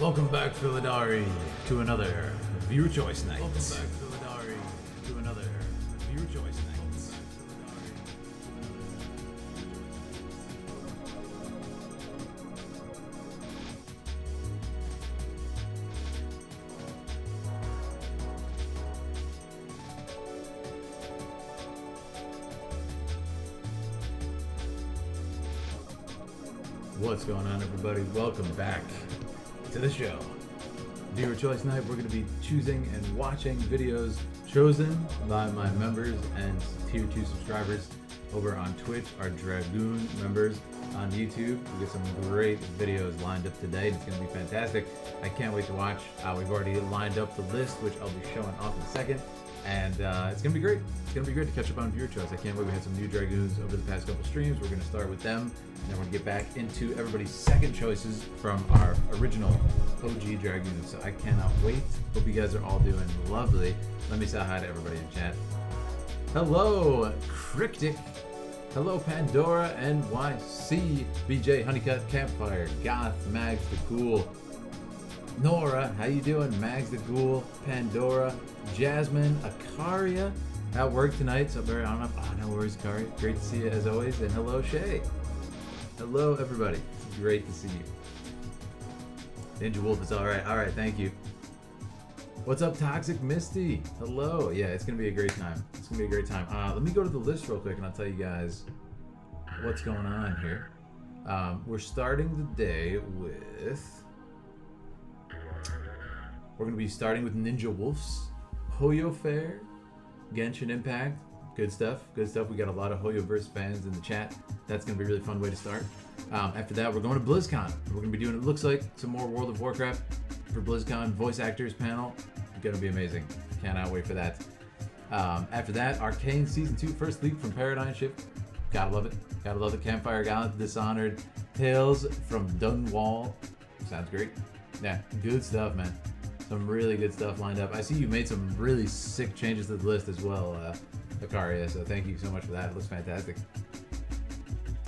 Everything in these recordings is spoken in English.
Welcome back, Philidari, to another Viewer Choice Night. Welcome back, Philidari, to another Viewer Choice Night. What's going on, everybody? Welcome back to the show. Viewer Choice Night, we're going to be choosing and watching videos chosen by my members and Tier 2 subscribers over on Twitch, our Dragoon members on YouTube. We get some great videos lined up today. It's going to be fantastic. I can't wait to watch. We've already lined up the list, which I'll be showing off in a second. And it's going to be great. It's going to be great to catch up on Viewer Choice. I can't wait. We had some new Dragoons over the past couple streams. We're going to start with them. And then we're going to get back into everybody's second choices from our original OG Dragoons. So I cannot wait. Hope you guys are all doing lovely. Let me say hi to everybody in chat. Hello, Cryptic. Hello, Pandora, NYC, BJ, Honeycut, Campfire, Goth, Mags the Ghoul, Nora, how you doing? Mags the Ghoul, Pandora, Jasmine, Akaria, at work tonight, so very on up. Oh, no worries, Akaria. Great to see you as always. And hello, Shay. Hello, everybody. It's great to see you. Ninja Wolf is all right. All right, thank you. What's up, Toxic Misty? Hello. Yeah, it's gonna be a great time. It's gonna be a great time. Let me go to the list real quick, and I'll tell you guys what's going on here. We're starting the day with. We're going to be starting with Ninja Wolves, Hoyo Fair, Genshin Impact. Good stuff, good stuff. We got a lot of Hoyoverse fans in the chat. That's going to be a really fun way to start. After that, we're going to BlizzCon. We're going to be doing, it looks like, some more World of Warcraft for BlizzCon voice actors panel. It's going to be amazing. Cannot wait for that. After that, Arcane Season 2, first leap from Paradigm Shift. Gotta love it. Gotta love the Campfire Gallant, Dishonored, Tales from Dunwall. Sounds great. Yeah, good stuff, man. Some really good stuff lined up. I see you made some really sick changes to the list as well, Akaria, so thank you so much for that. It looks fantastic.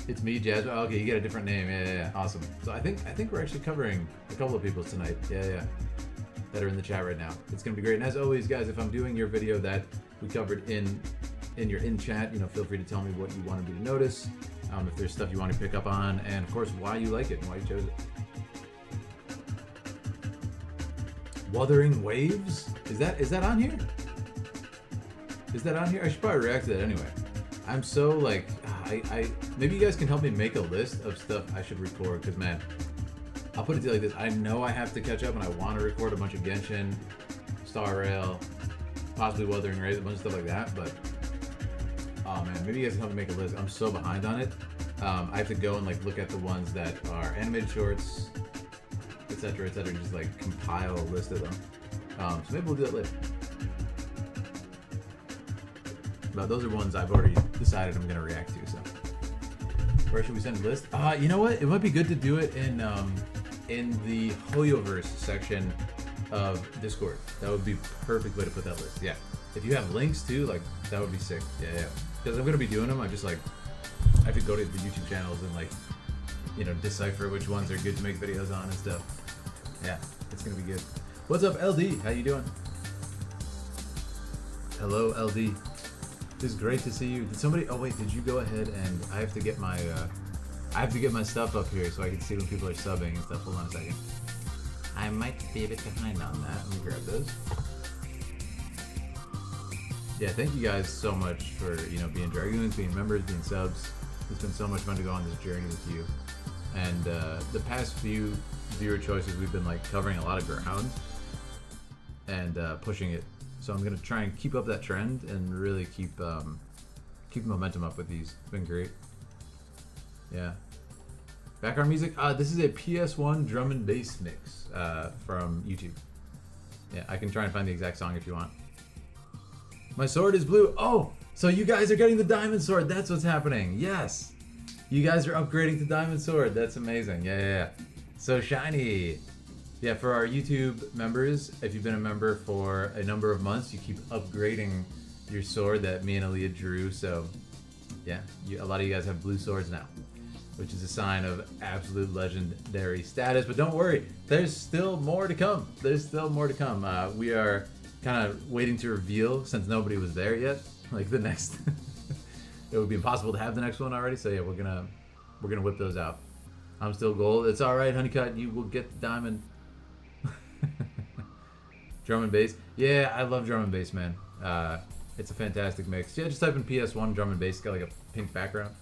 It's me, Jasmine. Oh, okay, you get a different name. Yeah, awesome. So I think we're actually covering a couple of people tonight. Yeah, that are in the chat right now. It's gonna be great. And as always, guys, if I'm doing your video that we covered in your chat, you know, feel free to tell me what you wanted me to notice, if there's stuff you want to pick up on, and of course why you like it and why you chose it. Wuthering Waves? Is that on here? Is that on here? I should probably react to that anyway. I'm so like, I maybe you guys can help me make a list of stuff I should record, because man, I'll put it to you like this. I know I have to catch up and I want to record a bunch of Genshin, Star Rail, possibly Wuthering Waves, a bunch of stuff like that, but oh man, maybe you guys can help me make a list. I'm so behind on it. I have to go and like look at the ones that are animated shorts, etc., and just like compile a list of them. So maybe we'll do that later. But those are ones I've already decided I'm gonna react to. So where should we send the list? You know what? It might be good to do it in the Hoyoverse section of Discord. That would be a perfect way to put that list. Yeah. If you have links too, like that would be sick. Yeah. Because I'm gonna be doing them. I have to go to the YouTube channels and like, you know, decipher which ones are good to make videos on and stuff. Yeah, it's gonna be good. What's up, LD? How you doing? Hello, LD. It's great to see you. Did somebody? Oh wait, did you go ahead and I have to get my stuff up here so I can see when people are subbing and stuff. Hold on a second. I might be a bit behind on that. Let me grab those. Yeah, thank you guys so much for being Dragoons, being members, being subs. It's been so much fun to go on this journey with you. And the past few viewer choices, we've been like covering a lot of ground and pushing it. So I'm gonna try and keep up that trend and really keep momentum up with these. It's been great. Yeah. Background music. This is a PS1 drum and bass mix from YouTube. Yeah, I can try and find the exact song if you want. My sword is blue. Oh, so you guys are getting the diamond sword. That's what's happening. Yes. You guys are upgrading to Diamond Sword. That's amazing. Yeah. So shiny. Yeah, for our YouTube members, if you've been a member for a number of months, you keep upgrading your sword that me and Aaliyah drew. So yeah, a lot of you guys have blue swords now. which is a sign of absolute legendary status. But don't worry, there's still more to come. There's still more to come. We are kind of waiting to reveal, since nobody was there yet, like the next. It would be impossible to have the next one already. So yeah, we're gonna whip those out. I'm still gold. It's all right, Honeycut. You will get the diamond. Drum and bass. Yeah, I love drum and bass, man. It's a fantastic mix. Yeah, just type in PS1 drum and bass. It's got like a pink background.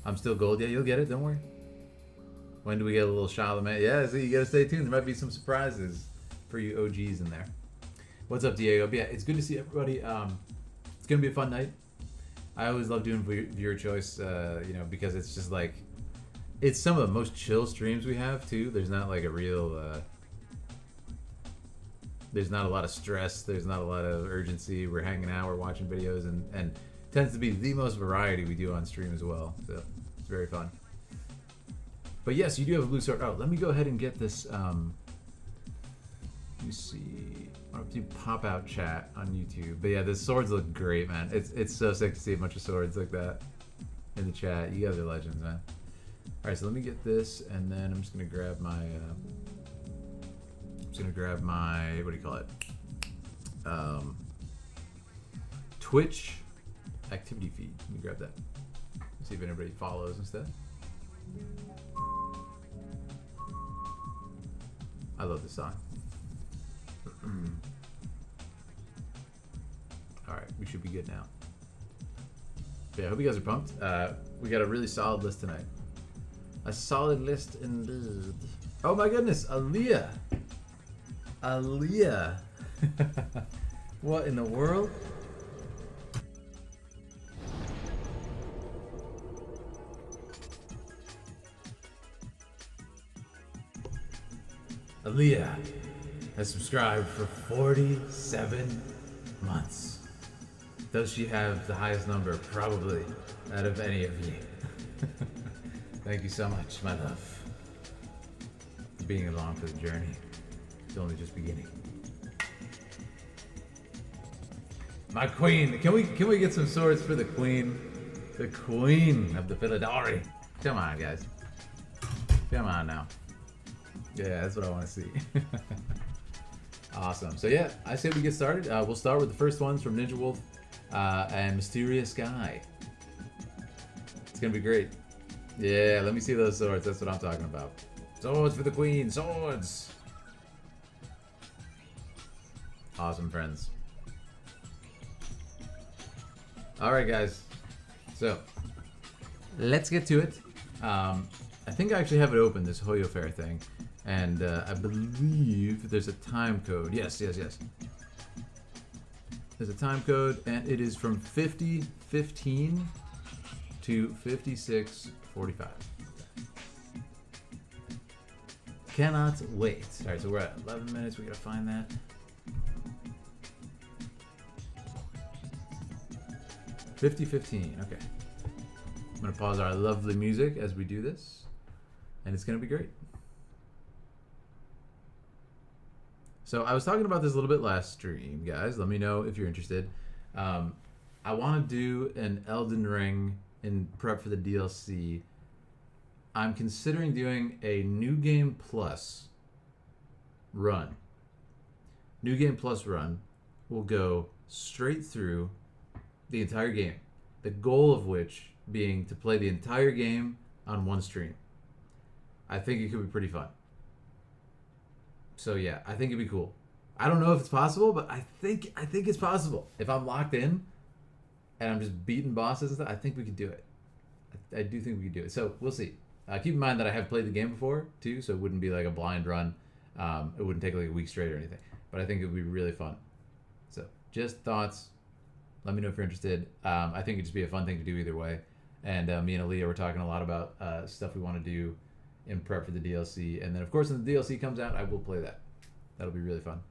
I'm still gold. Yeah, you'll get it. Don't worry. When do we get a little Charlemagne? Yeah, so you gotta stay tuned. There might be some surprises for you OGs in there. What's up, Diego? But yeah, it's good to see everybody. It's gonna be a fun night. I always love doing viewer choice, you know, because it's just like, it's some of the most chill streams we have too. There's not like a real, there's not a lot of stress. There's not a lot of urgency. We're hanging out, we're watching videos, and tends to be the most variety we do on stream as well. So it's very fun. But yes, you do have a blue sword. Oh, let me go ahead and get this. Let me see. I don't do pop out chat on YouTube. But yeah, the swords look great, man. It's so sick to see a bunch of swords like that in the chat. You guys are legends, man. All right, so let me get this, and then I'm just gonna grab my. What do you call it? Twitch activity feed. Let me grab that. See if anybody follows instead. I love this song. Alright, we should be good now. Yeah, I hope you guys are pumped. We got a really solid list tonight. A solid list indeed. Oh my goodness, Aaliyah! Aaliyah! What in the world? Aaliyah has subscribed for 47 months. Does she have the highest number? Probably, out of any of you. Thank you so much, my love, for being along for the journey. It's only just beginning. My queen. Can we get some swords for the queen? The queen of the Philidori. Come on, guys. Come on now. Yeah, that's what I want to see. Awesome. So yeah, I say we get started. We'll start with the first ones from Ninja Wolf and Mysterious Guy. It's gonna be great. Yeah, let me see those swords. That's what I'm talking about. Swords for the queen. Swords. Awesome, friends. All right, guys. So let's get to it. I think I actually have it open, this Hoyo Fair thing. And I believe there's a time code. Yes. There's a time code, and it is from 50:15 to 56:45. Cannot wait. All right, so we're at 11 minutes. We gotta find that. 50:15. Okay. I'm gonna pause our lovely music as we do this, and it's gonna be great. So I was talking about this a little bit last stream, guys. Let me know if you're interested. I want to do an Elden Ring in prep for the DLC. I'm considering doing a New Game Plus run. New Game Plus run will go straight through the entire game. The goal of which being to play the entire game on one stream. I think it could be pretty fun. So yeah, I think it'd be cool. I don't know if it's possible, but I think it's possible. If I'm locked in and I'm just beating bosses and stuff, I think we could do it. I do think we could do it. So we'll see. Keep in mind that I have played the game before too, so it wouldn't be like a blind run. It wouldn't take like a week straight or anything. But I think it would be really fun. So just thoughts. Let me know if you're interested. I think it'd just be a fun thing to do either way. And me and Aaliyah were talking a lot about stuff we want to do in prep for the DLC. And then, of course, when the DLC comes out, I will play that. That'll be really fun.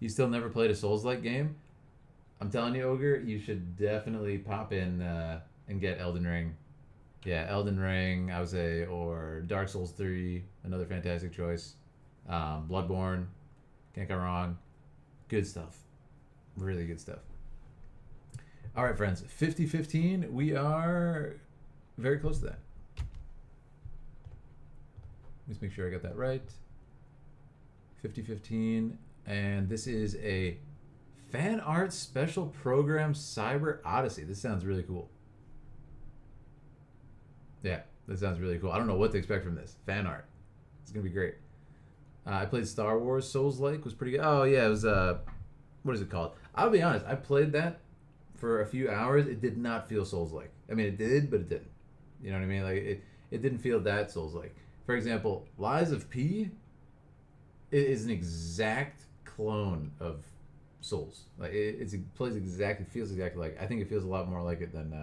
You still never played a Souls-like game? I'm telling you, Ogre, you should definitely pop in and get Elden Ring. Yeah, Elden Ring, I would say, or Dark Souls 3, another fantastic choice. Bloodborne, can't go wrong. Good stuff. Really good stuff. All right, friends. 50-15. We are very close to that. Let's make sure I got that right. 50-15. And this is a fan art special program Cyber Odyssey. This sounds really cool. Yeah, that sounds really cool. I don't know what to expect from this. Fan art. It's going to be great. I played Star Wars Souls-like. Was pretty good. Oh, yeah, it was, what is it called? I'll be honest. I played that for a few hours. It did not feel Souls-like. I mean, it did, but it didn't. You know what I mean? Like, it didn't feel that Souls-like. For example, Lies of P is an exact clone of Souls. Like, it plays exactly, feels exactly like. I think it feels a lot more like it than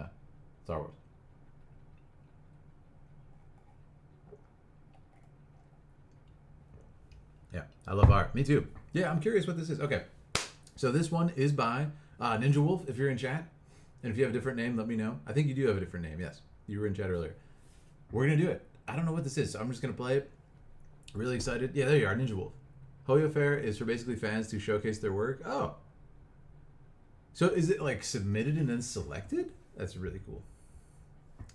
Star Wars. Yeah, I love art. Me too. Yeah, I'm curious what this is. Okay, so this one is by Ninja Wolf. If you're in chat, and if you have a different name, let me know. I think you do have a different name. Yes, you were in chat earlier. We're gonna do it. I don't know what this is, so I'm just gonna play it. Really excited. Yeah, there you are, Ninja Wolf. Hoyo Fair is for basically fans to showcase their work. Oh, so is it like submitted and then selected? That's really cool.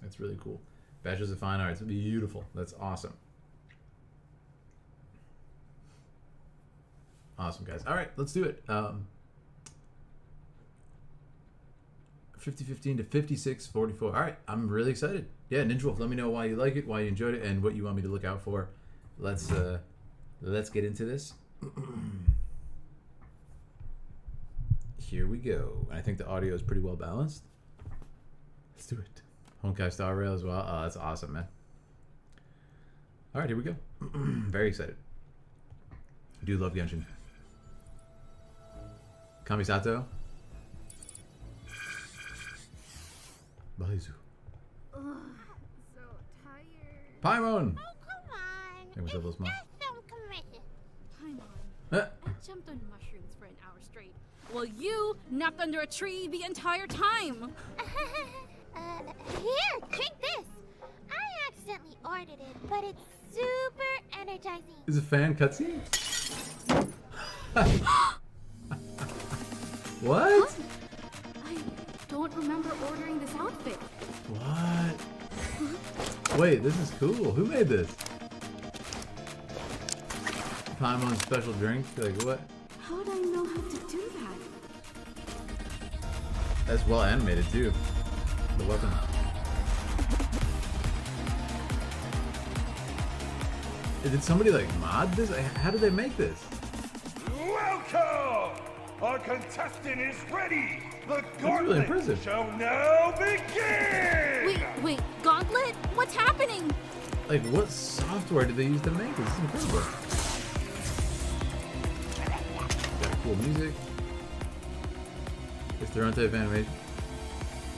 That's really cool. Bachelors of Fine Arts. Beautiful. That's awesome. Awesome, guys. All right, let's do it. 50-15 to 56-44. All right, I'm really excited. Yeah, Ninja Wolf, let me know why you like it, why you enjoyed it, and what you want me to look out for. Let's get into this. Here we go. I think the audio is pretty well balanced. Let's do it. Honkai Star Rail as well. Oh, that's awesome, man. All right, here we go. Very excited. I do love Genshin. Kamisato. Baizu. Ugh, so tired. Paimon! Oh, come on. Hey, what's up, little smile? Paimon, Ah. I jumped on mushrooms for an hour straight, while you napped under a tree the entire time. Here, drink this. I accidentally ordered it, but it's super energizing. Is it fan cutscene? What? Huh? I don't remember ordering this outfit. What? Wait, this is cool. Who made this? Paimon special drink? Like what? How would I know how to do that? That's well animated too. The weapon. Did somebody like mod this? How did they make this? Welcome! Our contestant is ready! The really gauntlet impressive. shall now begin! Wait, Gauntlet? What's happening? Like what software did they use to make this? This is incredible. Got cool music. It's their own type of animation.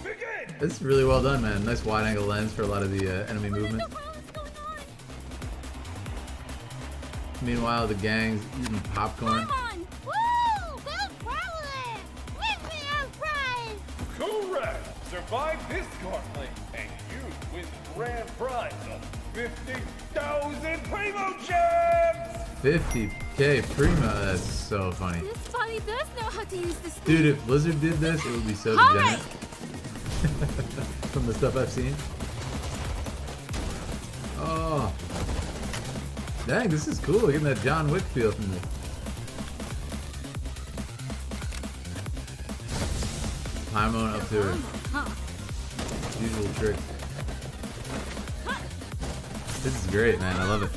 Begin! This is really well done, man. Nice wide angle lens for a lot of the enemy movement. What's going on? Meanwhile, the gang's eating popcorn. Come on! Woo! Go Prowler! With me on prize! Correct! Survive this gauntlet, and you win the grand prize of 50,000 Primo Gems! 50k Prima. That's so funny. This body does know how to use this Dude, thing. if Blizzard did this, it would be so All degenerate. right. From the stuff I've seen. Oh. Dang, this is cool. Getting that John Wick feel from this. Paimon up to her Huh. usual trick. This is great, man. I love it.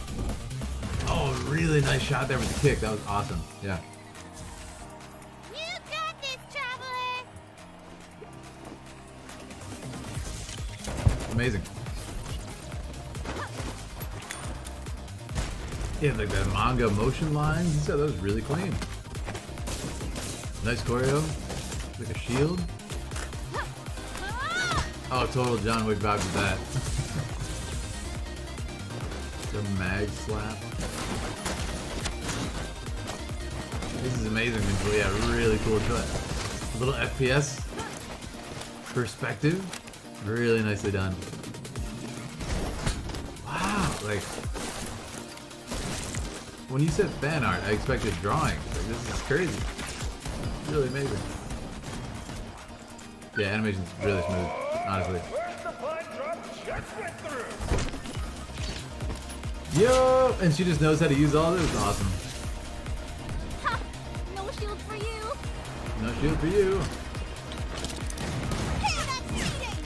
Oh, really nice shot there with the kick. That was awesome. Yeah. You got this, Traveler! Amazing. Yeah, like the manga motion lines. You said that was really clean. Nice choreo. Like a shield. Oh, total John Wick vibe with that. The mag slap. This is amazing. Yeah, really cool shot. A little FPS perspective. Really nicely done. Wow, like when you said fan art, I expected drawings. Like, this is crazy. Really amazing. Yeah, animation's really smooth, honestly. Where's the blind drop just went through? Yo! And she just knows how to use all this. Awesome. Ha! No shield for you. No shield for you. Hey, that's cheating.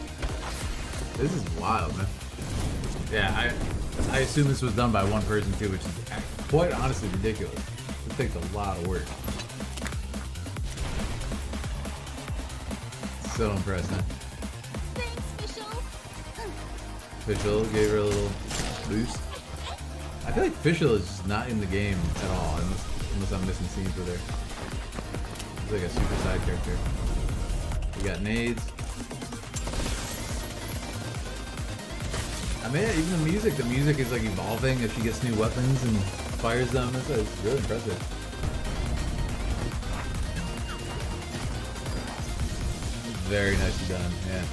This is wild, man. Yeah, I assume this was done by one person too, which is quite honestly ridiculous. It takes a lot of work. So impressed, man. Thanks, Fischl. Fischl gave her a little boost. I feel like Fischl is just not in the game at all, unless I'm missing scenes with her. She's like a super side character. We got nades. I mean, even the music is like evolving as she gets new weapons and fires them. It's really impressive. Very nicely done, yeah.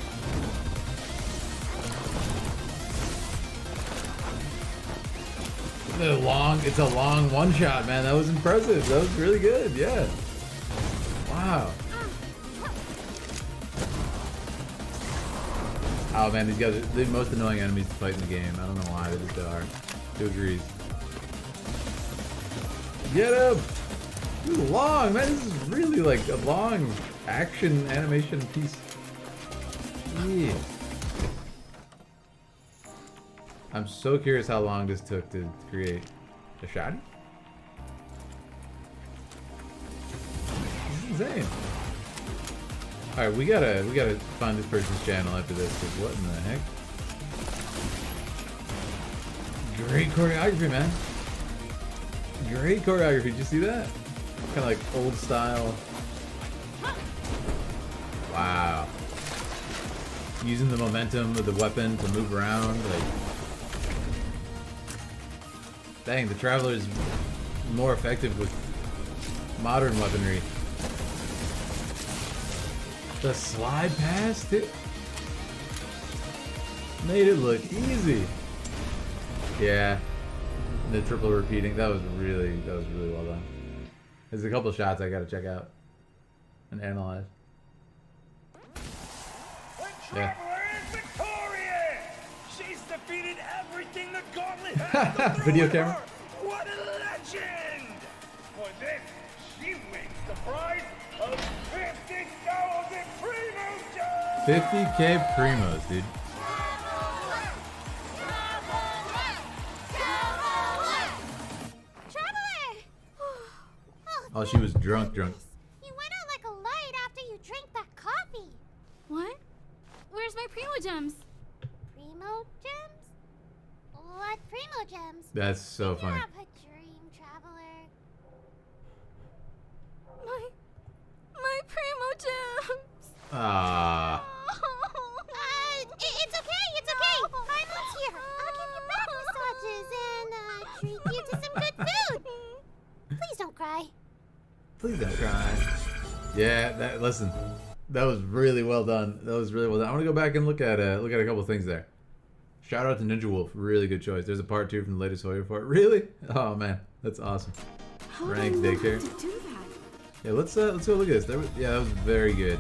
It's a long one shot, man. That was impressive. That was really good, yeah. Wow. Oh man, these guys are the most annoying enemies to fight in the game. I don't know why, they just are. Who agrees? Get him! This is long, man. This is really like a long action animation piece. Yeah. I'm so curious how long this took to create a shot. This is insane. All right, we gotta find this person's channel after this. Cause what in the heck? Great choreography, man. Great choreography. Did you see that? Kind of like old style. Wow. Using the momentum of the weapon to move around, like. Dang, the Traveler is more effective with modern weaponry. The slide pass, too. Made it look easy. Yeah. The triple repeating, that was really well done. There's a couple of shots I gotta check out and analyze. The Traveler is victorious! She's defeated everything the Gauntlet has to throw Video at camera. her. What a legend! For this, she wins the prize of 50,000 Primo Gems! 50K primos, dude. Traveler! Oh, she was drunk. You went out like a light after you drank that coffee. What? Where's my Primo Gems? Primo gems? What Primo gems? That's so You funny. have a dream, Traveler. My Primo Gems. Ah. It's okay, it's okay. Paimon's here. I'll give you back massages and treat you to some good food. Please don't cry. Please don't cry. Yeah, listen. That was really well done. I want to go back and look at a couple of things there. Shout out to Ninja Wolf. Really good choice. There's a part 2 from the latest Hoyer part. Really? Oh man, that's awesome. How Rank did I know daycare. how to do that? Yeah, let's go look at this. That was very good.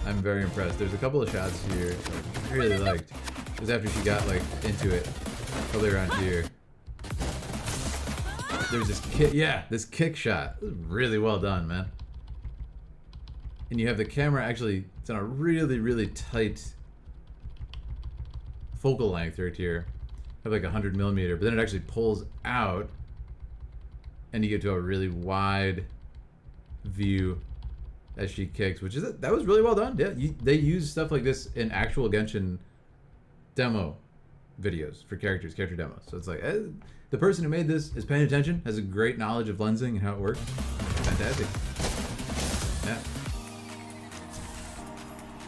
I'm very impressed. There's a couple of shots here I really liked. It was after she got like into it. Probably around here. There's this kick. Yeah, this kick shot. It was really well done, man. And you have the camera actually. It's on a really tight focal length right here. Have like 100mm, but then it actually pulls out, and you get to a really wide view as she kicks, that was really well done. Yeah, they use stuff like this in actual Genshin demo videos for character demos. So it's like the person who made this is paying attention, has a great knowledge of lensing and how it works. Fantastic. Yeah.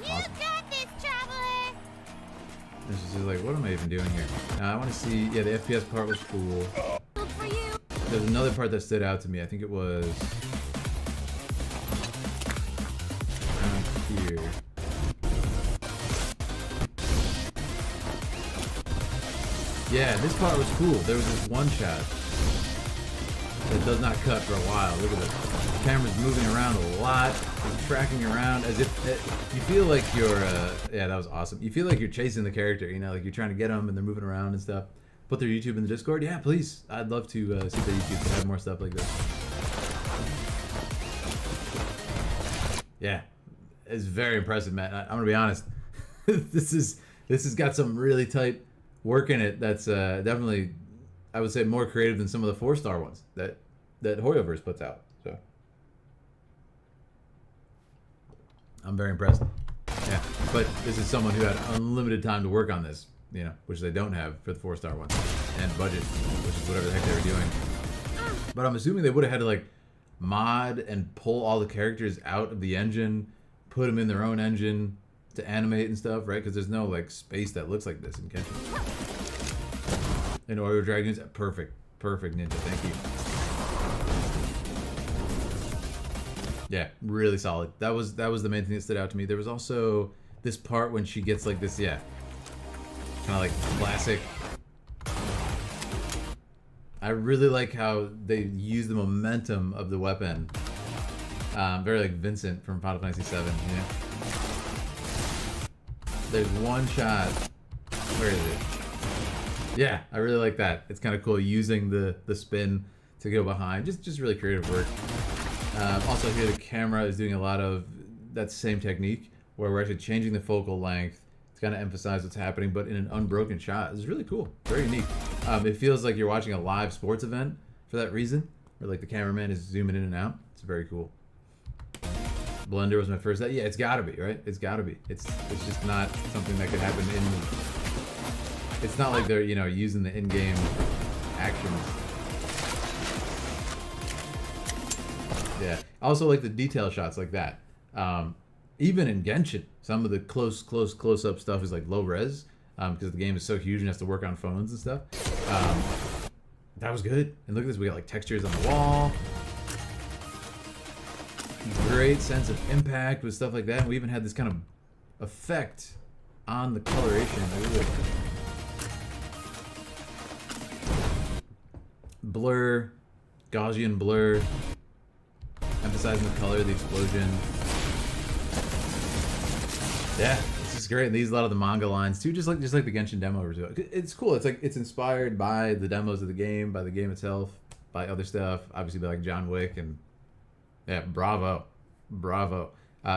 You got this, Traveler. And she's just like, what am I even doing here? Now I want to see. Yeah, the FPS part was cool. Look for you. There's another part that stood out to me. I think it was around here. Yeah, this part was cool. There was this one shot that does not cut for a while. Look at this. camera's moving around a lot, it's tracking around as if you feel like you're. Yeah, that was awesome. You feel like you're chasing the character. You know, like you're trying to get them and they're moving around and stuff. Put their YouTube in the Discord. Yeah, please. I'd love to see the YouTube to have more stuff like this. Yeah, it's very impressive, man. I'm gonna be honest. this has got some really tight work in it. That's definitely, I would say, more creative than some of the 4-star ones that Hoyoverse puts out. So I'm very impressed. Yeah, but this is someone who had unlimited time to work on this, you know, which they don't have for the 4-star ones, and budget, which is whatever the heck they were doing. But I'm assuming they would have had to like mod and pull all the characters out of the engine, put them in their own engine to animate and stuff, right? Because there's no like space that looks like this in Genshin. And Oreo Dragoons, perfect Ninja, thank you. Yeah, really solid. That was the main thing that stood out to me. There was also this part when she gets like this, yeah, kind of like classic. I really like how they use the momentum of the weapon. Very like Vincent from Final Fantasy VII. Yeah. There's one shot. Where is it? Yeah, I really like that. It's kind of cool using the spin to go behind. Just really creative work. Also here the camera is doing a lot of that same technique where we're actually changing the focal length to kind of emphasize what's happening, but in an unbroken shot. It's really cool. Very unique. It feels like you're watching a live sports event for that reason, where like the cameraman is zooming in and out. It's very cool. Blender was my first. Yeah, it's gotta be, right? It's gotta be. It's just not something that could happen in. It's not like they're, you know, using the in-game actions. Yeah. I also like the detail shots like that. Even in Genshin, some of the close-up stuff is like low res because the game is so huge and has to work on phones and stuff. That was good. And look at this, we got like textures on the wall. Great sense of impact with stuff like that. And we even had this kind of effect on the coloration. Blur, Gaussian blur, emphasizing the color of the explosion. Yeah, this is great. And these a lot of the manga lines too, just like the Genshin demo was doing. It's cool. It's like it's inspired by the demos of the game, by the game itself, by other stuff. Obviously, by like John Wick and yeah, bravo.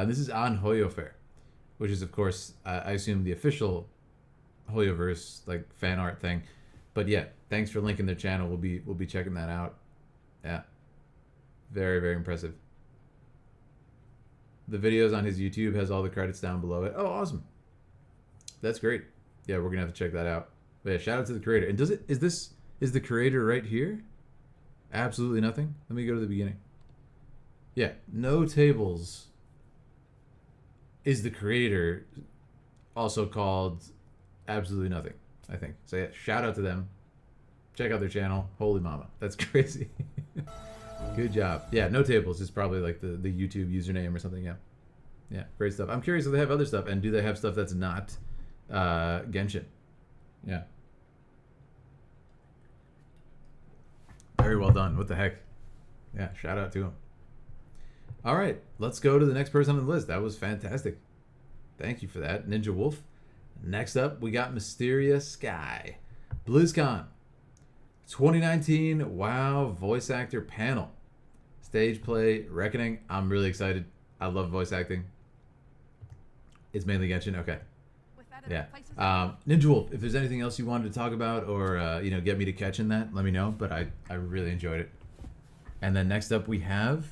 This is on Hoyoverse, which is of course I assume the official Hoyoverse like fan art thing. But yeah, thanks for linking their channel. We'll be checking that out. Yeah, very impressive. The videos on his YouTube has all the credits down below it. Oh, awesome. That's great. Yeah, we're gonna have to check that out. But yeah, shout out to the creator. And is the creator right here? Absolutely nothing. Let me go to the beginning. Yeah, No Tables is the creator, also called Absolutely Nothing, I think. So yeah, shout out to them. Check out their channel. Holy mama, that's crazy. Good job. Yeah, No Tables is probably like the YouTube username or something. Yeah, great stuff. I'm curious if they have other stuff, and do they have stuff that's not Genshin? Yeah. Very well done. What the heck? Yeah, shout out to him. All right, let's go to the next person on the list. That was fantastic. Thank you for that, Ninja Wolf. Next up, we got Mysteria Sky. BlizzCon 2019 WoW voice actor panel. Stage play, Reckoning. I'm really excited. I love voice acting. It's mainly Genshin. Okay. Yeah. Ninja Wolf, if there's anything else you wanted to talk about or you know, get me to catch in that, let me know. But I really enjoyed it. And then next up we have,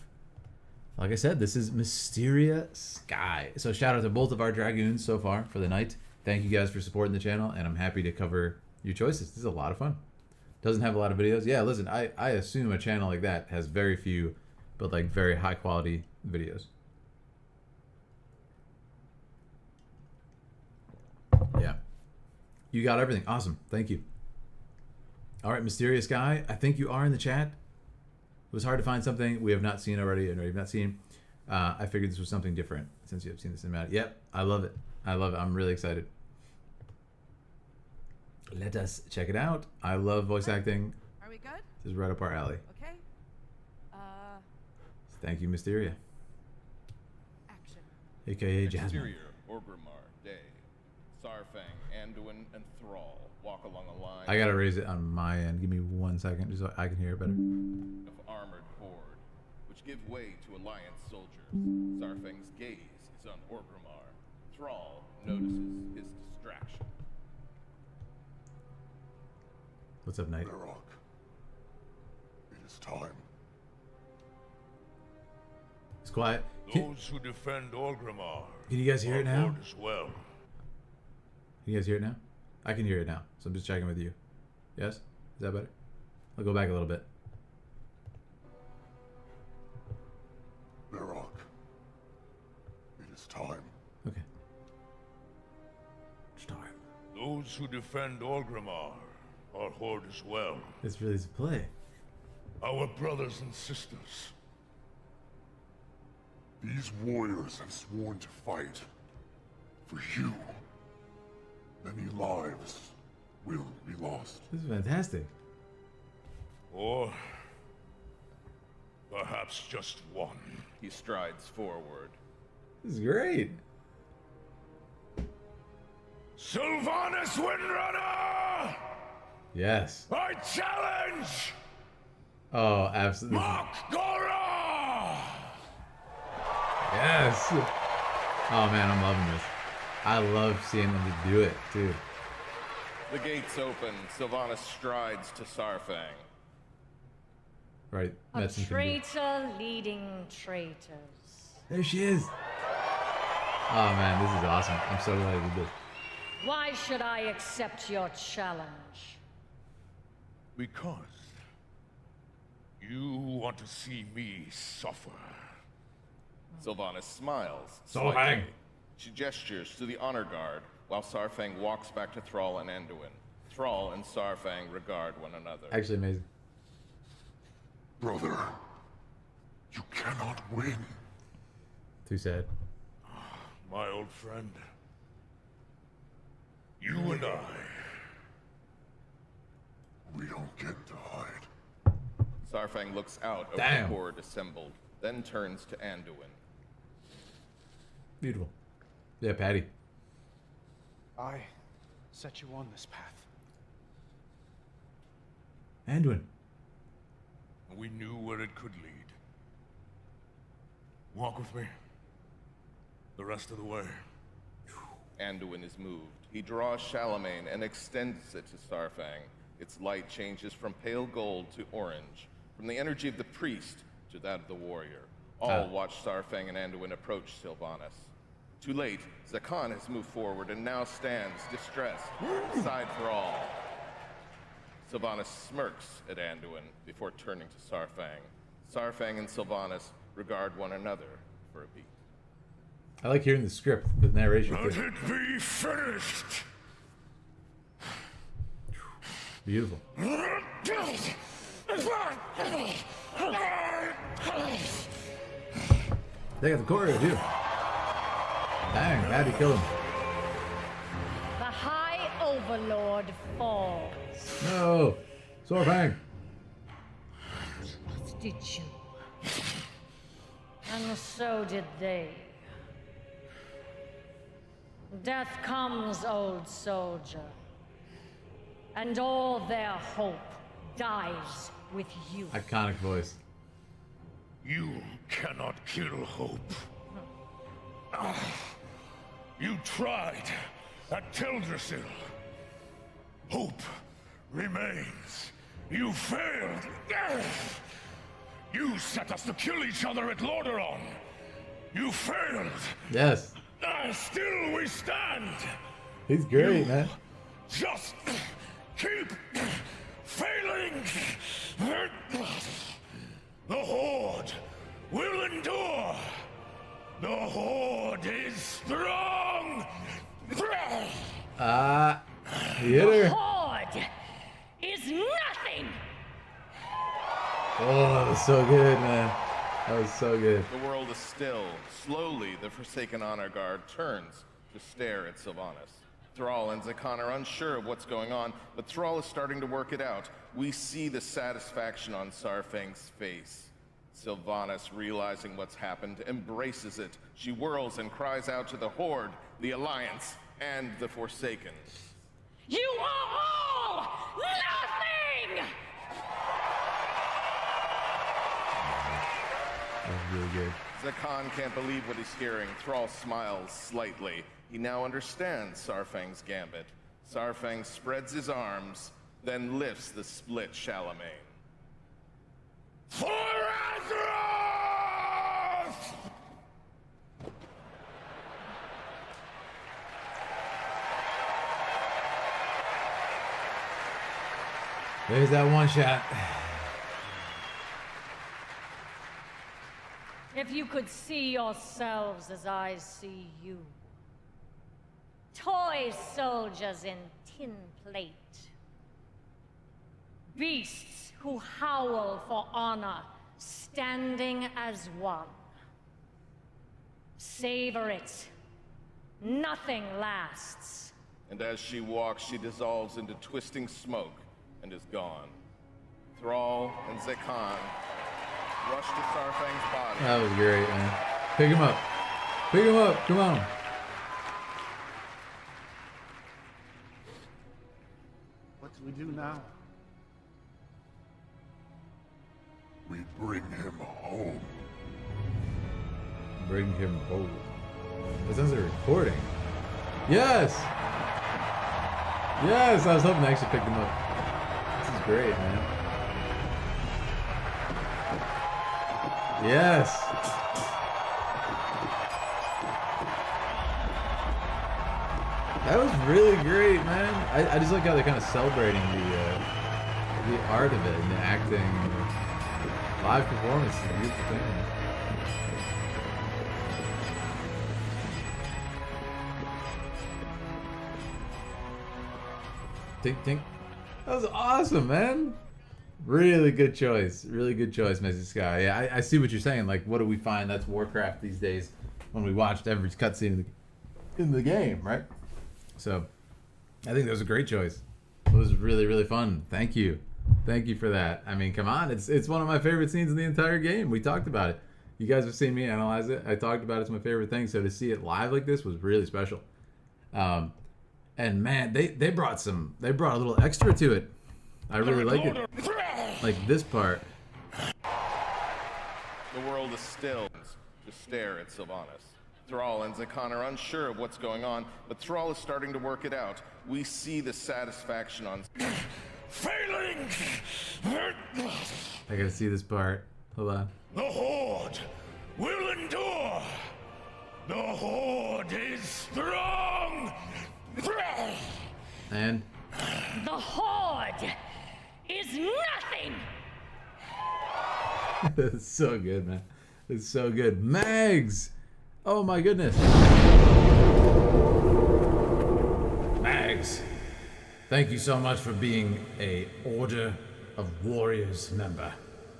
like I said, this is Mysteria Sky. So shout out to both of our Dragoons so far for the night. Thank you guys for supporting the channel, and I'm happy to cover your choices. This is a lot of fun. Doesn't have a lot of videos. Yeah, listen, I assume a channel like that has very few, but like very high quality videos. Yeah. You got everything. Awesome. Thank you. All right, Mysterious Guy, I think you are in the chat. It was hard to find something we have not seen already and you've not seen. I figured this was something different since you have seen the cinematic. Yep, I love it. I love it. I'm really excited. Let us check it out. I love voice acting. Are we good? This is right up our alley. Okay. Thank you, Mysteria. Action. AKA Jasmine. Exterior, Orgrimmar, Day. Sarfang, Anduin, and Thrall walk along a line I gotta raise it on my end. Give me 1 second just so I can hear it better. of armored horde, which give way to Alliance soldiers. Sarfang's gaze is on Orgrimmar. Thrall notices his distraction. What's up, Knight? Narok, it is time. It's quiet. Can Those who defend Orgrimmar you guys hear it now? Lord as well. you guys hear it now? I can hear it now, so I'm just checking with you. Yes? Is that better? I'll go back a little bit. Narok, it is time. Okay. It's time. Those who defend Orgrimmar are Horde as well. It's really to play. Our brothers and sisters. These warriors have sworn to fight. For you. Many lives will be lost. This is fantastic. Or perhaps just one. He strides forward. This is great. Sylvanas Windrunner! Yes. I challenge! Oh, absolutely. Mark Gora! Yes. Oh man, I'm loving this. I love seeing them do it too. The gates open. Sylvanas strides to Sarfang. Right. A That's infinity. traitor leading traitors. There she is. Oh man, this is awesome. I'm so glad you did this. Why should I accept your challenge? Because you want to see me suffer. Sylvanas smiles. Sarfang. slightly. She gestures to the honor guard while Sarfang walks back to Thrall and Anduin. Thrall and Sarfang regard one another. Actually amazing. Brother, you cannot win. Too sad. My old friend. You and I. We don't get to hide. Sarfang looks out over Damn. the horde assembled, then turns to Anduin. Beautiful. Yeah, Patty. I set you on this path. Anduin. We knew where it could lead. Walk with me. The rest of the way. Anduin is moved. He draws Charlemagne and extends it to Sarfang. Its light changes from pale gold to orange, from the energy of the priest to that of the warrior. All watch Sarfang and Anduin approach Sylvanas. Too late, Zakan has moved forward and now stands, distressed, beside Thrall. Sylvanas smirks at Anduin before turning to Sarfang. Sarfang and Sylvanas regard one another for a beat. I like hearing the script, the narration. Let too. it be finished! Beautiful. They got the choreo too. Dang, Patty killed him. The High Overlord falls. No. Sarfang. Did you? And so did they. Death comes, old soldier. And all their hope dies with you. Iconic voice. You cannot kill hope. You tried at Teldrassil. Hope remains. You failed. You set us to kill each other at Lordaeron. You failed. Yes. Still we stand. He's great, man. Just keep failing. The Horde will endure. The Horde is strong. He hit her. Horde is nothing. Oh, that was so good, man. That was so good. The world is still. Slowly, the Forsaken Honor Guard turns to stare at Sylvanas. Thrall and Zakan are unsure of what's going on, but Thrall is starting to work it out. We see the satisfaction on Sarfang's face. Sylvanas, realizing what's happened, embraces it. She whirls and cries out to the Horde, the Alliance, and the Forsaken. You are all nothing! That's really good. Zakan can't believe what he's hearing. Thrall smiles slightly. He now understands Sarfang's gambit. Sarfang spreads his arms, then lifts the split Charlemagne. For Azeroth! There's that one shot. If you could see yourselves as I see you. Toy soldiers in tin plate. Beasts who howl for honor, standing as one. Savor it. Nothing lasts. And as she walks, she dissolves into twisting smoke and is gone. Thrall and Zakan rush to Sarfang's body. That was great, man. Pick him up. Pick him up. Come on. What do we do now? We bring him home. Bring him home. That sounds like a recording. Yes! Yes! I was hoping to actually pick him up. This is great, man. Yes! That was really great, man. I just like how they're kind of celebrating the art of it and the acting. Live performance is a beautiful thing. Tink, tink. That was awesome, man. Really good choice. Really good choice, Mrs. Sky. Yeah, I see what you're saying. Like, what do we find that's Warcraft these days when we watched every cutscene in the game, right? So, I think that was a great choice. It was really, really fun. Thank you. Thank you for that. I mean, come on. It's one of my favorite scenes in the entire game. We talked about it. You guys have seen me analyze it. I talked about it. It's my favorite thing. So to see it live like this was really special. And man, they brought a little extra to it. I really like it. Like this part. The world is still to stare at Sylvanas. Thrall and Zakan are unsure of what's going on, but Thrall is starting to work it out. We see the satisfaction on... Failing! I gotta see this part. Hold on. The Horde will endure! The Horde is strong! And? The Horde is nothing! It's so good, man. It's so good. Mags! Oh my goodness. Mags, thank you so much for being a Order of Warriors member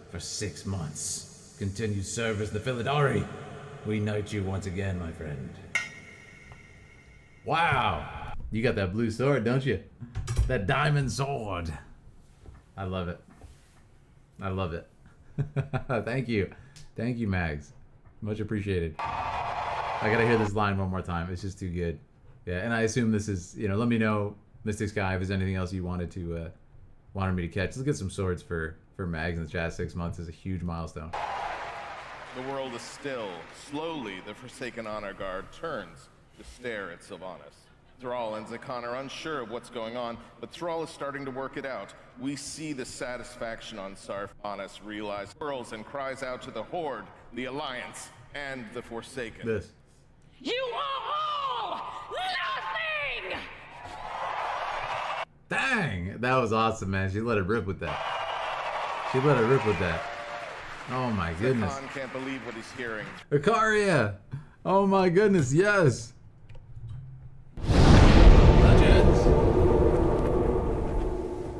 for 6 months. Continued service to Philidari. We knight you once again, my friend. Wow. You got that blue sword, don't you? That diamond sword. I love it. I love it. Thank you. Thank you, Mags. Much appreciated. I gotta hear this line one more time. It's just too good. Yeah, and I assume this is, let me know, Mystic Sky, if there's anything else you wanted me to catch. Let's get some swords for Mags in the chat. 6 months is a huge milestone. The world is still. Slowly, the Forsaken Honor Guard turns to stare at Sylvanas. Thrall and Zakan are unsure of what's going on, but Thrall is starting to work it out. We see the satisfaction on Sylvanas, realize, whirls and cries out to the Horde, the Alliance, and the Forsaken. This. You are all nothing! Dang! That was awesome, man. She let it rip with that. She let it rip with that. Oh my goodness. Zakan can't believe what he's hearing. Icaria! Oh my goodness, yes! Legends!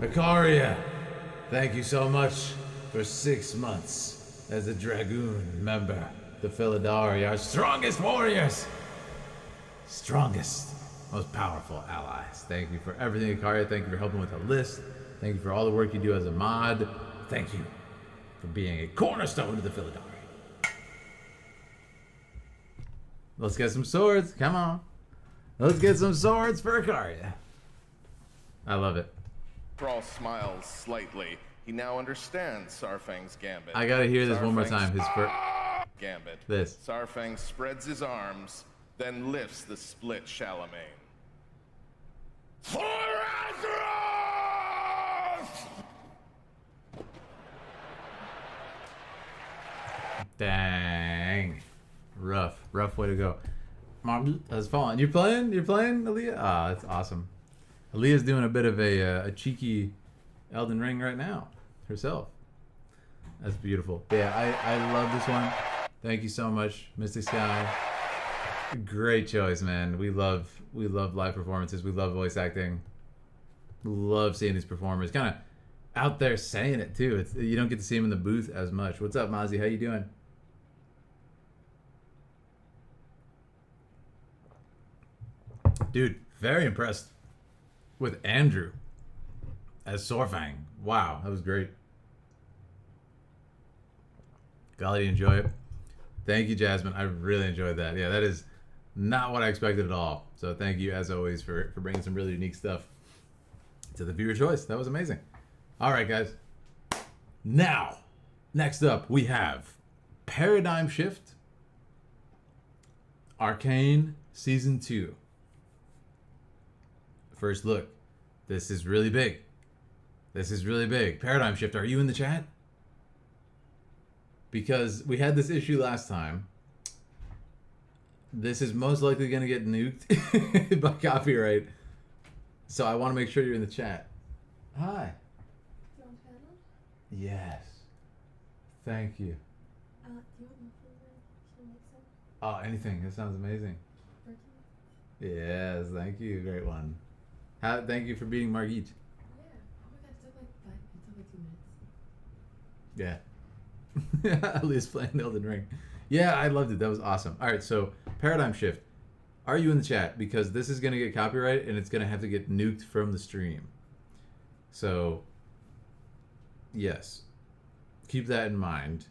Icaria! Thank you so much for 6 months as a Dragoon member. The Philidari, our strongest warriors! Strongest, most powerful allies. Thank you for everything, Icaria. Thank you for helping with the list. Thank you for all the work you do as a mod. Thank you. for being a cornerstone to the Philadelphia. Let's get some swords. Come on. Let's get some swords for Ikaria. I love it. Thrall smiles slightly. He now understands Sarfang's gambit. I gotta hear this one more time. His first gambit. This. Sarfang spreads his arms, then lifts the split Charlemagne. For Azeroth! Dang. Rough way to go. That's falling. You're playing, Aaliyah? Ah, that's awesome. Aaliyah's doing a bit of a cheeky Elden Ring right now herself. That's beautiful. Yeah, I love this one. Thank you so much, Mystic Sky. Great choice, man. We love live performances. We love voice acting. Love seeing these performers kind of out there saying it too. It's, you don't get to see them in the booth as much. What's up, Mozzie? How you doing? Dude, very impressed with Andrew as Sorfang. Wow, that was great. Golly, enjoy it. Thank you, Jasmine. I really enjoyed that. Yeah, that is not what I expected at all. So thank you, as always, for bringing some really unique stuff to the viewer choice. That was amazing. All right, guys. Now, next up, we have Paradigm Shift, Arcane Season 2. First look. This is really big. This is really big. Paradigm Shift, are you in the chat? Because we had this issue last time. This is most likely going to get nuked by copyright. So I want to make sure you're in the chat. Hi. Yes. Thank you. Oh, anything. That sounds amazing. Yes, thank you. Great one. Thank you for beating Margit. Yeah. At least playing Elden Ring. Yeah, I loved it. That was awesome. All right, so Paradigm Shift. Are you in the chat? Because this is going to get copyrighted and it's going to have to get nuked from the stream. So, yes. Keep that in mind.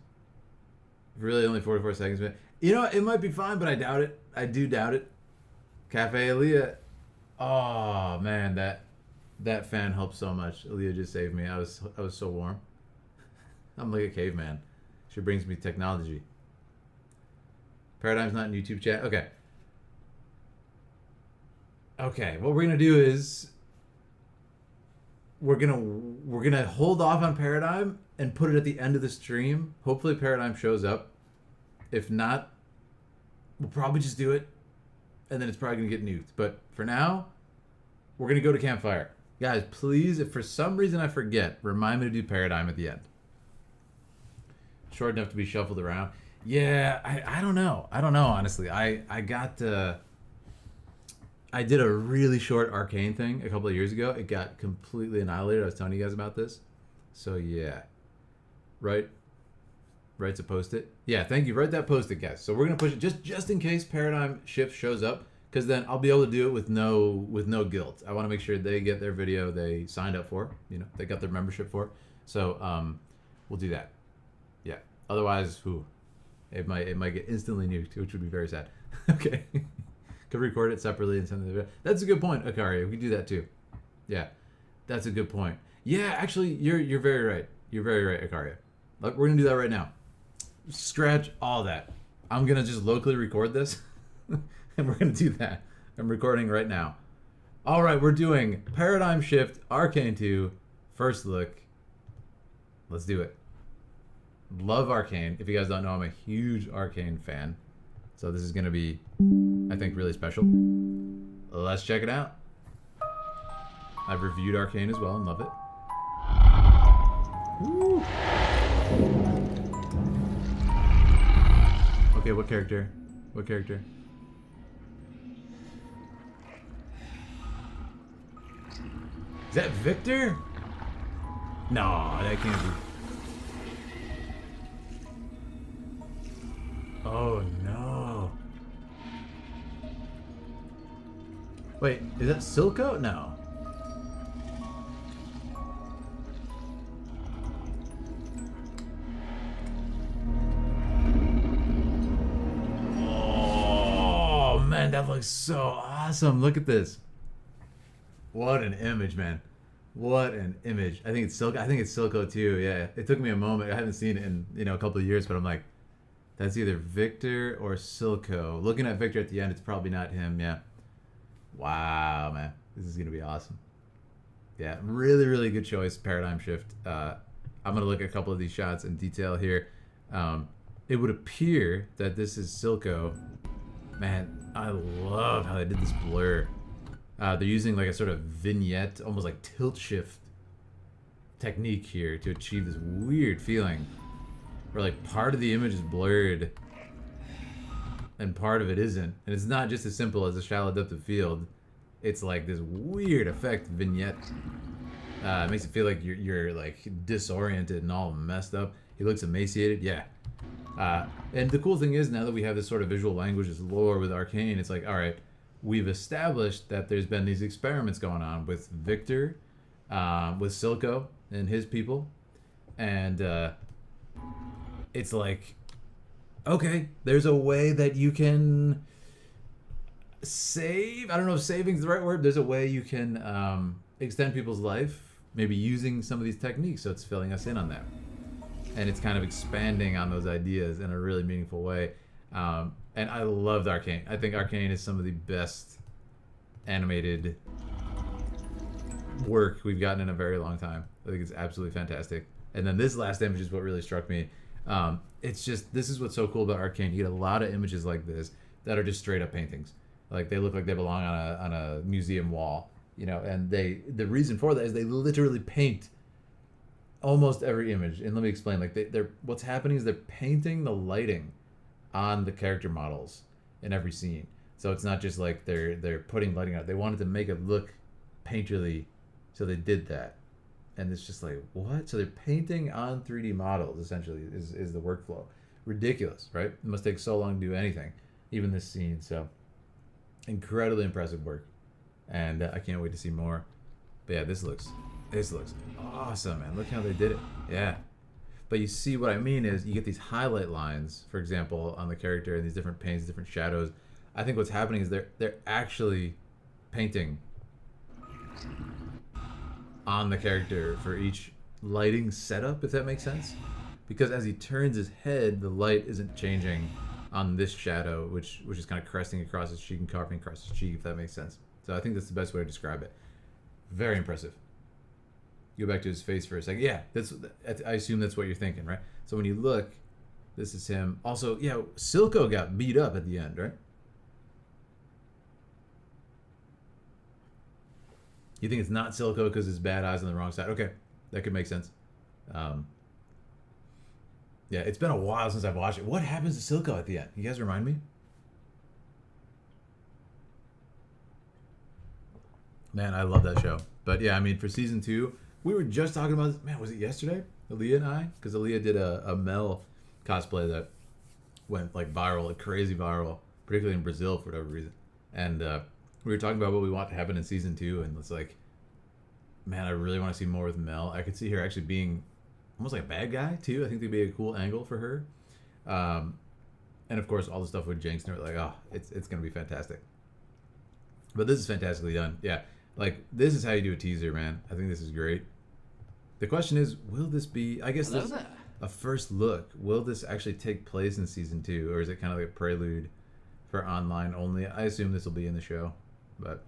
Really only 44 seconds. But you know, it might be fine, but I doubt it. I do doubt it. Cafe Aaliyah. Oh, man, that fan helped so much. Aaliyah just saved me. I was so warm. I'm like a caveman. She brings me technology. Paradigm's not in YouTube chat. Okay. Okay, what we're gonna do is we're gonna hold off on Paradigm and put it at the end of the stream. Hopefully Paradigm shows up. If not, we'll probably just do it, and then it's probably gonna get nuked. But for now, we're gonna go to Campfire. Guys, please, if for some reason I forget, remind me to do Paradigm at the end. Short enough to be shuffled around. Yeah, I don't know. I don't know, honestly. I did a really short Arcane thing a couple of years ago. It got completely annihilated. I was telling you guys about this. So yeah. Right to post it. Yeah, thank you. Write that post it, guys. So we're gonna push it just in case Paradigm Shift shows up, because then I'll be able to do it with no guilt. I want to make sure they get their video they signed up for. You know, they got their membership for. So we'll do that. Yeah. Otherwise, it might get instantly nuked, which would be very sad. Okay. Could record it separately and send the video. That's a good point, Ikaria. We could do that too. Yeah. That's a good point. Yeah, actually, you're very right. You're very right, Ikaria. Look, we're gonna do that right now. Scratch all that. I'm gonna just locally record this, and we're gonna do that. I'm recording right now. All right, we're doing Paradigm Shift, Arcane 2, first look. Let's do it. Love Arcane. If you guys don't know, I'm a huge Arcane fan. So this is going to be, I think, really special. Let's check it out. I've reviewed Arcane as well and love it. Woo. Okay, what character? What character? Is that Victor? No, that can't be. Oh no. Wait, is that Silco? No. Man, that looks so awesome. Look at this. What an image, man. What an image. I think it's Silco too. Yeah. It took me a moment. I haven't seen it in, a couple of years, but I'm like, that's either Victor or Silco. Looking at Victor at the end, it's probably not him. Yeah. Wow, man. This is going to be awesome. Yeah. Really, really good choice. Paradigm shift. I'm going to look at a couple of these shots in detail here. It would appear that this is Silco. Man, I love how they did this blur. They're using like a sort of vignette, almost like tilt shift technique here to achieve this weird feeling where like part of the image is blurred and part of it isn't. And it's not just as simple as a shallow depth of field. It's like this weird effect vignette. It makes it feel like you're like disoriented and all messed up. He looks emaciated. Yeah. And the cool thing is now that we have this sort of visual language, this lore with Arcane, it's like, all right, we've established that there's been these experiments going on with Victor, with Silco and his people. And it's like, okay, there's a way that you can save. I don't know if saving is the right word. There's a way you can extend people's life, maybe using some of these techniques. So it's filling us in on that. And it's kind of expanding on those ideas in a really meaningful way. And I loved Arcane. I think Arcane is some of the best animated work we've gotten in a very long time. I think it's absolutely fantastic. And then this last image is what really struck me. It's just, this is what's so cool about Arcane. You get a lot of images like this that are just straight up paintings. Like they look like they belong on a museum wall, and the reason for that is they literally paint almost every image. And let me explain, like they're what's happening is they're painting the lighting on the character models in every scene. So it's not just like they're putting lighting out. They wanted to make it look painterly, so they did that. And it's just like, what? So they're painting on 3D models, essentially, is the workflow. Ridiculous, right? It must take so long to do anything, even this scene. So incredibly impressive work. And I can't wait to see more. But yeah, this looks awesome, man. Look how they did it. Yeah. But you see what I mean is you get these highlight lines, for example, on the character and these different paints, different shadows. I think what's happening is they're actually painting on the character for each lighting setup, if that makes sense. Because as he turns his head, the light isn't changing on this shadow, which is kind of cresting across his cheek and carving across his cheek, if that makes sense. So I think that's the best way to describe it. Very impressive. Go back to his face for a second. Yeah, I assume that's what you're thinking, right? So when you look, this is him. Also, yeah, Silco got beat up at the end, right? You think it's not Silco because his bad eyes on the wrong side? Okay, that could make sense. Yeah, it's been a while since I've watched it. What happens to Silco at the end? You guys remind me? Man, I love that show. But yeah, I mean, for season 2, we were just talking about this. Man, was it yesterday? Aaliyah and I? Because Aaliyah did a Mel cosplay that went like viral, like crazy viral, particularly in Brazil for whatever reason. And we were talking about what we want to happen in season 2, and it's like, man, I really want to see more with Mel. I could see her actually being almost like a bad guy too. I think that'd be a cool angle for her. And of course, all the stuff with Jinx, and we're like, oh, it's gonna be fantastic. But this is fantastically done. Yeah, like this is how you do a teaser, man. I think this is great. The question is, will this be? I guess this is a first look. Will this actually take place in season 2, or is it kind of like a prelude for online only? I assume this will be in the show, but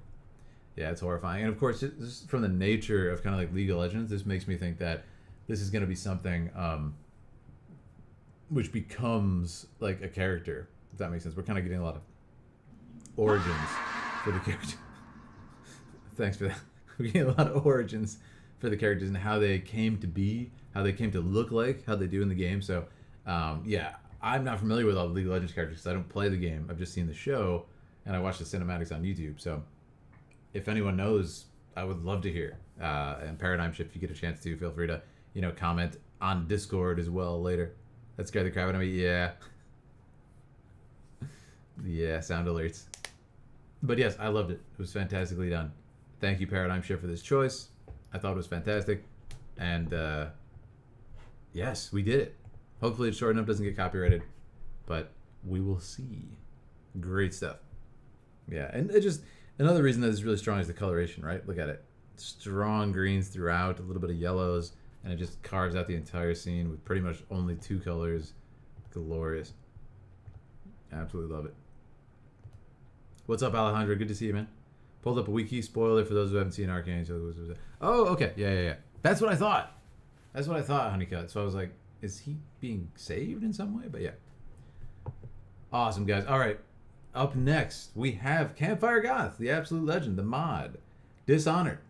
yeah, it's horrifying. And of course, just from the nature of kind of like League of Legends, this makes me think that this is going to be something which becomes like a character, if that makes sense. We're kind of getting a lot of origins for the character. Thanks for that. We're getting a lot of origins for the characters and how they came to be, how they came to look like, how they do in the game. So, yeah, I'm not familiar with all the League of Legends characters because I don't play the game. I've just seen the show, and I watch the cinematics on YouTube. So, if anyone knows, I would love to hear. And Paradigm Shift, if you get a chance to, feel free to, comment on Discord as well later. That scared the crap out of me. Yeah. Yeah, sound alerts. But yes, I loved it. It was fantastically done. Thank you, Paradigm Shift, for this choice. I thought it was fantastic. And yes, we did it. Hopefully it's short enough, doesn't get copyrighted. But we will see. Great stuff. Yeah, and it just another reason that it's really strong is the coloration, right? Look at it. Strong greens throughout, a little bit of yellows, and it just carves out the entire scene with pretty much only 2 colors. Glorious. Absolutely love it. What's up, Alejandro? Good to see you, man. Pulled up a wiki spoiler for those who haven't seen Arcane. Oh, okay. Yeah. That's what I thought. That's what I thought, Honeycut. So I was like, is he being saved in some way? But yeah. Awesome, guys. All right. Up next, we have Campfire Goth, the absolute legend, the mod. Dishonored.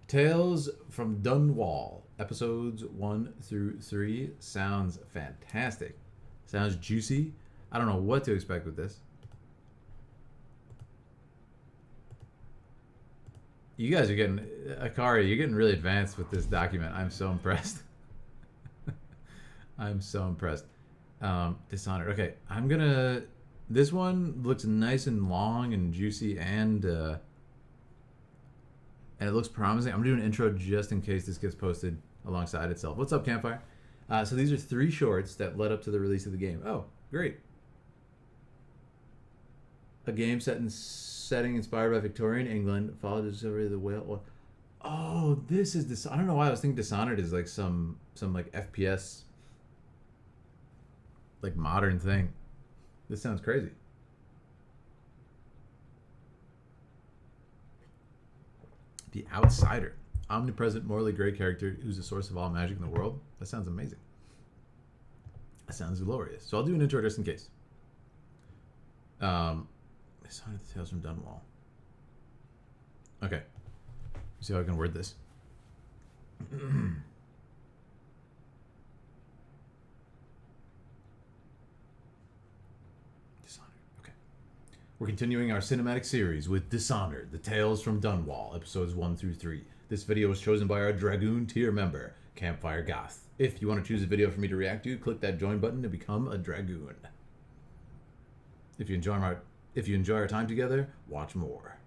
Tales from Dunwall. Episodes 1 through 3. Sounds fantastic. Sounds juicy. I don't know what to expect with this. You guys are getting... Akari, you're getting really advanced with this document. I'm so impressed. I'm so impressed. Dishonored. Okay, I'm gonna... This one looks nice and long and juicy and it looks promising. I'm gonna do an intro just in case this gets posted alongside itself. What's up, Campfire? So these are 3 shorts that led up to the release of the game. Oh, great. A game setting inspired by Victorian England, followed the discovery of the whale. Oh, this is I don't know why I was thinking Dishonored is like some like FPS like modern thing. This sounds crazy. The Outsider. Omnipresent, morally great character who's the source of all magic in the world. That sounds amazing. That sounds glorious. So I'll do an intro just in case. Dishonored, the Tales from Dunwall. Okay. See how I can word this. We're continuing our cinematic series with Dishonored, the Tales from Dunwall, episodes 1 through 3. This video was chosen by our Dragoon tier member, Campfire Goth. If you want to choose a video for me to react to, click that join button to become a Dragoon. If you enjoy our time together, watch more.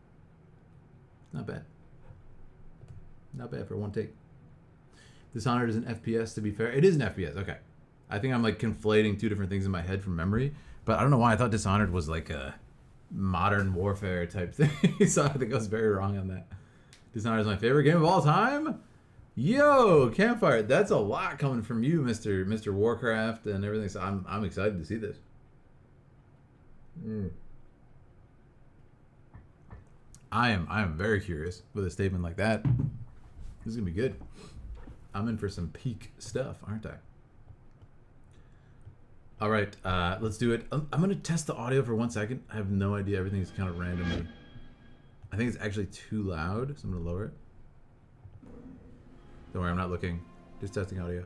Not bad. Not bad for one take. Dishonored is an FPS, to be fair. It is an FPS, okay. I think I'm like conflating 2 different things in my head from memory, but I don't know why I thought Dishonored was like a modern warfare type thing. So I think I was very wrong on that. Dishonored is my favorite game of all time. Yo, Campfire, that's a lot coming from you, Mr. Warcraft and everything. So I'm excited to see this. I am very curious with a statement like that. This is gonna be good. I'm in for some peak stuff, aren't I? All right, let's do it. I'm going to test the audio for 1 second. I have no idea. Everything's kind of randomly. I think it's actually too loud, so I'm going to lower it. Don't worry, I'm not looking. Just testing audio.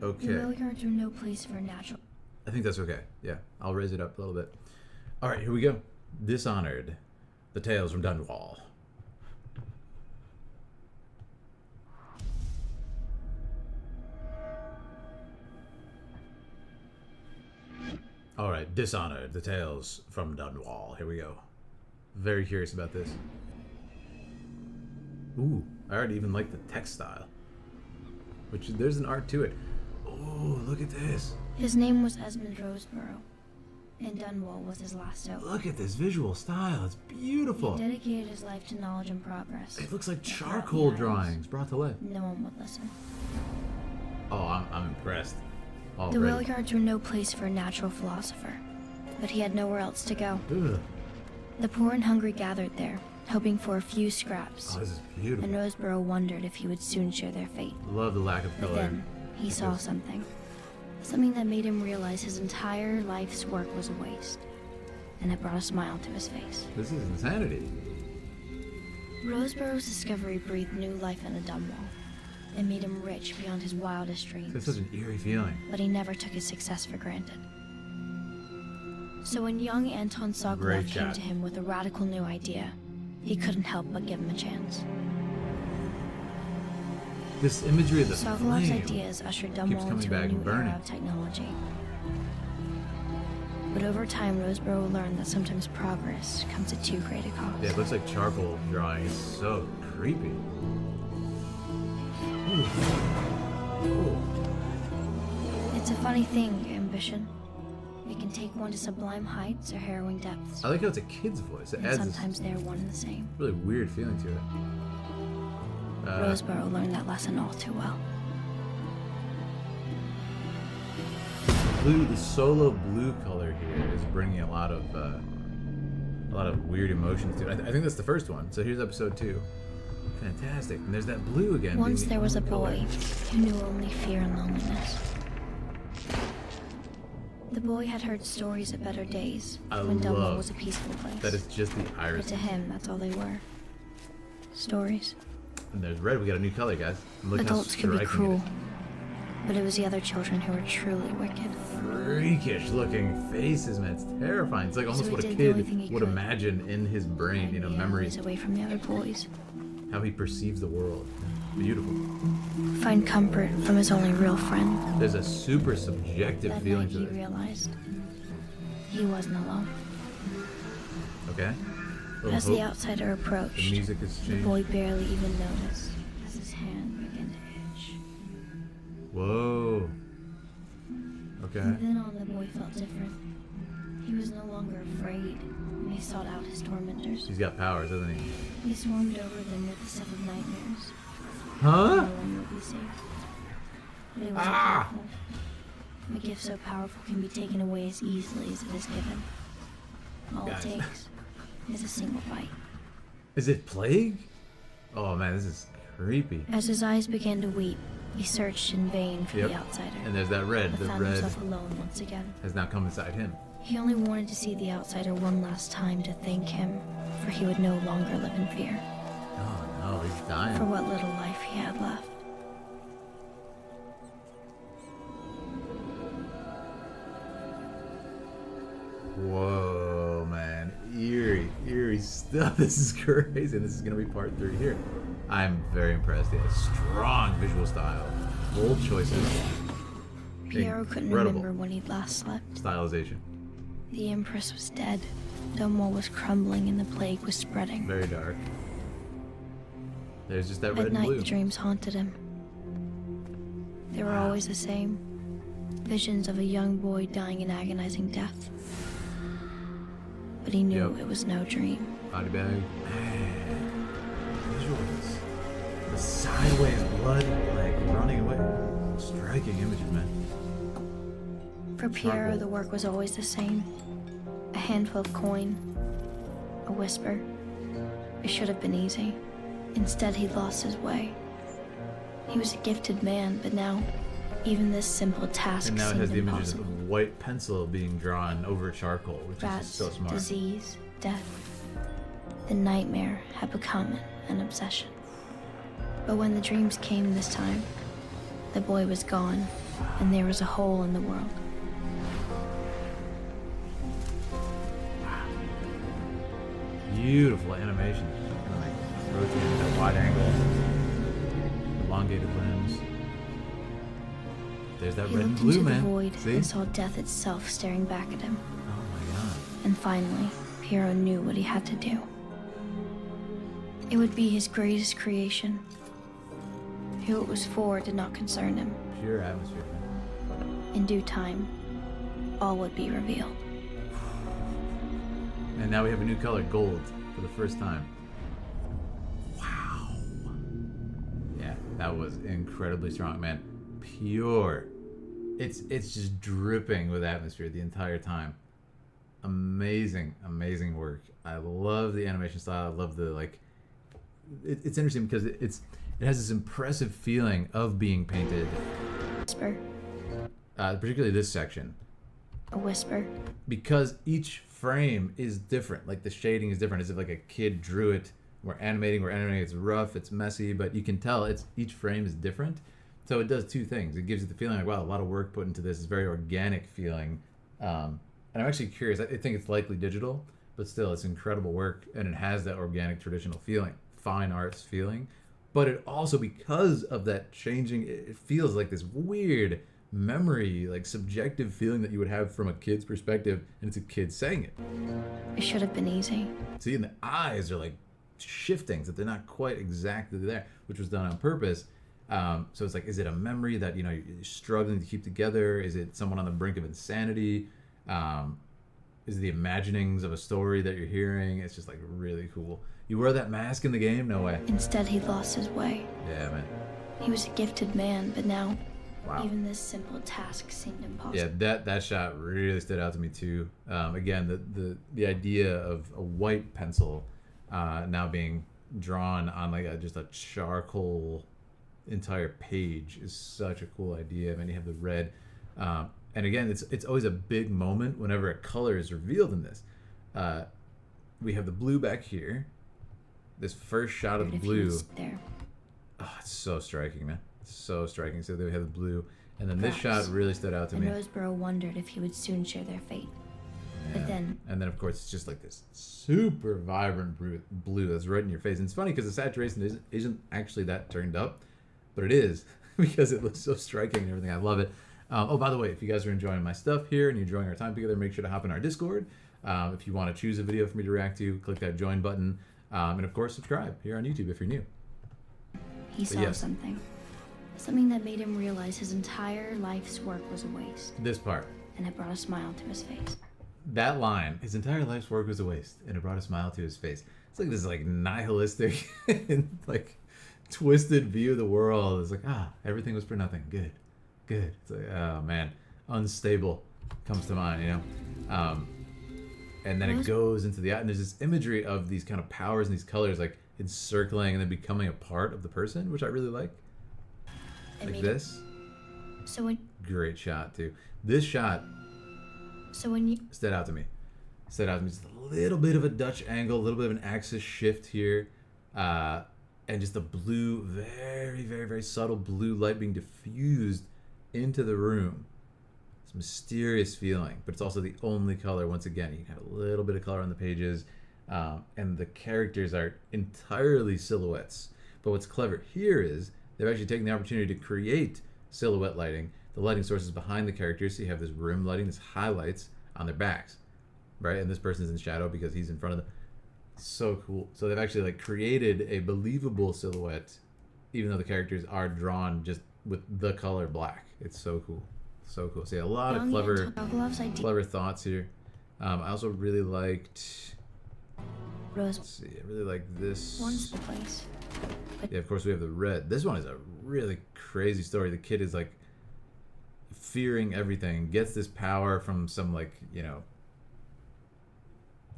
Okay. The rail yards are no place for natural. I think that's okay. Yeah, I'll raise it up a little bit. All right, here we go. Dishonored, the Tales from Dunwall. All right, Dishonored, the Tales from Dunwall. Here we go. Very curious about this. Ooh, I already even like the text style. Which, there's an art to it. Oh, look at this. His name was Esmond Roseborough, and Dunwall was his last hope. Look at this visual style. It's beautiful. He dedicated his life to knowledge and progress. It looks like charcoal drawings brought to life. No one would listen. Oh, I'm impressed. The rail yards were no place for a natural philosopher, but he had nowhere else to go. Ugh. The poor and hungry gathered there, hoping for a few scraps. Oh, this is beautiful. And Roseborough wondered if he would soon share their fate. Love the lack of color. But then, he saw something. Something that made him realize his entire life's work was a waste. And it brought a smile to his face. This is insanity. Roseborough's discovery breathed new life into Dunwall. It made him rich beyond his wildest dreams. It's such an eerie feeling. But he never took his success for granted. So when young Anton Sokolov came to him with a radical new idea, he couldn't help but give him a chance. This imagery of the Sokolov's flame ideas ushered Dunwall into a new era of technology. But over time, Roseborough learned that sometimes progress comes at too great a cost. Yeah, it looks like charcoal drawing. It's so creepy. Ooh. It's a funny thing, ambition. It can can take one to sublime heights or harrowing depths. I like how it's a kid's voice. It And adds this sometimes they're one and the same. really weird feeling to it. Roseboro learned that lesson all too well. Blue, the solo blue color here is bringing a lot of weird emotions to it. I think that's the first one. So here's episode 2. Fantastic. And there's that blue again. Once being the there was a only color. boy who knew only fear and loneliness. The boy had heard stories of better days when Dublin love was a peaceful place. That is just the But iris. to him, that's all they were. Stories. And there's red. We got a new color, guys. And look Adults how could be striking cruel, it but it was the other children who were truly wicked. is. Freakish looking faces, man. It's terrifying. It's like almost So he what a did the only thing kid he would could. imagine in his brain, you know, The memories, away from the other boys. how he perceives the world. Beautiful. Find comfort from his only real friend. There's a super subjective That feeling night to he this. realized he wasn't alone. Okay? Little As the hope. outsider The approached, music has the changed. boy barely even noticed as his hand began to itch. Whoa. Okay. And then on, the boy felt different. He was no longer afraid, and he sought out his tormentors. He's got powers, doesn't he? He swarmed over them with the stuff of nightmares. Huh? No one would be safe. But it was powerful. A gift so powerful can be taken away as easily as it is given. All Guys. it takes is a single bite. Is it plague? Oh man, this is creepy. As his eyes began to weep, he searched in vain for Yep. the outsider. And there's that red. But The found red himself alone once again. has now come inside him. He only wanted to see the outsider one last time to thank him, for he would no longer live in fear. Oh no, he's For dying. what little life he had left. Whoa, man. Eerie stuff. This is crazy. This is going to be part 3 here. I'm very impressed. Yeah, strong visual style. Bold choices. Piero couldn't Incredible. remember when he'd last slept. Stylization. The Empress was dead. Dunwall was crumbling and the plague was spreading. Very dark. There's just that red At and night, blue. the dreams haunted him. They were always the same. Visions of a young boy dying an agonizing death. But he knew Yep. it was no dream. Body bag. Man. Visuals. The sideways blood, like running away. Striking images, man. For Piero, the work was always the same. A handful of coin. A whisper. It should have been easy. Instead, he lost his way. He was a gifted man, but now, even this simple task And now it seemed has the images impossible. of white pencil being drawn over charcoal, which is Rats, just so smart. disease, death. The nightmare had become an obsession. But when the dreams came this time, the boy was gone, and there was a hole in the world. Beautiful animation. Kind of like rotating that wide angle. Elongated limbs. There's that He red and looked blue, into the man. void See? and saw death itself staring back at him. Oh my god. And finally, Piero knew what he had to do. It would be his greatest creation. Who it was for did not concern him. Pure atmosphere, man. In due time, all would be revealed. And now we have a new color, gold, for the first time. Wow. Yeah, that was incredibly strong, man. Pure. It's just dripping with atmosphere the entire time. Amazing, amazing work. I love the animation style. I love the it's interesting because it has this impressive feeling of being painted. Whisper, Particularly this section. a whisper. Because each frame is different. Like the shading is different, as if like a kid drew it. We're animating, it's rough, it's messy, but you can tell each frame is different. So it does two things. It gives you the feeling like, wow, a lot of work put into this. It's very organic feeling. And I'm actually curious. I think it's likely digital, but still, it's incredible work, and it has that organic traditional feeling, fine arts feeling. But it also, because of that changing, it feels like this weird memory, like subjective feeling that you would have from a kid's perspective, and it's a kid saying it. It should have been easy. See, and the eyes are like shifting, so they're not quite exactly there, which was done on purpose. So it's like, is it a memory that you're struggling to keep together? Is it someone on the brink of insanity? is the imaginings of a story that you're hearing. It's just like really cool. You wear that mask in the game? No way. Instead, he lost his way. Yeah, man. He was a gifted man, but now, Wow. even this simple task seemed impossible. Yeah, that shot really stood out to me too. Again, the idea of a white pencil now being drawn on like just a charcoal entire page is such a cool idea. I mean, you have the red, and again, it's always a big moment whenever a color is revealed in this. We have the blue back here. This first shot of the If he blue. was there. Oh, it's so striking, man. It's so striking. So we have the blue, and then this Perhaps. shot really stood out to And me. Roseboro wondered if he would soon share their fate. But then, And then, of course, it's just like this super vibrant blue that's right in your face. And it's funny because the saturation isn't actually that turned up, but it is because it looks so striking and everything. I love it. Oh, by the way, if you guys are enjoying my stuff here and you're enjoying our time together, make sure to hop in our Discord. If you want to choose a video for me to react to, click that join button. And, of course, subscribe here on YouTube if you're new. he saw yes. something. Something that made him realize his entire life's work was a waste. This part. And it brought a smile to his face. That line, his entire life's work was a waste, and it brought a smile to his face. It's like this like nihilistic and like twisted view of the world. It's like, everything was for nothing. Good. It's like, oh man, unstable comes to mind, you know? And then it goes into the, and there's this imagery of these kind of powers and these colors like encircling and then becoming a part of the person, which I really like. Like this. So when Great shot too. This shot you stood out to me. Just a little bit of a Dutch angle, a little bit of an axis shift here, and just a blue, very, very, very subtle blue light being diffused into the room. It's a mysterious feeling, but it's also the only color. Once again, you have a little bit of color on the pages, and the characters are entirely silhouettes. But what's clever here is they've actually taken the opportunity to create silhouette lighting. The lighting source is behind the characters, so you have this room lighting, this highlights on their backs, right? And this person's in shadow because he's in front of them. So cool. So they've actually like created a believable silhouette, even though the characters are drawn just with the color black. It's so cool. So cool. See, a lot of clever thoughts here. I also really liked. Let's see. I really like this. One's the place. Yeah, of course we have the red. This one is a really crazy story. The kid is like fearing everything, gets this power from some like, you know,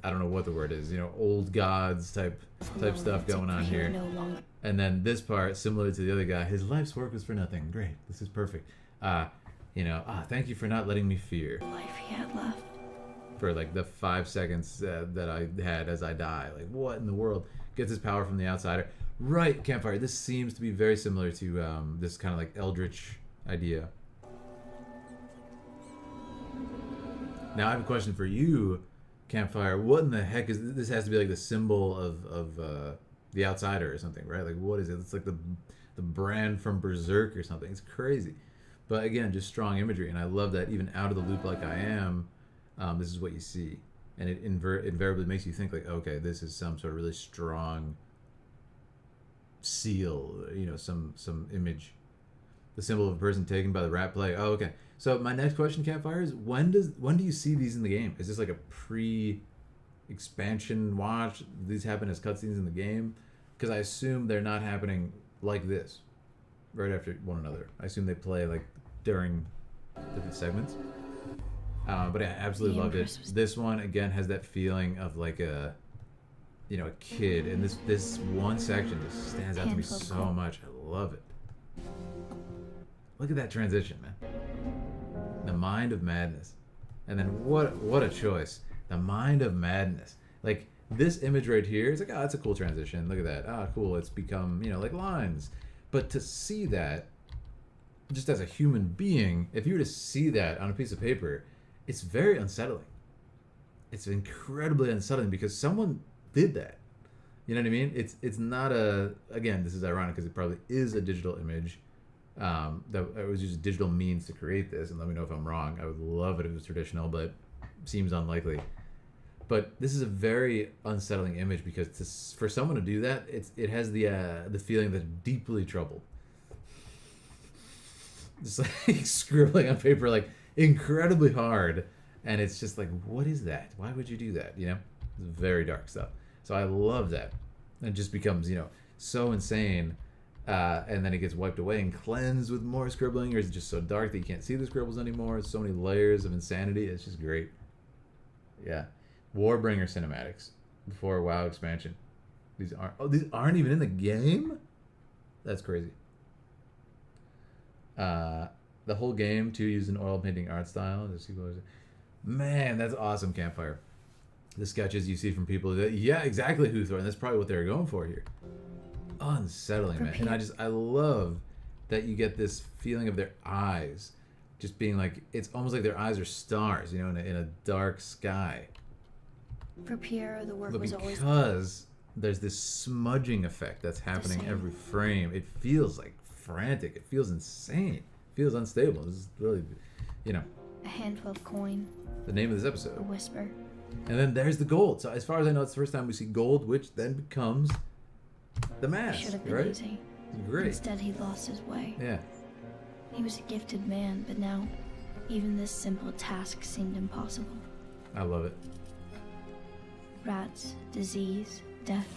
I don't know what the word is, you know, old gods type stuff going on here. And then this part, similar to the other guy, his life's work was for nothing. Great, this is perfect. You know, thank you for not letting me fear. The life he had left. For like the 5 seconds that I had as I die. Like, what in the world? Gets his power from the outsider. Right, Campfire. This seems to be very similar to this kind of like eldritch idea. Now I have a question for you, Campfire. What in the heck is this? Has to be like the symbol of the outsider or something, right? Like, what is it? It's like the brand from Berserk or something. It's crazy, but again, just strong imagery, and I love that. Even out of the loop, like I am, this is what you see, and it invariably makes you think like, okay, this is some sort of really strong seal, you know, some image. The symbol of a person taken by the rat plague. Oh, okay. So my next question, Campfire, is when do you see these in the game? Is this like a pre-expansion watch? These happen as cutscenes in the game? Because I assume they're not happening like this, right after one another. I assume they play like during different segments. But I absolutely loved it. This one again has that feeling of like a, you know, a kid, and this one section just stands out to me so much. I love it. Look at that transition, man. The Mind of Madness. And then what a choice. The Mind of Madness. Like, this image right here is like, that's a cool transition. Look at that. Cool. It's become, you know, like lines. But to see that, just as a human being, if you were to see that on a piece of paper, it's very unsettling. It's incredibly unsettling because someone did that. You know what I mean? It's not a, again, this is ironic because it probably is a digital image. That it was just digital means to create this, and let me know if I'm wrong. I would love it if it was traditional, but seems unlikely. But this is a very unsettling image because for someone to do that, it has the feeling that they're deeply troubled. Just like scribbling on paper like incredibly hard, And it's just like, what is that? Why would you do that? You know, it's very dark stuff. So I love that. It just becomes, you know, so insane. And then it gets wiped away and cleansed with more scribbling, or is it just so dark that you can't see the scribbles anymore? It's so many layers of insanity. It's just great. Yeah. Warbringer cinematics before WoW expansion. These aren't even in the game? That's crazy. The whole game too used an oil painting art style. Man, that's awesome, Campfire. The sketches you see from people that, yeah, exactly, Hoothorn. That's probably what they were going for here. Unsettling, man. And I love that you get this feeling of their eyes just being like, it's almost like their eyes are stars, you know, in a dark sky. For Piero, the work was always... Because there's this smudging effect that's happening every frame. It feels like frantic. It feels insane. It feels unstable. This is really, you know... A handful of coin. The name of this episode. A whisper. And then there's the gold. So as far as I know, it's the first time we see gold, which then becomes the mask, Should have been right? easy. Great. Instead, he lost his way. Yeah. He was a gifted man, but now, even this simple task seemed impossible. I love it. Rats, disease, death,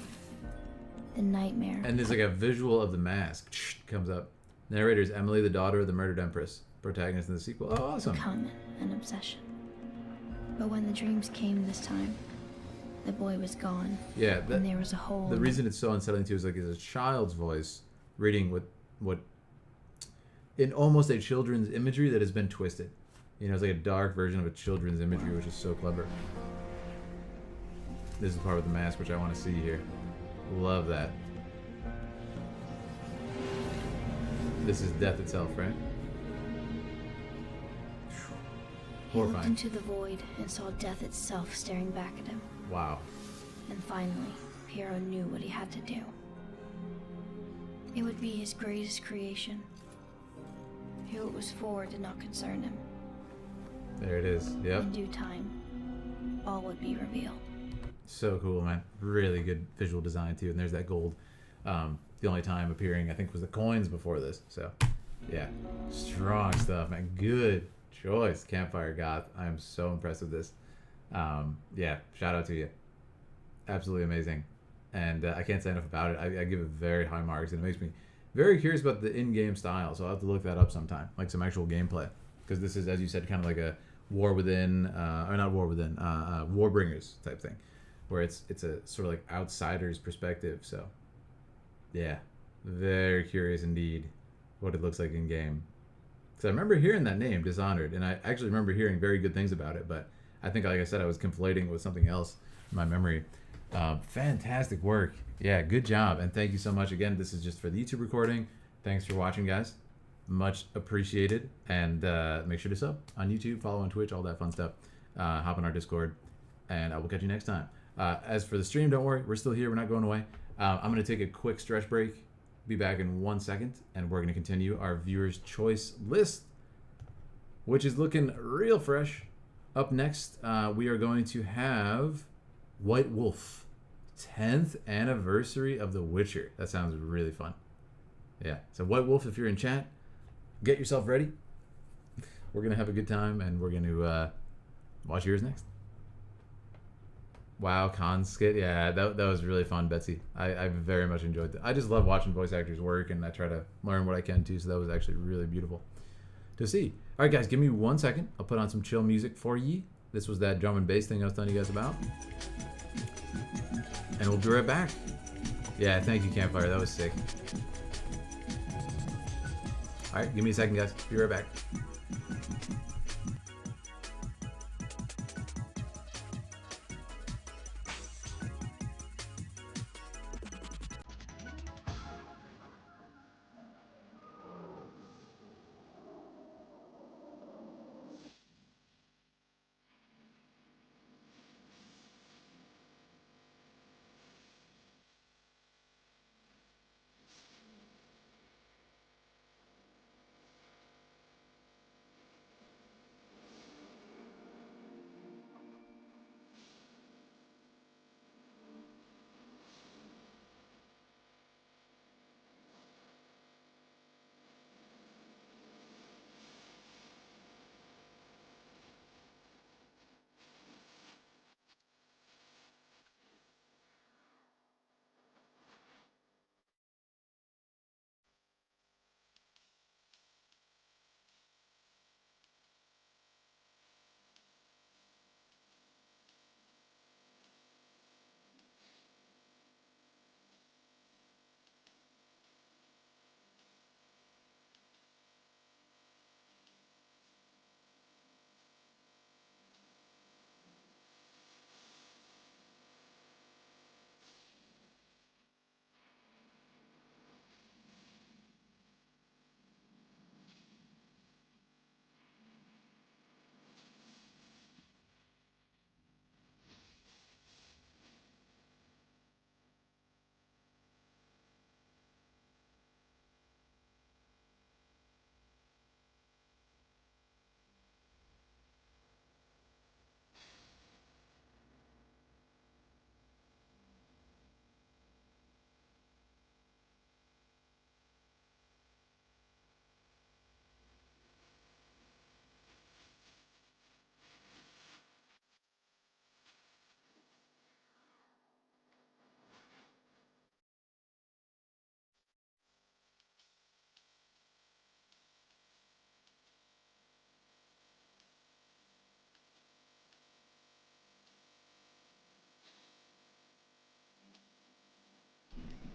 the nightmare. And there's like a visual of the mask comes up. Narrator is Emily, the daughter of the murdered empress. Protagonist in the sequel. Oh, awesome. Become an obsession. But when the dreams came this time, the boy was gone. Yeah, and there was a hole. The reason it's so unsettling too is like it's a child's voice reading what in almost a children's imagery that has been twisted. You know, it's like a dark version of a children's imagery, which is so clever. This is the part with the mask, which I want to see here. Love that. This is death itself, right? He looked Horrifying. into the void and saw death itself staring back at him. Wow. And finally, Piero knew what he had to do. It would be his greatest creation. Who it was for did not concern him. There it is. Yep. In due time, all would be revealed. So cool, man. Really good visual design too. And there's that gold. The only time appearing, I think, was the coins before this. So, yeah, strong stuff, man. Good choice, Campfire Goth. I am so impressed with this. Yeah, shout out to you. Absolutely amazing. And I can't say enough about it. I give it very high marks, and it makes me very curious about the in-game style. So I'll have to look that up sometime, like some actual gameplay, because this is, as you said, kind of like a War Within, or not War Within, Warbringers type thing, where it's a sort of like outsider's perspective. So, yeah, very curious indeed what it looks like in game. Because I remember hearing that name, Dishonored, and I actually remember hearing very good things about it, but I think, like I said, I was conflating with something else in my memory. Fantastic work. Yeah, good job. And thank you so much. Again, this is just for the YouTube recording. Thanks for watching, guys. Much appreciated. And make sure to sub on YouTube, follow on Twitch, all that fun stuff. Hop on our Discord, and I will catch you next time. As for the stream, don't worry. We're still here. We're not going away. I'm going to take a quick stretch break. Be back in 1 second, and we're going to continue our viewers' choice list, which is looking real fresh. Up next, we are going to have White Wolf. 10th anniversary of The Witcher. That sounds really fun. Yeah. So White Wolf, if you're in chat, get yourself ready. We're going to have a good time, and we're going to watch yours next. Wow, con skit. Yeah, that was really fun, Betsy. I very much enjoyed that. I just love watching voice actors work, and I try to learn what I can too, so that was actually really beautiful to see. All right, guys, give me 1 second. I'll put on some chill music for ye. This was that drum and bass thing I was telling you guys about. And we'll be right back. Yeah, thank you, Campfire. That was sick. All right, give me a second, guys. Be right back.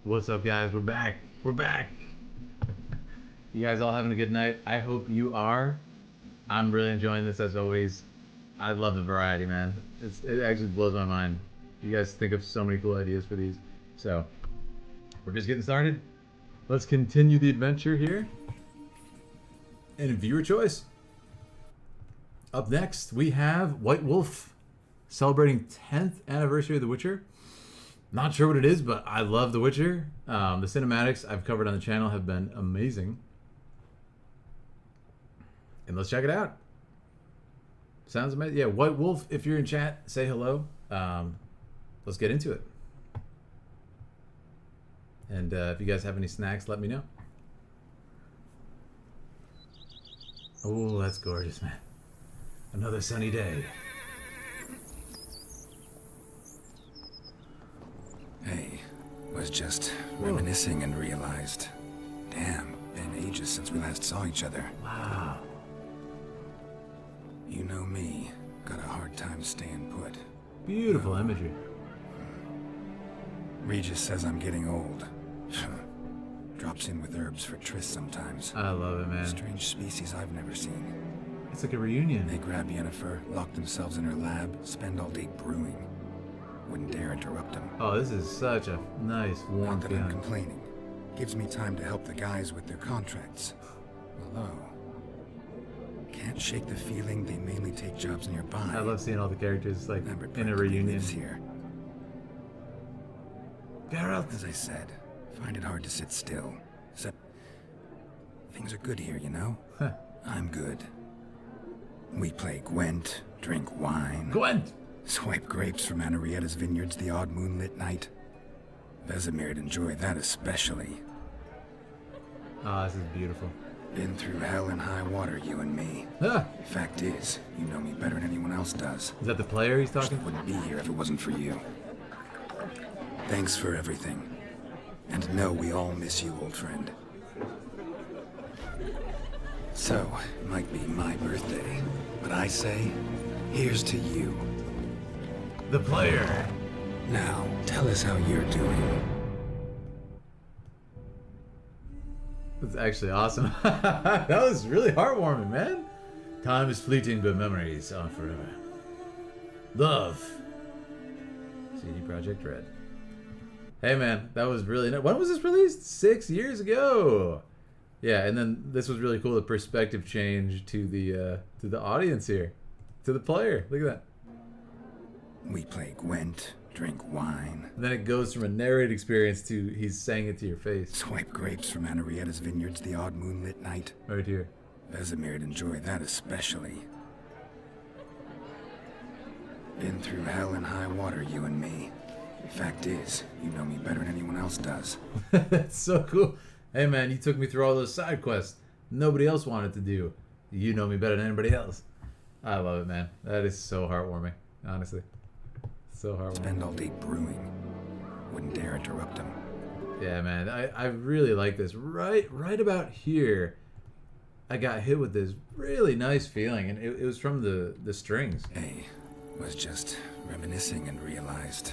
What's up, guys? We're back. We're back. You guys all having a good night? I hope you are. I'm really enjoying this as always. I love the variety, man. It actually blows my mind. You guys think of so many cool ideas for these. So, we're just getting started. Let's continue the adventure here. And viewer choice. Up next, we have White Wolf, celebrating 10th anniversary of The Witcher. Not sure what it is, but I love The Witcher. The cinematics I've covered on the channel have been amazing. And let's check it out. Sounds amazing. Yeah, White Wolf, if you're in chat, say hello. Let's get into it. And if you guys have any snacks, let me know. Oh, that's gorgeous, man. Another sunny day. Hey, was just reminiscing and realized, damn, been ages since we last saw each other. Wow. You know me, got a hard time staying put. Beautiful imagery. Regis says I'm getting old. Drops in with herbs for trysts sometimes. I love it, man. Strange species I've never seen. It's like a reunion. They grab Yennefer, lock themselves in her lab, spend all day brewing. Wouldn't dare interrupt them. Oh, this is such a nice, warm Not that feeling. I'm complaining. Gives me time to help the guys with their contracts. Although, can't shake the feeling they mainly take jobs nearby. I love seeing all the characters like Lambert in a practically reunion. lives here. Geralt. As I said, find it hard to sit still. Except, things are good here, you know? Huh. I'm good. We play Gwent, drink wine. Gwent! Swipe grapes from Anarietta's vineyards the odd moonlit night. Vesemir'd enjoy that especially. Oh, this is beautiful. Been through hell and high water, you and me. Ah, Fact is, you know me better than anyone else does. is that the player he's Just talking? wouldn't be here if it wasn't for you. Thanks for everything. And know we all miss you, old friend. So, it might be my birthday, but I say, here's to you. The player. Now, tell us how you're doing. That's actually awesome. That was really heartwarming, man. Time is fleeting, but memories are forever. Love. CD Projekt Red. Hey, man, that was really nice. When was this released? 6 years ago. Yeah, and then this was really cool. The perspective change to the audience here, to the player. Look at that. We play Gwent, drink wine. And then it goes from a narrated experience to he's saying it to your face. Swipe grapes from Anarietta's vineyards the odd moonlit night. Right here. Vesemir'd enjoy that especially. Been through hell and high water, you and me. Fact is, you know me better than anyone else does. That's so cool. Hey, man, you took me through all those side quests nobody else wanted to do. You know me better than anybody else. I love it, man. That is so heartwarming, honestly. So heartwarming. Spend all day brewing. Wouldn't dare interrupt them. Yeah, man, I really like this. Right about here, I got hit with this really nice feeling, and it was from the strings. Hey, was just reminiscing and realized,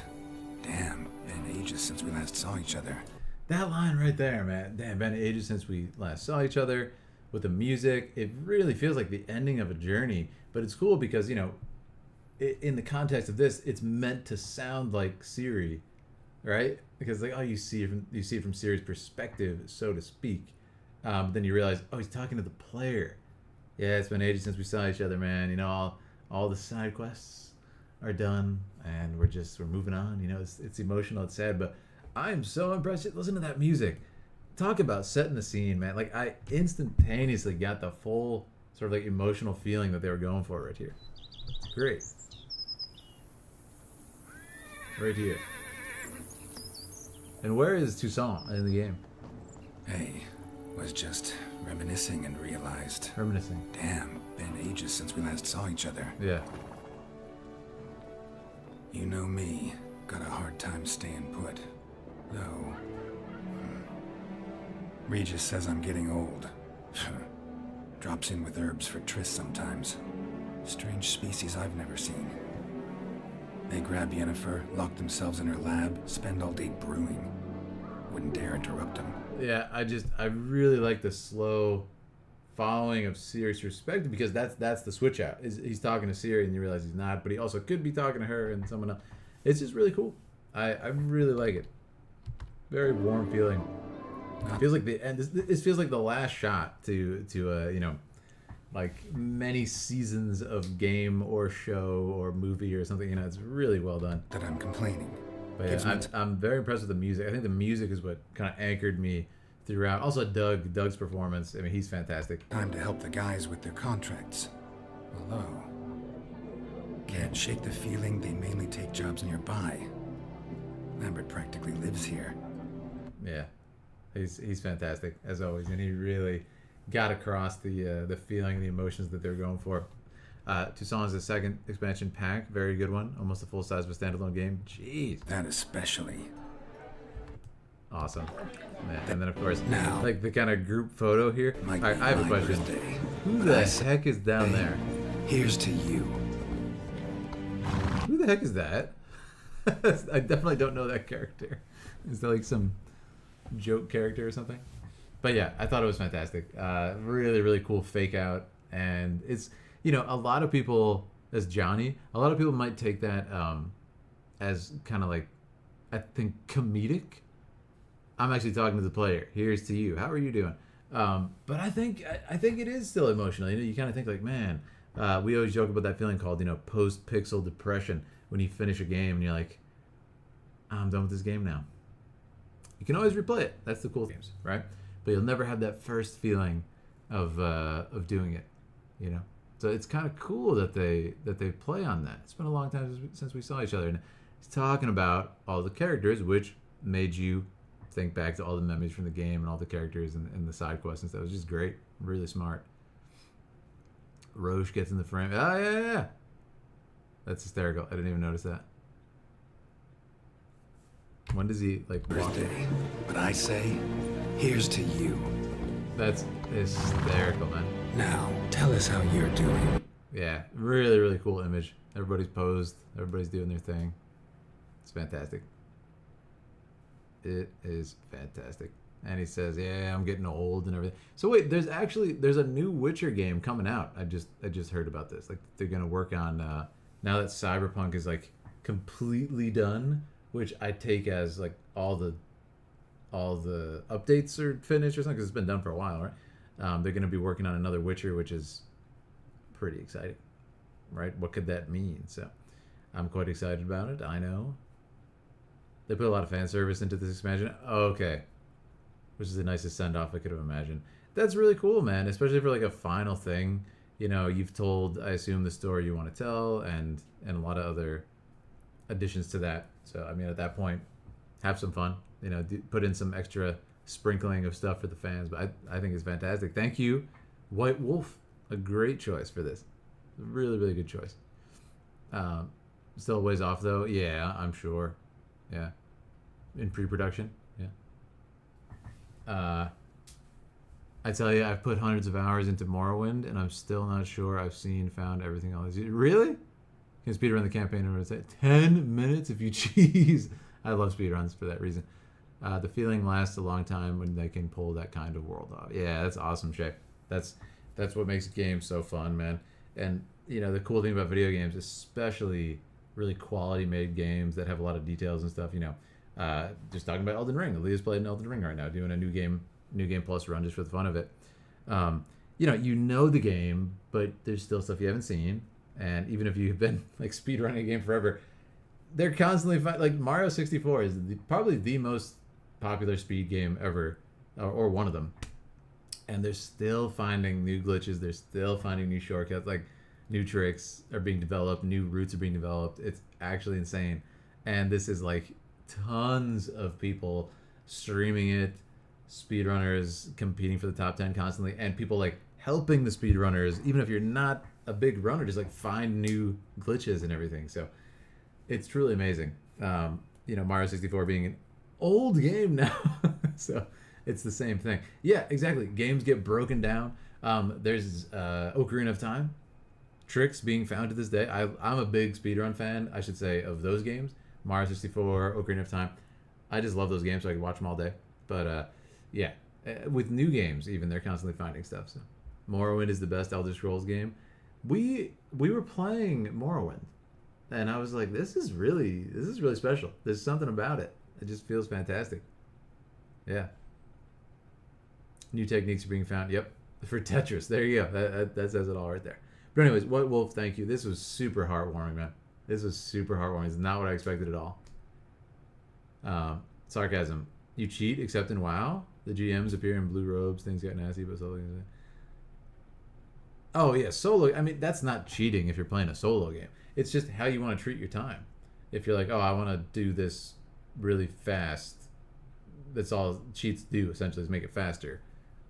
damn, been ages since we last saw each other. That line right there, man. Damn, been ages since we last saw each other. With the music, it really feels like the ending of a journey. But it's cool because, you know, in the context of this, it's meant to sound like Ciri, right? Because like, oh, you see it from Ciri's perspective, so to speak. But then you realize, oh, he's talking to the player. Yeah, it's been ages since we saw each other, man. You know, all the side quests are done, and we're moving on. You know, it's emotional, it's sad, but I'm so impressed. Listen to that music. Talk about setting the scene, man. Like, I instantaneously got the full sort of like emotional feeling that they were going for right here. It's great. Right here. And where is Toussaint in the game? Hey, was just reminiscing and realized, Reminiscing. damn, been ages since we last saw each other. Yeah. You know me, got a hard time staying put. Though, Regis says I'm getting old. Drops in with herbs for trysts sometimes. Strange species I've never seen. They grab Yennefer, lock themselves in her lab, spend all day brewing. wouldn't dare interrupt him. Yeah, I really like the slow following of Ciri's perspective, because that's the switch out. He's talking to Ciri and you realize he's not, but he also could be talking to her and someone else. It's just really cool. I really like it. Very warm feeling. It feels like the end. This feels like the last shot to you know, like many seasons of game or show or movie or something. You know, it's really well done. That I'm complaining. But yeah, I'm very impressed with the music. I think the music is what kind of anchored me throughout. Also Doug's performance. I mean, he's fantastic. Time to help the guys with their contracts. Although, can't shake the feeling they mainly take jobs nearby. Lambert practically lives here. Yeah, he's fantastic as always, and he really got across the feeling, the emotions that they're going for. Toussaint is the second expansion pack, very good one, almost a full size of a standalone game. Jeez, that especially. Awesome. Man. And then of course, now, like the kind of group photo here. All right, I have a question. Birthday. Who the heck is down there? Here's to you. Who the heck is that? I definitely don't know that character. Is that like some joke character or something? But yeah, I thought it was fantastic. Really, really cool fake out. And it's, you know, a lot of people, as Johnny, a lot of people might take that as kind of like, I think, comedic. I'm actually talking to the player. Here's to you. How are you doing? But I think it is still emotional. You know, you kind of think like, man, we always joke about that feeling called, you know, post-pixel depression, when you finish a game and you're like, I'm done with this game now. You can always replay it. That's the cool games, right? But you'll never have that first feeling of doing it, you know. So it's kind of cool that they play on that. It's been a long time since we saw each other, and he's talking about all the characters, which made you think back to all the memories from the game and all the characters and the side quests and stuff. It was just great, really smart. Roche gets in the frame. Oh yeah. That's hysterical. I didn't even notice that. When does he like walk in? But I say, here's to you. That's hysterical, man. Now, tell us how you're doing. Yeah, really, really cool image. Everybody's posed. Everybody's doing their thing. It's fantastic. It is fantastic. And he says, "Yeah, I'm getting old and everything." So wait, there's a new Witcher game coming out. I just heard about this. Like they're gonna work on now that Cyberpunk is like completely done, which I take as like all the updates are finished or something, because it's been done for a while, right? They're gonna be working on another Witcher, which is pretty exciting, right? What could that mean? So I'm quite excited about it. I know they put a lot of fan service into this expansion. Okay. Which is the nicest send-off I could have imagined. That's really cool, man, especially for like a final thing. You know, you've told, I assume, the story you want to tell, and a lot of other additions to that. So, I mean, at that point, have some fun. You know, put in some extra sprinkling of stuff for the fans. But I think it's fantastic. Thank you, White Wolf. A great choice for this. Really, really good choice. Still a ways off, though. Yeah, I'm sure. Yeah. In pre-production. I tell you, I've put hundreds of hours into Morrowind, and I'm still not sure I've found everything all these years. Really? Can speedrun the campaign in 10 minutes if you cheese. I love speedruns for that reason. The feeling lasts a long time when they can pull that kind of world off. Yeah, that's awesome, Shay. That's what makes games so fun, man. And, you know, the cool thing about video games, especially really quality-made games that have a lot of details and stuff, you know, just talking about Elden Ring. Aaliyah's playing Elden Ring right now, doing a new game plus run just for the fun of it. You know the game, but there's still stuff you haven't seen. And even if you've been like speedrunning a game forever, they're constantly like Mario 64 is probably the most popular speed game ever, or one of them. And they're still finding new glitches. They're still finding new shortcuts. Like new tricks are being developed. New routes are being developed. It's actually insane. And this is like tons of people streaming it, speedrunners competing for the top 10 constantly, and people like helping the speedrunners, even if you're not a big runner, just like find new glitches and everything. So it's truly amazing. Mario 64 being an old game now. So it's the same thing. Yeah, exactly. Games get broken down. There's Ocarina of Time tricks being found to this day. I'm a big speedrun fan, I should say, of those games. Mario 64, Ocarina of Time. I just love those games, so I can watch them all day. But yeah, with new games, even they're constantly finding stuff. So Morrowind is the best Elder Scrolls game. We were playing Morrowind, and I was like, this is really special. There's something about it. It just feels fantastic. Yeah. New techniques are being found. Yep. For Tetris. There you go. That says it all right there. But anyways, White Wolf, thank you. This was super heartwarming, man. This was super heartwarming. It's not what I expected at all. Sarcasm. You cheat except in WoW? The GMs appear in blue robes. Things get nasty, but solo. Oh, yeah. Solo. I mean, that's not cheating if you're playing a solo game. It's just how you want to treat your time. If you're like, oh, I want to do this really fast. That's all cheats do, essentially, is make it faster.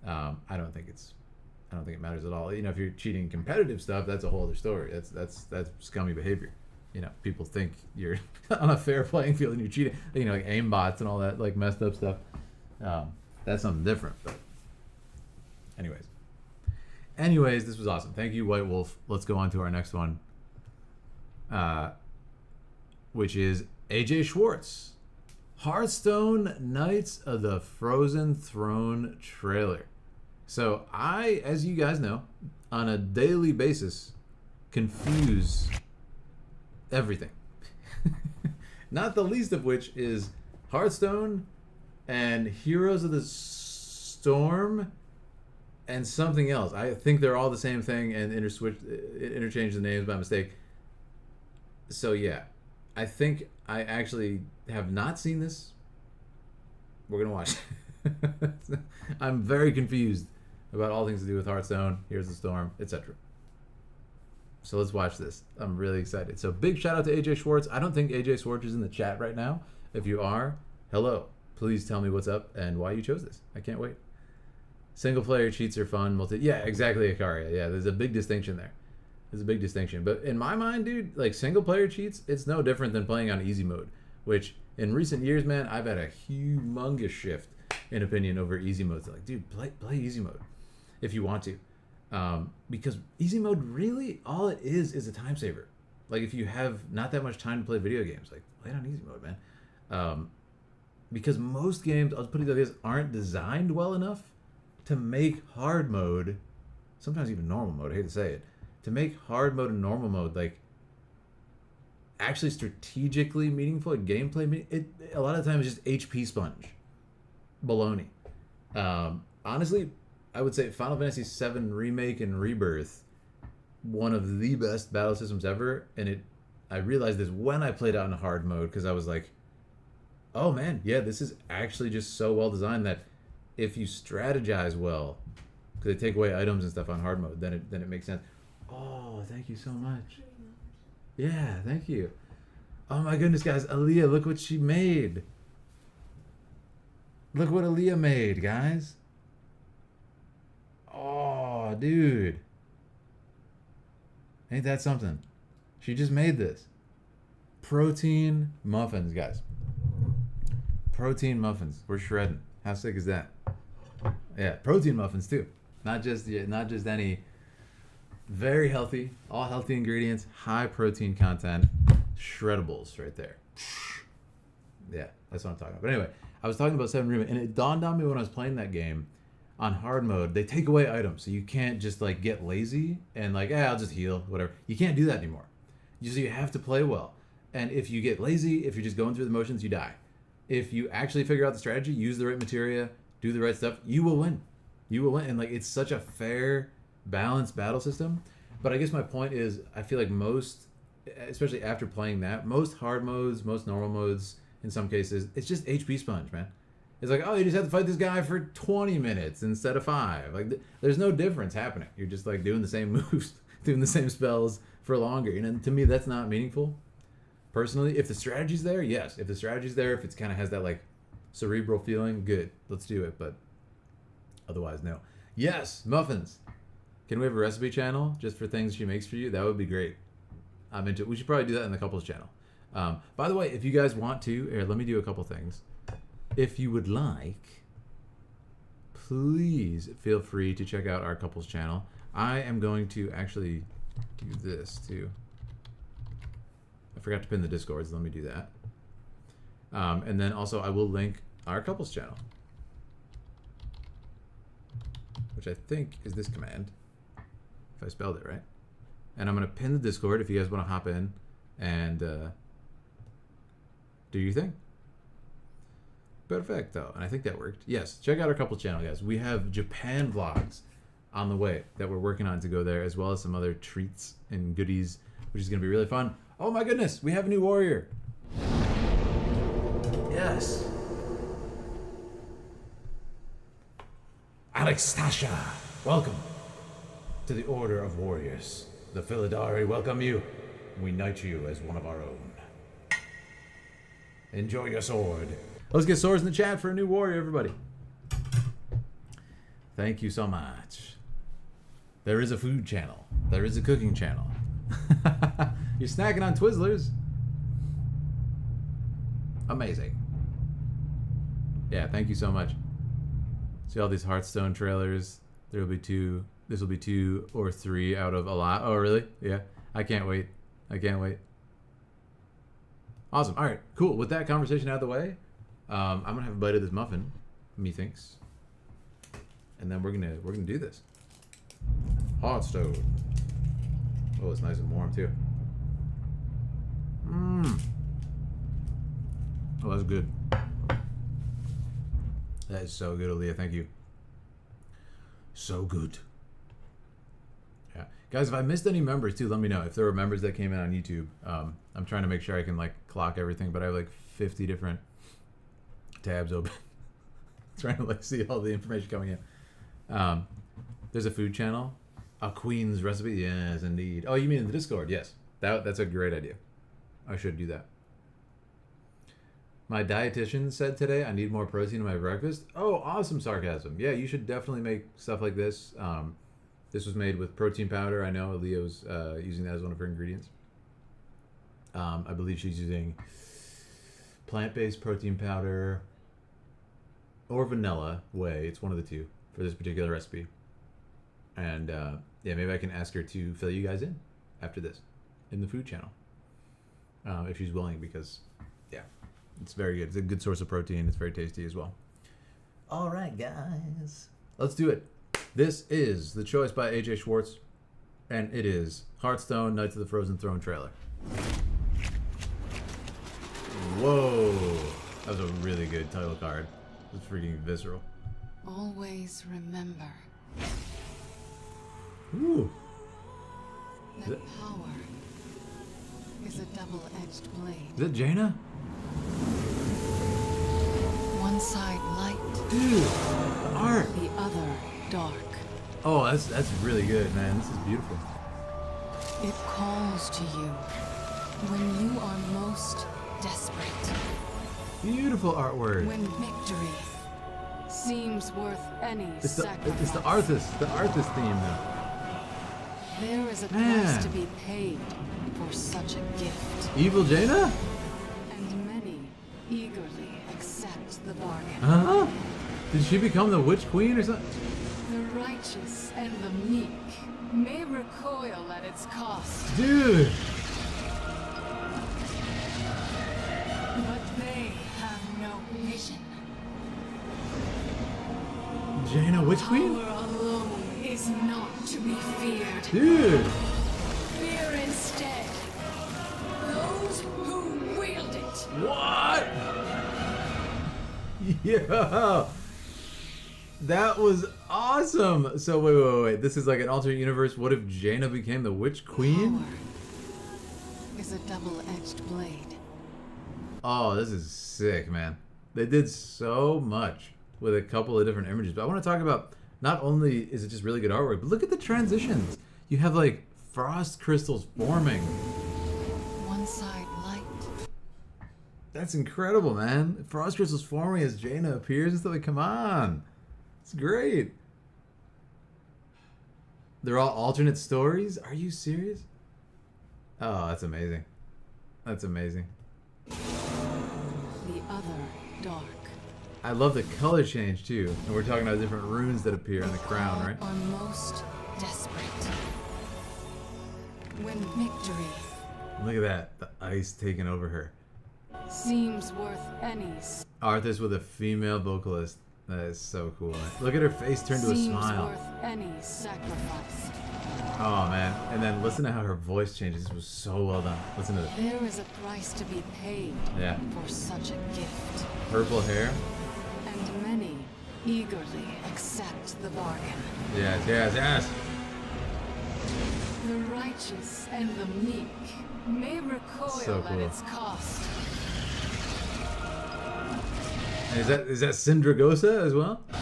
I don't think it matters at all. You know, if you're cheating competitive stuff, that's a whole other story. That's scummy behavior. You know, people think you're on a fair playing field and you're cheating. You know, like aim bots and all that, like messed up stuff. That's something different. But anyways, this was awesome. Thank you, White Wolf. Let's go on to our next one, which is AJ Schwartz. Hearthstone Knights of the Frozen Throne trailer. So I, as you guys know, on a daily basis, confuse everything. Not the least of which is Hearthstone and Heroes of the Storm and something else. I think they're all the same thing and interchange the names by mistake. So yeah, I think I actually have not seen this. We're gonna watch. I'm very confused about all things to do with Hearthstone, Here's the Storm, etc. So let's watch this. I'm really excited. So big shout out to AJ Schwartz. I don't think AJ Schwartz is in the chat right now. If you are, hello. Please tell me what's up and why you chose this. I can't wait. Single player cheats are fun. Yeah, exactly, Akaria. Yeah, there's a big distinction there. There's a big distinction. But in my mind, dude, like single player cheats, it's no different than playing on easy mode, which in recent years, man, I've had a humongous shift in opinion over easy mode. So like, dude, play easy mode if you want to. Because easy mode really, all it is a time saver. Like if you have not that much time to play video games, like play it on easy mode, man. Because most games, I'll put it like this, aren't designed well enough to make hard mode, sometimes even normal mode, I hate to say it, to make hard mode and normal mode like actually strategically meaningful and gameplay. A lot of times it's just HP sponge, baloney. Honestly, I would say Final Fantasy VII Remake and Rebirth, one of the best battle systems ever. And I realized this when I played out in hard mode because I was like, oh man, yeah, this is actually just so well designed that if you strategize well, because they take away items and stuff on hard mode, then it makes sense. Oh, thank you so much. Yeah, thank you. Oh my goodness, guys, Aaliyah, look what she made. Look what Aaliyah made, guys. Oh, dude. Ain't that something? She just made this. Protein muffins, guys. Protein muffins. We're shredding. How sick is that? Yeah, protein muffins too. Not just any. Very healthy, all healthy ingredients, high protein content, shreddables right there. Yeah, that's what I'm talking about. But anyway, I was talking about 7 Remake, and it dawned on me when I was playing that game on hard mode, they take away items, so you can't just like get lazy and like, I'll just heal, whatever. You can't do that anymore. You have to play well. And if you get lazy, if you're just going through the motions, you die. If you actually figure out the strategy, use the right materia, do the right stuff, you will win. You will win. And like, it's such a fair, balanced battle system. But I guess my point is, I feel like most, especially after playing that, most hard modes, most normal modes, in some cases, it's just HP sponge, man. It's like, you just have to fight this guy for 20 minutes instead of 5. Like, there's no difference happening. You're just like doing the same moves, doing the same spells for longer. And to me, that's not meaningful. Personally, if the strategy's there, yes. If the strategy's there, if it's kind of has that like cerebral feeling, good. Let's do it. But otherwise, no. Yes, muffins. Can we have a recipe channel just for things she makes for you? That would be great. I'm into it. We should probably do that in the couples channel. By the way, if you guys want to, here, let me do a couple things. If you would like, please feel free to check out our couples channel. I am going to actually do this too. I forgot to pin the Discord, so let me do that. And then also I will link our couples channel. which I think is this command, if I spelled it right. And I'm going to pin the Discord if you guys want to hop in and do your thing. Perfecto. And I think that worked. Yes, check out our couple channel, guys. We have Japan vlogs on the way that we're working on to go there, as well as some other treats and goodies, which is going to be really fun. Oh my goodness, we have a new warrior. Yes. Alextasha, welcome to the Order of Warriors. The Philidari welcome you. We knight you as one of our own. Enjoy your sword. Let's get swords in the chat for a new warrior, everybody. Thank you so much. There is a food channel. There is a cooking channel. You're snacking on Twizzlers. Amazing. Yeah, thank you so much. See all these Hearthstone trailers. There will be 2. This will be 2 or 3 out of a lot. Oh, really? Yeah. I can't wait. I can't wait. Awesome. All right, cool. With that conversation out of the way, I'm gonna have a bite of this muffin, methinks, and then we're gonna do this. Hearthstone. Oh, it's nice and warm too. Mmm. Oh, that's good. That is so good, Aaliyah. Thank you. So good. Yeah, guys. If I missed any members too, let me know. If there were members that came in on YouTube, I'm trying to make sure I can like clock everything, but I have like 50 different tabs open, trying to like see all the information coming in. There's a food channel, a Queen's recipe. Yes, indeed. Oh, you mean in the Discord? Yes, that's a great idea. I should do that. My dietitian said today I need more protein in my breakfast. Oh, awesome sarcasm. Yeah, you should definitely make stuff like this. This was made with protein powder. I know Leo's using that as one of her ingredients. I believe she's using plant-based protein powder or vanilla whey. It's one of the two for this particular recipe. And yeah, maybe I can ask her to fill you guys in after this in the food channel. If she's willing, because yeah, it's very good. It's a good source of protein. It's very tasty as well. All right, guys. Let's do it. This is The Choice by AJ Schwartz, and it is Hearthstone Knights of the Frozen Throne trailer. Whoa. That was a really good title card. It was freaking visceral. Always remember. Ooh. That power is a double-edged blade. Is that Jaina? One side light. Dude, the art. The other dark. Oh, that's really good, man. This is beautiful. It calls to you when you are most desperate. Beautiful artwork. When victory seems worth any sacrifice. It's the Arthas theme now. There is a price to be paid for such a gift. Evil Jaina? And many eagerly accept the bargain. Huh? Did she become the Witch Queen or something? The righteous and the meek may recoil at its cost. Dude! But they have no vision. Jaina Witch Queen? Power alone is not to be feared. Dude! Fear instead those who wield it. What? Yeah! That was awesome! So wait. This is like an alternate universe. What if Jaina became the Witch Queen? Power is a double-edged blade. Oh, this is sick, man. They did so much with a couple of different images. But I want to talk about, not only is it just really good artwork, but look at the transitions. You have like frost crystals forming. One side light. That's incredible, man. Frost crystals forming as Jaina appears and stuff. Like, come on. It's great. They're all alternate stories? Are you serious? Oh, that's amazing. That's amazing. The other dark. I love the color change too. And we're talking about different runes that appear on the crown, right? Are most desperate. When victory Look at that. The ice taking over her. seems worth any. Arthas with a female vocalist. That is so cool. Look at her face turn to a Seems smile. worth any sacrifice. Oh man. And then listen to how her voice changes. This was so well done. Listen to this. There is a price to be paid Yeah. for such a gift. Purple hair. And many eagerly accept the bargain. Yes, yes, yes. The righteous and the meek may recoil So at cool. its cost. And is that Syndragosa as well? But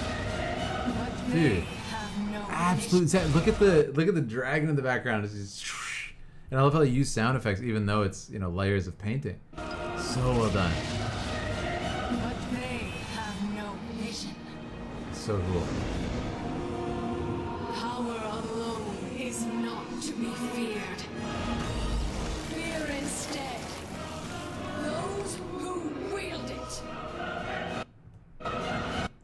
Dude. they have no Absolutely. Look at the dragon in the background. It's just, and I love how they use sound effects, even though it's, you know, layers of painting. So well done. But they have no vision. So cool. Power alone is not to be feared. Fear instead those who wield it.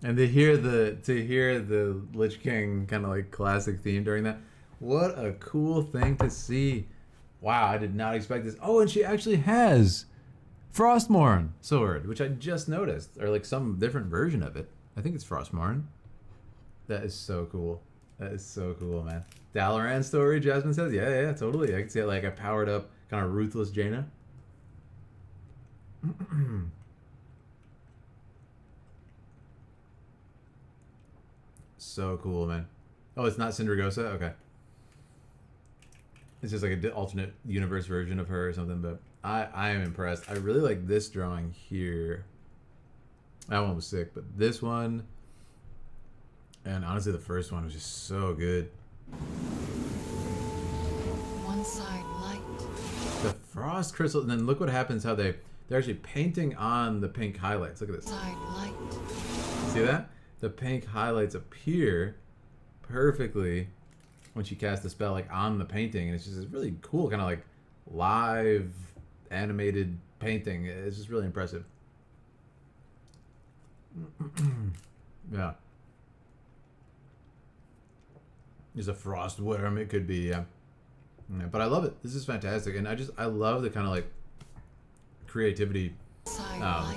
And to hear the Lich King kind of like classic theme during that, what a cool thing to see! Wow, I did not expect this. Oh, and she actually has Frostmourne sword, which I just noticed, or like some different version of it. I think it's Frostmourne. That is so cool. That is so cool, man. Dalaran story, Jasmine says. Yeah, totally. I can see it like a powered up, kind of ruthless Jaina. So cool, man. Oh, it's not Syndragosa? Okay. It's just like an alternate universe version of her or something, but I am impressed. I really like this drawing here. That one was sick, but this one, and honestly the first one was just so good. One side light. The frost crystal, and then look what happens, how they're actually painting on the pink highlights. Look at this. Side light. See that? The pink highlights appear perfectly when she casts the spell like on the painting, and it's just this really cool kind of like live animated painting. It's just really impressive. Yeah. There's a frost worm, it could be, yeah. But I love it. This is fantastic, and I love the kind of like creativity because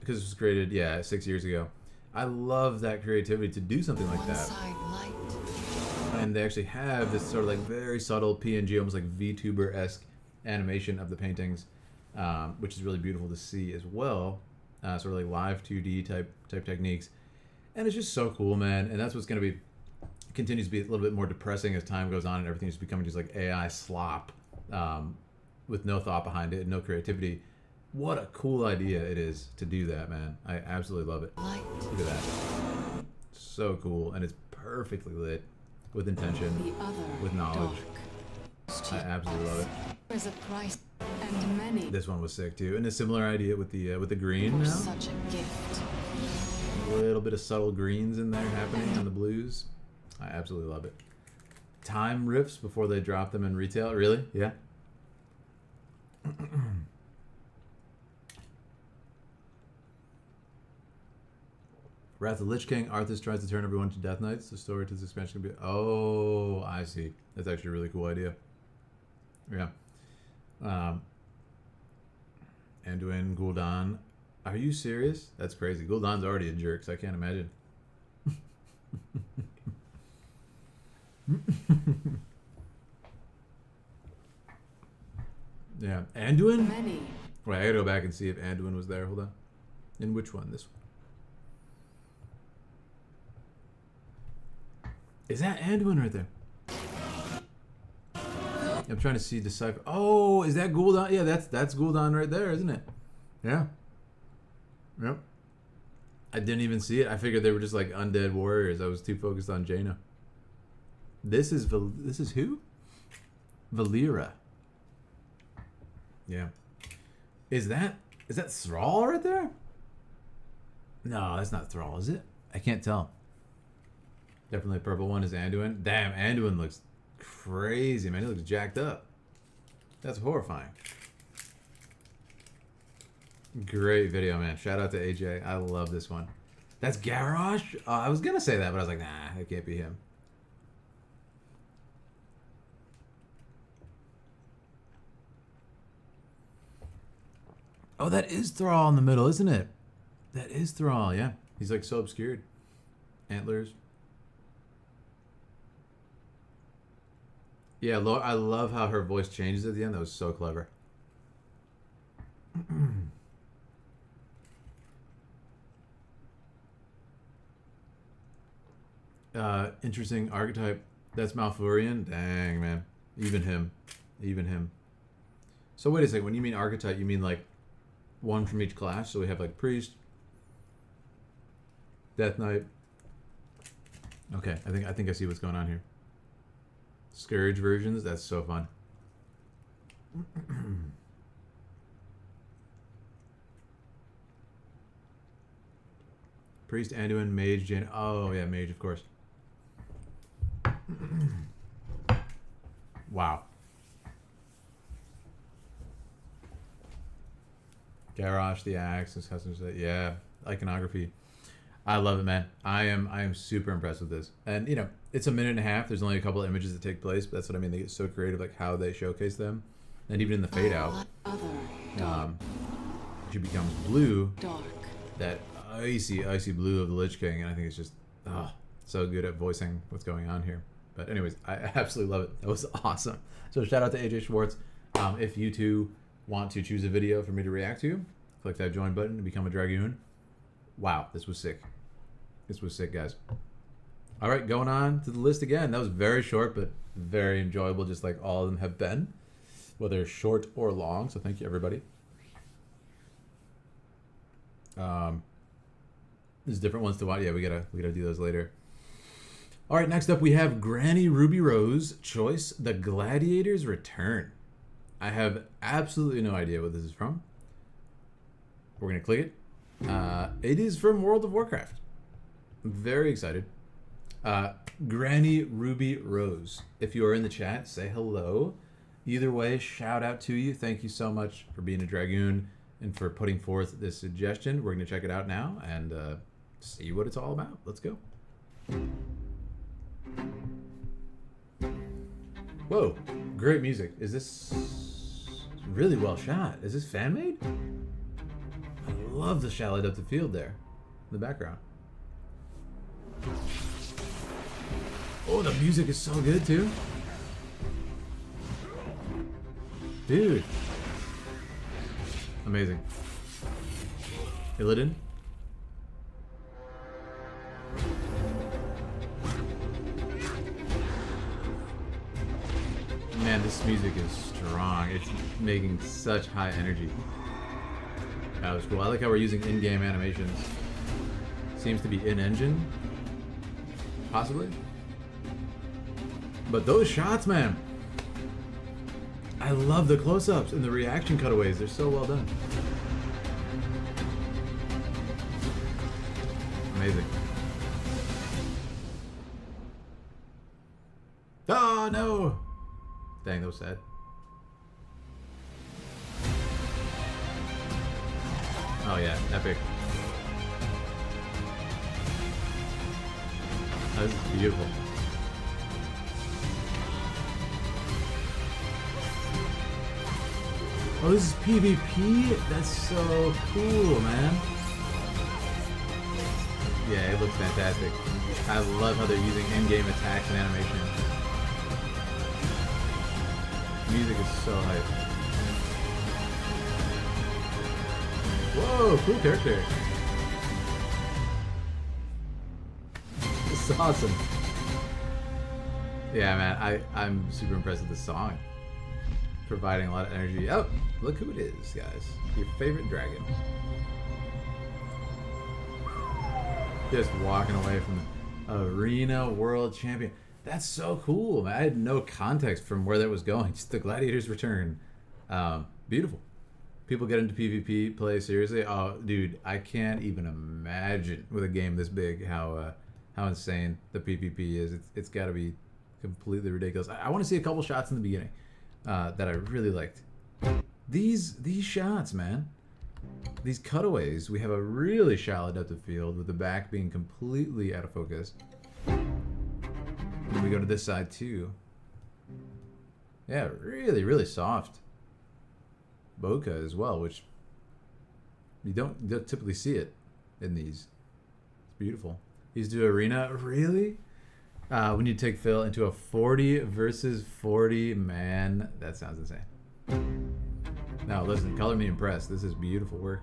it was created 6 years ago. I love that creativity to do something like that. And they actually have this sort of like very subtle PNG, almost like VTuber-esque animation of the paintings, which is really beautiful to see as well. Sort of like live 2D type techniques, and it's just so cool, man. And that's what's going to be continues to be a little bit more depressing as time goes on, and everything is becoming just like AI slop with no thought behind it and no creativity. What a cool idea it is to do that, man. I absolutely love it. Look at that. So cool, and it's perfectly lit with intention, with knowledge. I absolutely love it. There's a price and many. This one was sick too, and a similar idea with the green now. Such a gift. A little bit of subtle greens in there happening on the blues. I absolutely love it. Time riffs before they drop them in retail. Really? Yeah. Wrath of the Lich King. Arthas tries to turn everyone to Death Knights. The story to this expansion can be... Oh, I see. That's actually a really cool idea. Yeah. Anduin, Gul'dan. Are you serious? That's crazy. Gul'dan's already a jerk, so I can't imagine. Yeah. Anduin? Many. Wait, I gotta go back and see if Anduin was there. Hold on. In which one? This one. Is that Anduin right there? I'm trying to see decipher. Oh, is that Gul'dan? Yeah, that's Gul'dan right there, isn't it? Yeah. Yep. I didn't even see it. I figured they were just like undead warriors. I was too focused on Jaina. This is who? Valera. Yeah. Is that Thrall right there? No, that's not Thrall, is it? I can't tell. Definitely the purple one is Anduin. Damn, Anduin looks crazy, man. He looks jacked up. That's horrifying. Great video, man. Shout out to AJ. I love this one. That's Garrosh? I was going to say that, but I was like, nah, it can't be him. Oh, that is Thrall in the middle, isn't it? That is Thrall, yeah. He's like so obscured. Antlers. Yeah, I love how her voice changes at the end. That was so clever. Interesting archetype. That's Malfurion. Dang, man. Even him. Even him. So wait a second. When you mean archetype, you mean like one from each class? So we have like Priest, Death Knight. Okay, I think I see what's going on here. Scourge versions. That's so fun. Priest, Anduin, Mage, Jane. Oh yeah, Mage, of course. Wow. Garrosh, the axe, his customers. Yeah, iconography. I love it, man. I am super impressed with this. And you know, it's a minute and a half. There's only a couple of images that take place, but that's what I mean. They get so creative, like how they showcase them, and even in the fade out, she becomes blue. That icy blue of the Lich King, and I think it's just so good at voicing what's going on here. But anyways, I absolutely love it. That was awesome. So shout out to AJ Schwartz. If you two want to choose a video for me to react to, click that join button to become a Dragoon. Wow, this was sick. This was sick, guys. All right, going on to the list again. That was very short, but very enjoyable, just like all of them have been, whether short or long. So thank you, everybody. There's different ones to watch. Yeah, we gotta do those later. All right, next up we have Granny Ruby Rose choice, The Gladiator's Return. I have absolutely no idea what this is from. We're gonna click it. It is from World of Warcraft. I'm very excited. Granny Ruby Rose. If you are in the chat, say hello. Either way, shout out to you. Thank you so much for being a Dragoon and for putting forth this suggestion. We're gonna check it out now and see what it's all about. Let's go. Whoa, great music. Is this really well shot? Is this fan made? I love the shallow depth of field there in the background. Oh, the music is so good too. Dude. Amazing. Illidan. Man, this music is strong. It's making such high energy. That was cool. I like how we're using in-game animations. Seems to be in-engine. Possibly. But those shots, man. I love the close-ups and the reaction cutaways. They're so well done. Amazing. Oh, no! Dang, that was sad. Oh yeah, epic. Oh, this is beautiful. Oh, this is PVP? That's so cool, man. Yeah, it looks fantastic. I love how they're using in-game attacks and animation. Music is so hype. Whoa, cool character. This is awesome. Yeah, man, I'm super impressed with this song. Providing a lot of energy. Oh, look who it is, guys. Your favorite dragon. Just walking away from the Arena World Champion. That's so cool, man. I had no context from where that was going. Just the Gladiator's Return. Beautiful. People get into PvP play seriously. Oh, dude, I can't even imagine with a game this big how insane the PvP is. It's got to be completely ridiculous. I want to see a couple shots in the beginning that I really liked. These shots, man. These cutaways. We have a really shallow depth of field with the back being completely out of focus. And we go to this side too. Yeah, really, really soft bokeh as well, which you don't typically see it in these. It's beautiful. He's do arena. Really? We need to take Phil into a 40 versus 40. Man, that sounds insane. Now, listen, color me impressed. This is beautiful work.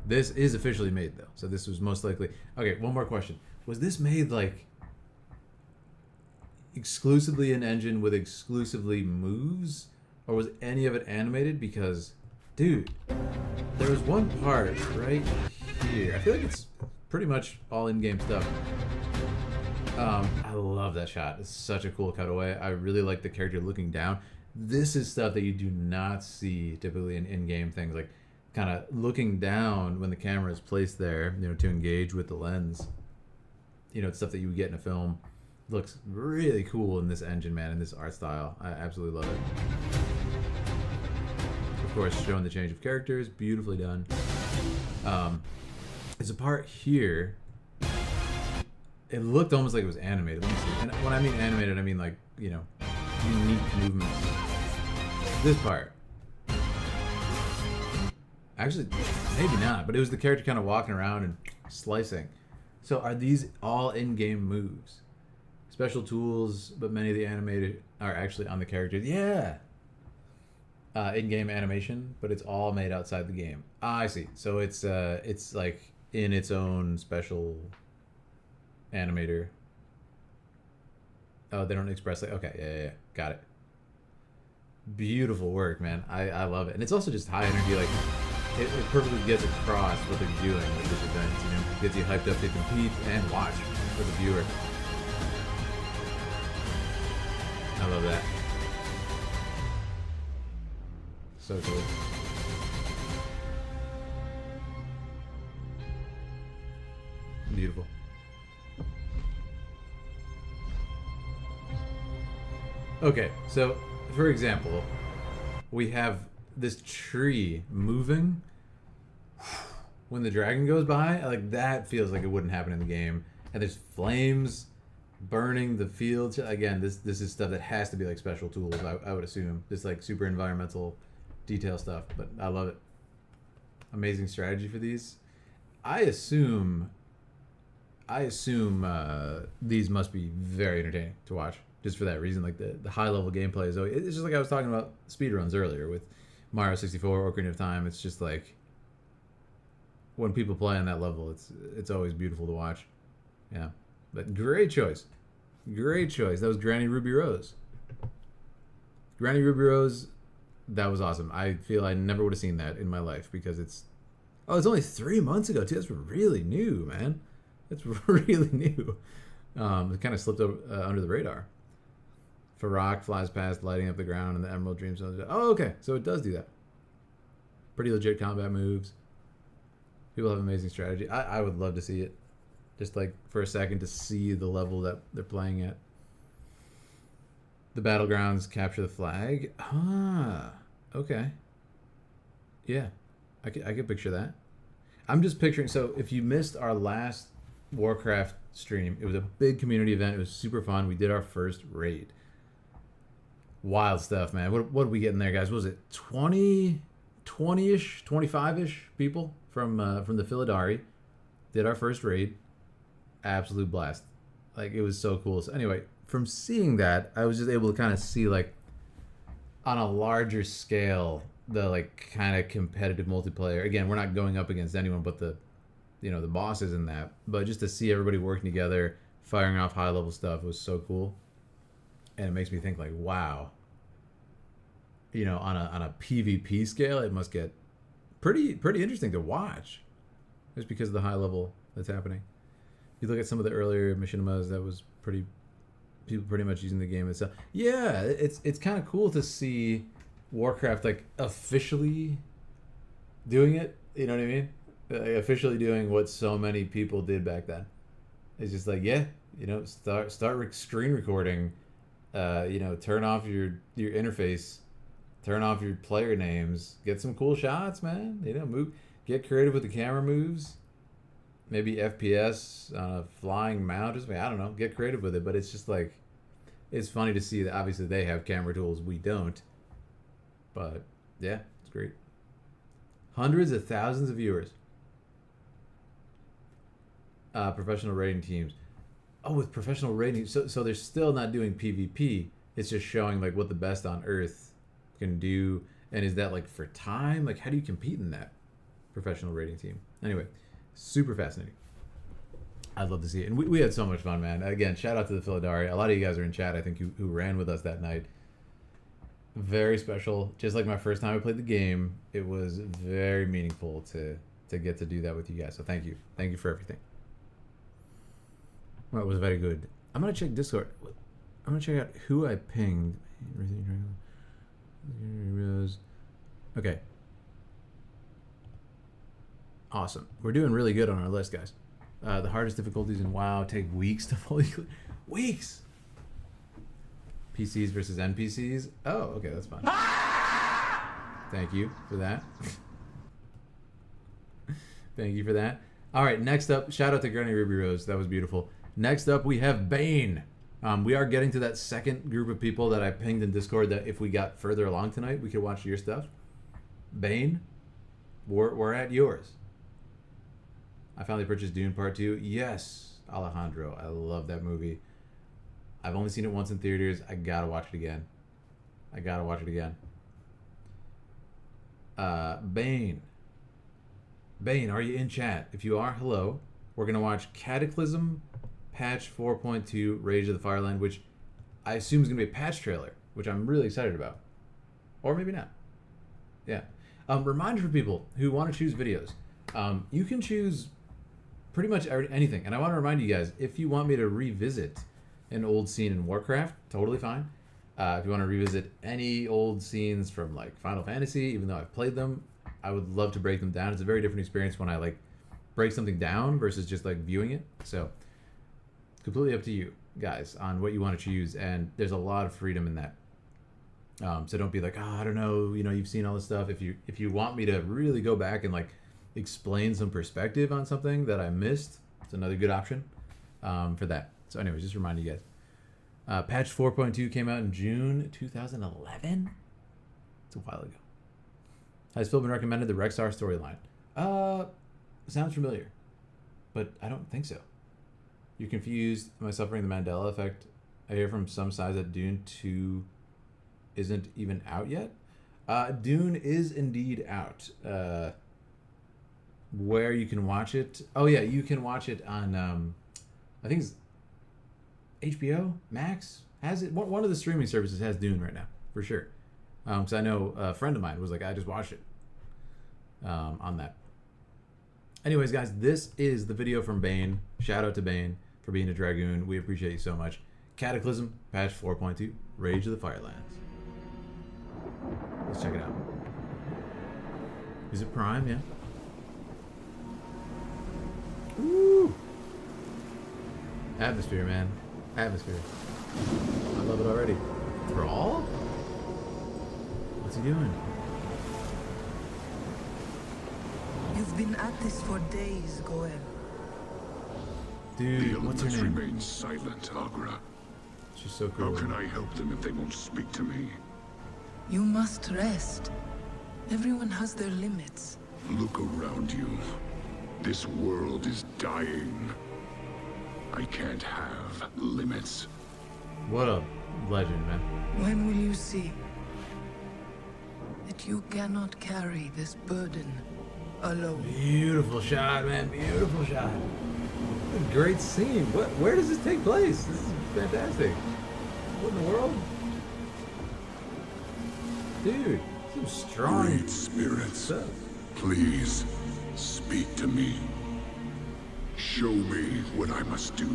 This is officially made, though. So this was most likely... Okay, one more question. Was this made, like, exclusively an engine with exclusively moves? Or was any of it animated? Because, dude, there was one part right here. I feel like it's pretty much all in-game stuff. I love that shot. It's such a cool cutaway. I really like the character looking down. This is stuff that you do not see typically in in-game things, like kind of looking down when the camera is placed there, you know, to engage with the lens. You know, it's stuff that you would get in a film. Looks really cool in this engine, man, in this art style. I absolutely love it. Of course, showing the change of characters, beautifully done. There's a part here. It looked almost like it was animated. Let me see. And when I mean animated, I mean like, you know, unique movements. This part. Actually, maybe not, but it was the character kind of walking around and slicing. So are these all in-game moves? Special tools, but many of the animated are actually on the characters. Yeah! In-game animation, but it's all made outside the game. Ah, I see. So it's like in its own special animator. Oh, they don't express it. Okay, yeah, got it. Beautiful work, man. I love it. And it's also just high energy, like it perfectly gets across what they're doing with this event, you know, gets you hyped up to compete and watch for the viewer. I love that. So cool. Beautiful. Okay, so for example, we have this tree moving when the dragon goes by. Like, that feels like it wouldn't happen in the game. And there's flames burning the fields. Again, this is stuff that has to be like special tools, I would assume. This like super environmental detail stuff, but I love it. Amazing strategy for these. I assume these must be very entertaining to watch. Just for that reason, like the high level gameplay is always, it's just like I was talking about speedruns earlier with Mario 64, Ocarina of Time. It's just like when people play on that level, it's always beautiful to watch. Yeah, but great choice, great choice. That was Granny Ruby Rose. Granny Ruby Rose, that was awesome. I feel I never would have seen that in my life because it's only 3 months ago too. That's really new, man. That's really new. It kind of slipped under the radar. Farak flies past, lighting up the ground, and the Emerald Dream Zone. Oh, okay. So it does do that. Pretty legit combat moves. People have amazing strategy. I would love to see it. Just like for a second to see the level that they're playing at. The battlegrounds capture the flag. Ah, okay. Yeah, I could picture that. I'm just picturing, so if you missed our last Warcraft stream, it was a big community event. It was super fun. We did our first raid. Wild stuff, man. What did we get in there, guys? What was it 20-ish, 25-ish people from the Philidari? Did our first raid. Absolute blast. Like, it was so cool. So anyway, from seeing that, I was just able to kind of see, like, on a larger scale, the like kind of competitive multiplayer. Again, we're not going up against anyone but the, you know, the bosses in that. But just to see everybody working together, firing off high level stuff was so cool. And it makes me think, like, wow, you know, on a PvP scale, it must get pretty interesting to watch, just because of the high level that's happening. If you look at some of the earlier machinimas, that was people pretty much using the game itself. Yeah, it's kind of cool to see Warcraft like officially doing it. You know what I mean? Like, officially doing what so many people did back then. It's just like, yeah, you know, start screen recording. You know, turn off your interface, turn off your player names, get some cool shots, man. You know, get creative with the camera moves. Maybe FPS on a flying mount. Just, I don't know, get creative with it. But it's just like, it's funny to see that obviously they have camera tools, we don't. But yeah, it's great. Hundreds of thousands of viewers. Professional rating teams. Oh, with professional rating, so they're still not doing PvP. It's just showing like what the best on Earth can do. And is that like for time? Like, how do you compete in that professional rating team? Anyway, super fascinating. I'd love to see it. And we had so much fun, man. Again, shout out to the Philodari. A lot of you guys are in chat, I think, who ran with us that night. Very special. Just like my first time I played the game, it was very meaningful to get to do that with you guys. So thank you. Thank you for everything. Well, it was very good. I'm going to check Discord. I'm going to check out who I pinged. Okay. Awesome. We're doing really good on our list, guys. The hardest difficulties in WoW take weeks to fully clear. Weeks! PCs versus NPCs? Oh, okay, that's fine. Thank you for that. Thank you for that. All right, next up, shout out to Granny Ruby Rose. That was beautiful. Next up, we have Bane. We are getting to that second group of people that I pinged in Discord that if we got further along tonight, we could watch your stuff. Bane, we're at yours. I finally purchased Dune Part 2. Yes, Alejandro. I love that movie. I've only seen it once in theaters. I gotta watch it again. Bane. Bane, are you in chat? If you are, hello. We're gonna watch Cataclysm Patch 4.2 Rage of the Fireland, which I assume is gonna be a patch trailer, which I'm really excited about. Or maybe not. Yeah. Reminder for people who want to choose videos. You can choose pretty much anything. And I want to remind you guys, if you want me to revisit an old scene in Warcraft, totally fine. If you want to revisit any old scenes from like Final Fantasy, even though I've played them, I would love to break them down. It's a very different experience when I like break something down versus just like viewing it. So completely up to you guys on what you want to choose. And there's a lot of freedom in that. So don't be like, oh, I don't know, you've seen all this stuff. If you want me to really go back and like explain some perspective on something that I missed, it's another good option for that. So anyways, just reminding you guys. Patch 4.2 came out in June 2011. It's a while ago. Has Phil been recommended the Rexar storyline? Sounds familiar, but I don't think so. You're confused. Am I suffering the Mandela effect? I hear from some sides that Dune 2 isn't even out yet. Dune is indeed out. Where you can watch it? Oh yeah, you can watch it on I think it's HBO Max has it. One of the streaming services has Dune right now for sure. Because I know a friend of mine was like, I just watched it on that. Anyways, guys, this is the video from Bane. Shout out to Bane for being a Dragoon. We appreciate you so much. Cataclysm Patch 4.2 Rage of the Firelands. Let's check it out. Is it Prime? Yeah. Woo! Atmosphere, man. Atmosphere. I love it already. Thrall? What's he doing? You've been at this for days, Goel. Dude, what's her name? Remain silent, Agra. She's so cool. How can I help them if they won't speak to me? You must rest. Everyone has their limits. Look around you. This world is dying. I can't have limits. What a legend, man. When will you see that you cannot carry this burden alone? Beautiful shot, man. Beautiful shot. Great scene. Where does this take place? This is fantastic. What in the world? Dude, some strong Great spirits, stuff. Please, speak to me. Show me what I must do.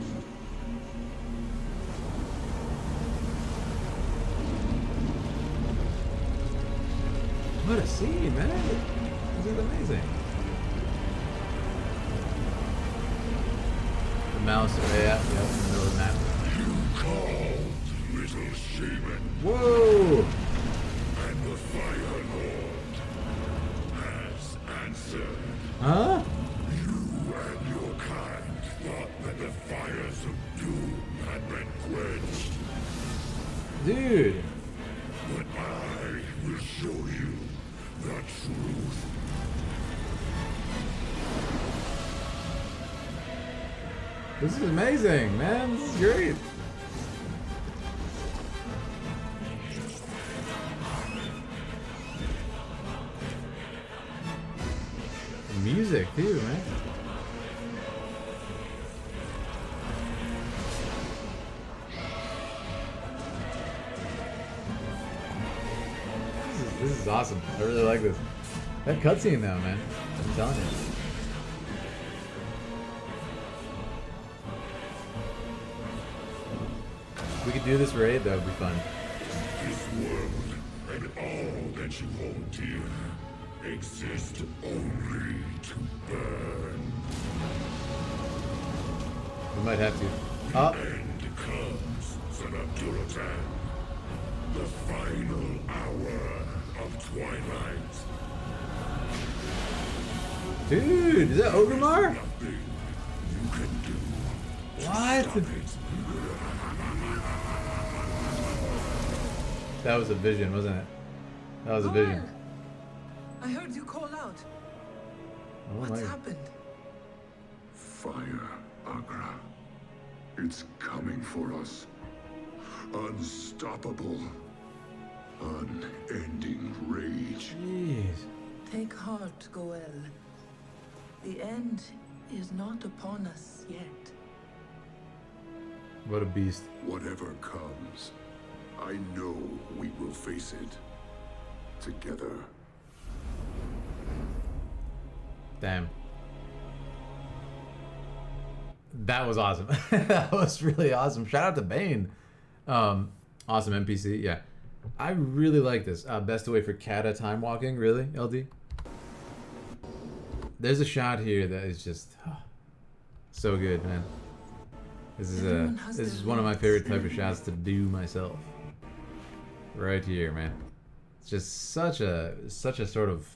What a scene, man. This is amazing. The mouse, yeah, in the middle of the map. You called, little shaman. Whoa! And the Fire Lord has answered. Huh? You and your kind thought that the fires of doom had been quenched. Dude. But I will show you the truth. This is amazing, man. This is great. Music too, man. This is awesome. I really like this. That cutscene though, man. I'm telling you. We could do this raid, that would be fun. This world and all that you hold dear exist only to burn. We might have to. The end comes, son of Duratan. The final hour of twilight. Dude, is that Ogremar? Nothing you can do. What? That was a vision, wasn't it? That was a vision. I heard you call out. Oh What's my. happened? Fire, Agra. It's coming for us. Unstoppable. Unending rage. Jeez. Take heart, Goel. The end is not upon us yet. What a beast. Whatever comes, I know we will face it together. Damn. That was awesome. That was really awesome. Shout out to Bane. Awesome NPC. Yeah. I really like this. Best way for Kata time walking, really, LD? There's a shot here that is just so good, man. This is one of my favorite type of shots to do myself. Right here, man. It's just such a sort of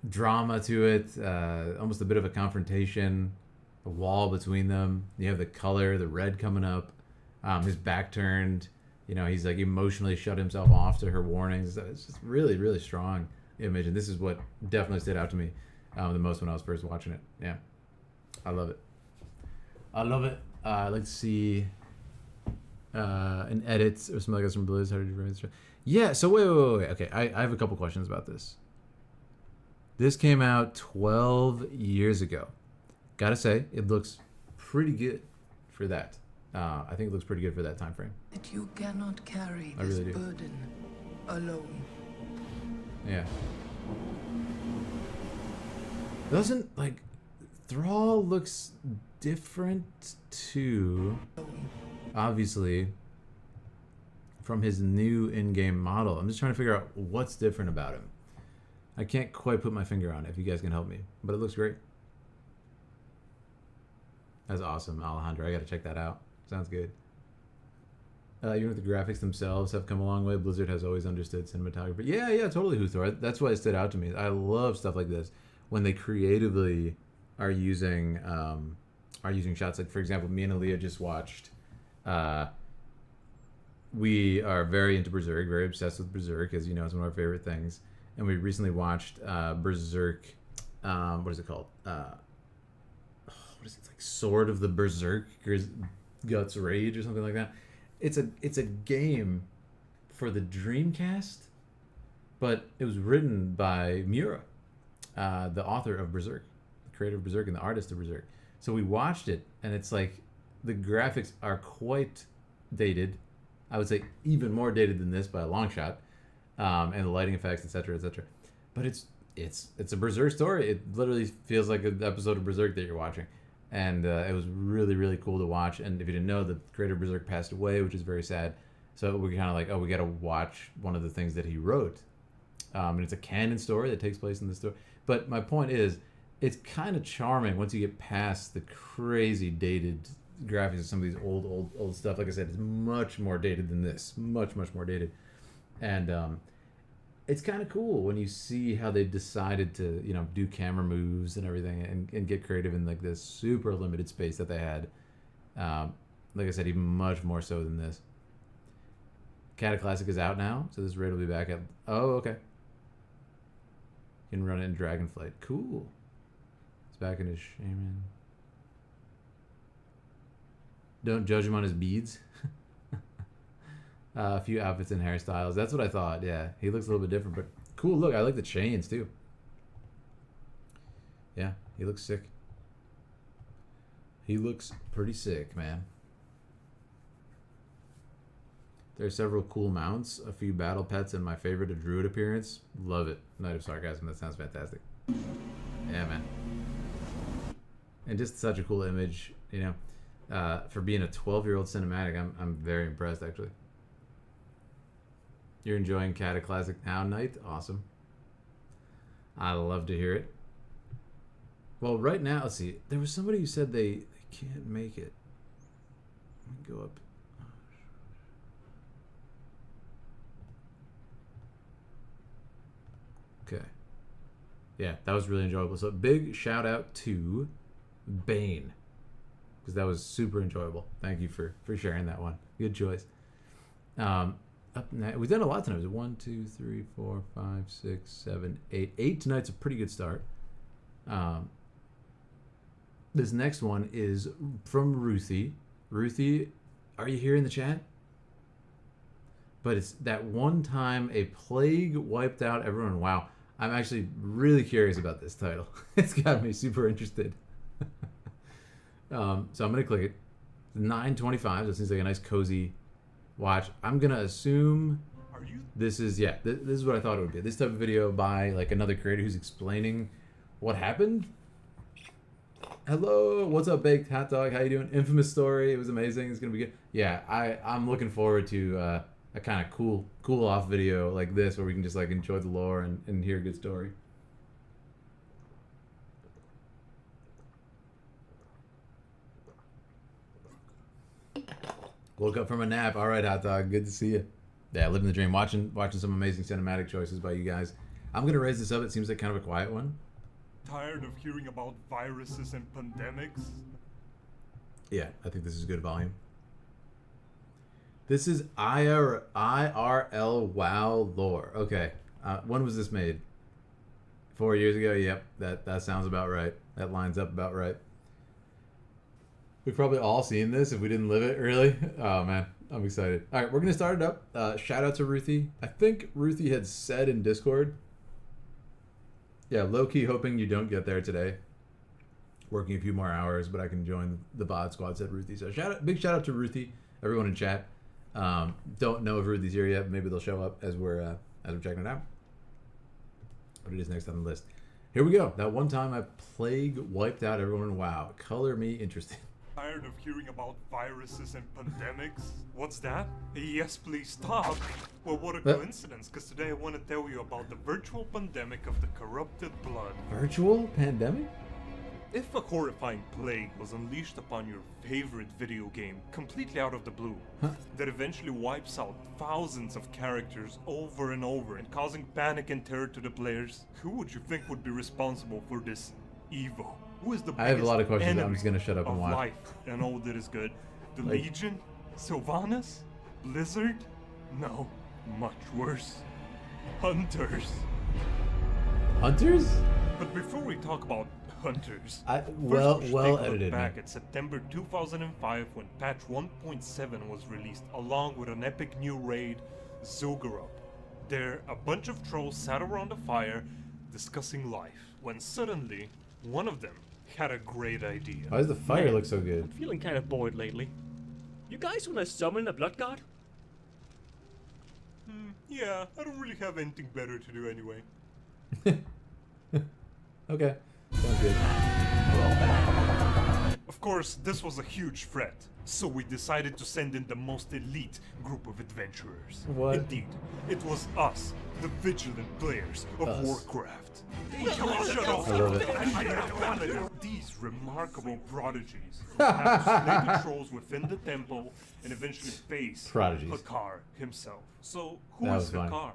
drama to it. Almost a bit of a confrontation. A wall between them. You have the color, the red coming up. His back turned. You know, he's like emotionally shut himself off to her warnings. It's just really, really strong image, and this is what definitely stood out to me the most when I was first watching it. Yeah, I love it. I love it. I'd like to see an edit or something like this from Blizz. How did you bring this? Yeah. So wait. Okay, I have a couple questions about this. This came out 12 years ago. Gotta say, it looks pretty good for that. I think it looks pretty good for that time frame. That you cannot carry I this really do. burden alone. Yeah. Doesn't, like, Thrall looks different too, obviously, from his new in-game model. I'm just trying to figure out what's different about him. I can't quite put my finger on it, if you guys can help me, but it looks great. That's awesome, Alejandro. I gotta check that out. Sounds good. Even if the graphics themselves have come a long way, Blizzard has always understood cinematography. Yeah, totally, Huthor. That's why it stood out to me. I love stuff like this when they creatively are using shots. Like, for example, me and Aaliyah just watched. We are very into Berserk, very obsessed with Berserk, as you know, it's one of our favorite things. And we recently watched Berserk. What is it called? What is it? It's like Sword of the Berserker's Guts Rage or something like that. It's a game for the Dreamcast, but it was written by Miura, the author of Berserk, the creator of Berserk and the artist of Berserk. So we watched it, and it's like the graphics are quite dated. I would say even more dated than this by a long shot, and the lighting effects, etc., etc. But it's a Berserk story. It literally feels like an episode of Berserk that you're watching. And it was really, really cool to watch. And if you didn't know, the creator of Berserk passed away, which is very sad. So we're kind of like, oh, we got to watch one of the things that he wrote. And it's a canon story that takes place in the story. But my point is, it's kind of charming once you get past the crazy dated graphics of some of these old stuff. Like I said, it's much more dated than this. Much, much more dated. And it's kind of cool when you see how they decided to, you know, do camera moves and everything and get creative in like this super limited space that they had. Like I said, even much more so than this. Cata Classic is out now, so this raid will be back at... Oh, okay. You can run it in Dragonflight. Cool. It's back in his Shaman. Don't judge him on his beads. A few outfits and hairstyles. That's what I thought. Yeah, he looks a little bit different, but cool look. I like the chains too. Yeah, he looks sick. He looks pretty sick, man. There are several cool mounts, a few battle pets, and my favorite, a druid appearance. Love it. Night of Sarcasm. That sounds fantastic. Yeah, man. And just such a cool image, you know. For being a 12-year-old cinematic, I'm very impressed, actually. You're enjoying Cataclysmic now, Knight? Awesome. I love to hear it. Well, right now, let's see. There was somebody who said they can't make it. Let me go up. Okay. Yeah, that was really enjoyable. So big shout out to Bane, because that was super enjoyable. Thank you for sharing that one. Good choice. Up next, we've done a lot tonight. 1, 2, 3, 4, 5, 6, 7, 8. 8 tonight's a pretty good start. This next one is from Ruthie. Ruthie, are you here in the chat? But it's that one time a plague wiped out everyone. Wow. I'm actually really curious about this title. It's got me super interested. So I'm going to click it. 9:25. This seems like a nice cozy watch. I'm going to assume this is, yeah, this is what I thought it would be. This type of video by like another creator who's explaining what happened. Hello, what's up, Baked Hot Dog? How you doing? Infamous story. It was amazing. It's going to be good. Yeah, I'm looking forward to a kind of cool off video like this where we can just like enjoy the lore and hear a good story. Woke up from a nap. All right, Hot Dog. Good to see you. Yeah, living the dream. Watching some amazing cinematic choices by you guys. I'm going to raise this up. It seems like kind of a quiet one. Tired of hearing about viruses and pandemics? Yeah, I think this is good volume. This is IRL WoW lore. Okay. When was this made? 4 years ago? Yep. That sounds about right. That lines up about right. We've probably all seen this if we didn't live it, really. Oh, man. I'm excited. All right, we're going to start it up. Shout out to Ruthie. I think Ruthie had said in Discord. Yeah, low-key hoping you don't get there today. Working a few more hours, but I can join the bod squad, said Ruthie. So big shout out to Ruthie, everyone in chat. Don't know if Ruthie's here yet. Maybe they'll show up as we're checking it out. But it is next on the list. Here we go. That one time a plague wiped out everyone in WoW. Color me interested. Tired of hearing about viruses and pandemics? What's that? Yes, please stop. Well, what a coincidence, because today I want to tell you about the virtual pandemic of the corrupted blood. Virtual pandemic? If a horrifying plague was unleashed upon your favorite video game, completely out of the blue, that eventually wipes out thousands of characters over and over and causing panic and terror to the players, who would you think would be responsible for this evil? Who is the I have a lot of questions. I'm just going to shut up and watch. Life and all that is good. The Legion? Sylvanas? Blizzard? No, much worse. Hunters. Hunters? But before we talk about hunters, well edited. Back at September 2005 when patch 1.7 was released along with an epic new raid, Zul'Gurub. There, a bunch of trolls sat around a fire discussing life, when suddenly, one of them had a great idea. Why does the fire look so good? I'm feeling kind of bored lately. You guys want to summon a blood god? Yeah, I don't really have anything better to do anyway. Okay, sounds good. Of course, this was a huge threat, so we decided to send in the most elite group of adventurers. What? Indeed, it was us, the vigilant players of Warcraft. Shut up! I love it. These remarkable prodigies who had to slay the trolls within the temple and eventually face Hakar himself. So, who is Hakar?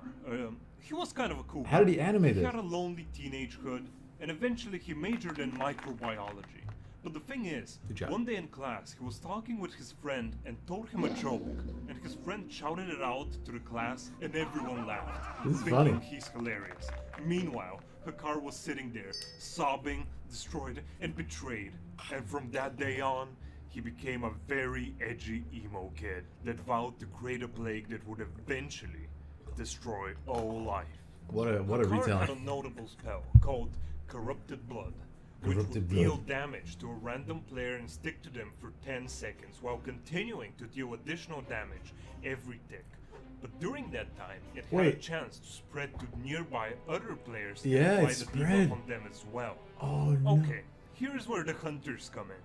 He was kind of a cool guy. How did he animate it? He had a lonely teenagehood, and eventually he majored in microbiology. But the thing is, one day in class, he was talking with his friend and told him a joke, and his friend shouted it out to the class, and everyone laughed, thinking he's hilarious. Meanwhile, Hakar was sitting there, sobbing, destroyed, and betrayed. And from that day on, he became a very edgy emo kid that vowed to create a plague that would eventually destroy all life. What a Card retelling. had a notable spell called Corrupted Blood, which would deal damage to a random player and stick to them for 10 seconds, while continuing to deal additional damage every tick. But during that time, it had a chance to spread to nearby other players and apply the debuff on them as well. Oh no. Okay, here's where the hunters come in.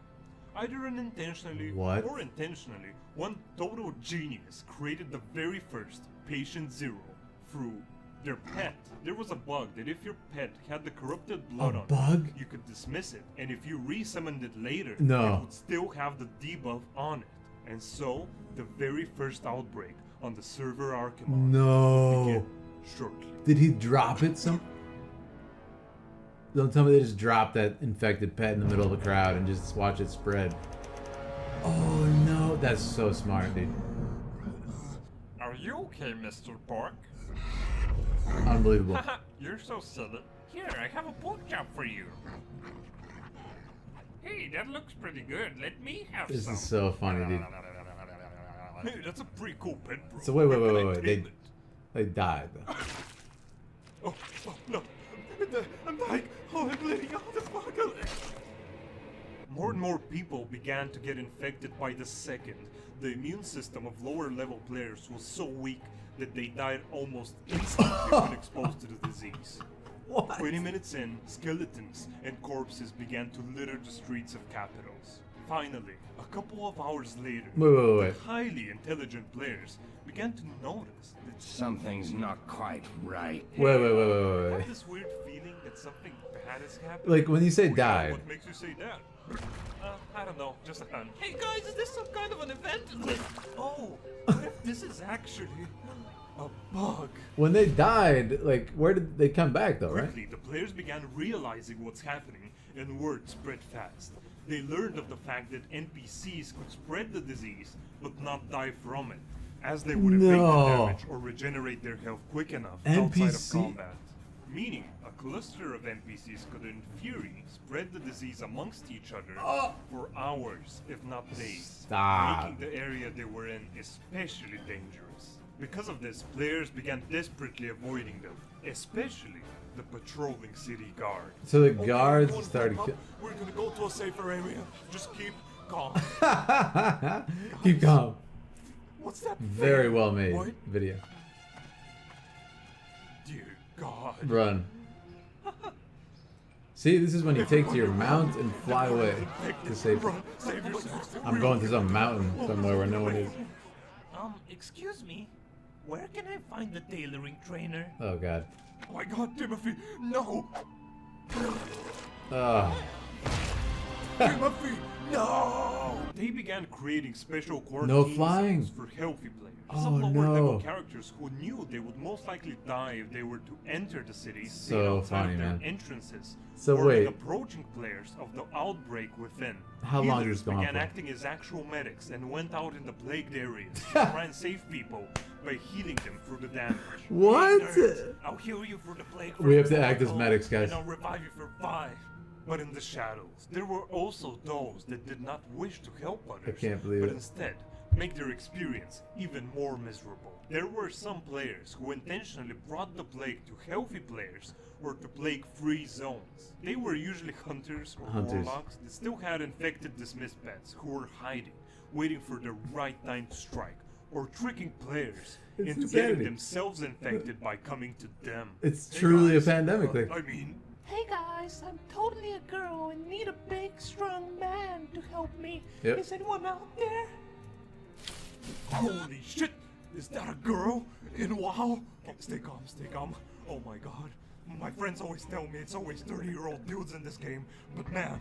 Either unintentionally or intentionally, one total genius created the very first Patient Zero through their pet. There was a bug that if your pet had the corrupted blood on it, you could dismiss it, and if you re-summoned it later, it would still have the debuff on it. And so, the very first outbreak on the server Arcane would begin shortly. Did he drop it some? Don't tell me they just dropped that infected pet in the middle of the crowd and just watch it spread. Oh no, that's so smart, dude. Are you okay, Mr. Pork? Unbelievable. You're so silly. Here, I have a pork chop for you. Hey, that looks pretty good. Let me have some. This is so funny, dude. Hey, that's a pretty cool pet, bro. So wait. They died though. Oh no. I'm dying. Oh, I'm bleeding. Oh, the fuck. More and more people began to get infected by the second. The immune system of lower level players was so weak that they died almost instantly when exposed to the disease. 20 minutes in, skeletons and corpses began to litter the streets of capitals. Finally, a couple of hours later, the highly intelligent players began to notice that something's not quite right. Wait. Have this weird feeling that something bad is happening. Like when you say died. What makes you say that? I don't know, just a hunch. Hey guys, is this some kind of an event? Oh, what if this is actually a bug? When they died, like where did they come back though, right? Quickly, the players began realizing what's happening, and word spread fast. They learned of the fact that NPCs could spread the disease, but not die from it, as they would evade the damage or regenerate their health quick enough outside of combat. Meaning, a cluster of NPCs could in theory spread the disease amongst each other for hours, if not days, making the area they were in especially dangerous. Because of this, players began desperately avoiding them, especially the patrolling city guard. So the guards started. We're gonna go to a safer area. Just keep calm. Keep calm. What's that? Very well made video. Dear God. Run. See, this is when you take to your mount and fly away to safety. I'm going to some mountain somewhere where no one is. Excuse me. Where can I find the tailoring trainer? Oh God. Oh my God, Timothy, no! Timothy, no! They began creating special quarantine zones for healthy players. Some lower level characters who knew they would most likely die if they were to enter the city stayed outside of their entrances. So wait, approaching players of the outbreak within. How long is this going began for? acting as actual medics and went out in the plagued areas to try and save people by healing them through the damage. What? Hey, nerds, I'll heal you for the plague. We have to act as medics, guys. And I'll revive you for 5. But in the shadows, there were also those that did not wish to help others, I can't believe but it. instead make their experience even more miserable. There were some players who intentionally brought the plague to healthy players or to plague-free zones. They were usually hunters or warlocks that still had infected dismissed pets who were hiding, waiting for the right time to strike, or tricking players into getting themselves infected by coming to them. It's truly a pandemic thing. Hey guys, I'm totally a girl and need a big, strong man to help me. Yep. Is anyone out there? Holy shit! Is that a girl in WoW? Stay calm, stay calm. Oh my God. My friends always tell me it's always 30-year-old dudes in this game, but man,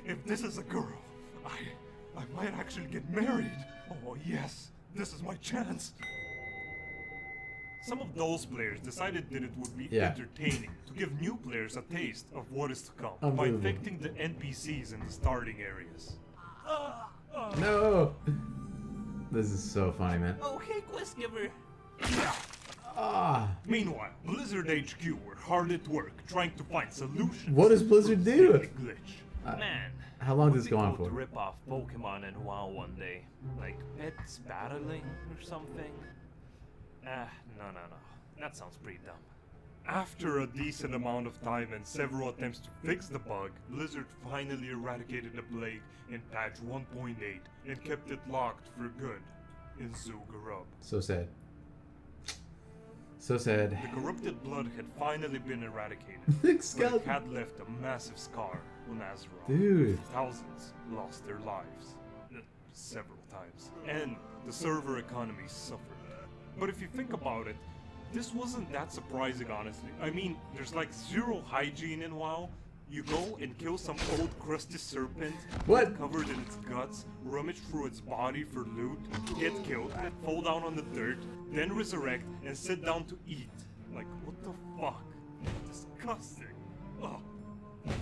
if this is a girl, I might actually get married. Oh yes, this is my chance. Some of those players decided that it would be entertaining to give new players a taste of what is to come by infecting the NPCs in the starting areas. No! This is so funny, man. Oh, hey, quest giver. Meanwhile, Blizzard HQ were hard at work trying to find solutions. What does Blizzard do? Glitch. Man, How long What's does this go it on called for? to rip off Pokemon and WoW one day? Like pets battling or something? No. That sounds pretty dumb. After a decent amount of time and several attempts to fix the bug, Blizzard finally eradicated the plague in patch 1.8 and kept it locked for good in Zul'Gurub. So sad. So sad. The corrupted blood had finally been eradicated, Thick but skeleton. it had left a massive scar on Azeroth. Dude. Thousands lost their lives, several times, and the server economy suffered. But if you think about it, this wasn't that surprising, honestly. I mean, there's like zero hygiene in WoW. You go and kill some old crusty serpent, what? Covered in its guts, rummage through its body for loot, get killed, fall down on the dirt, then resurrect and sit down to eat. Like, what the fuck? Disgusting. Oh,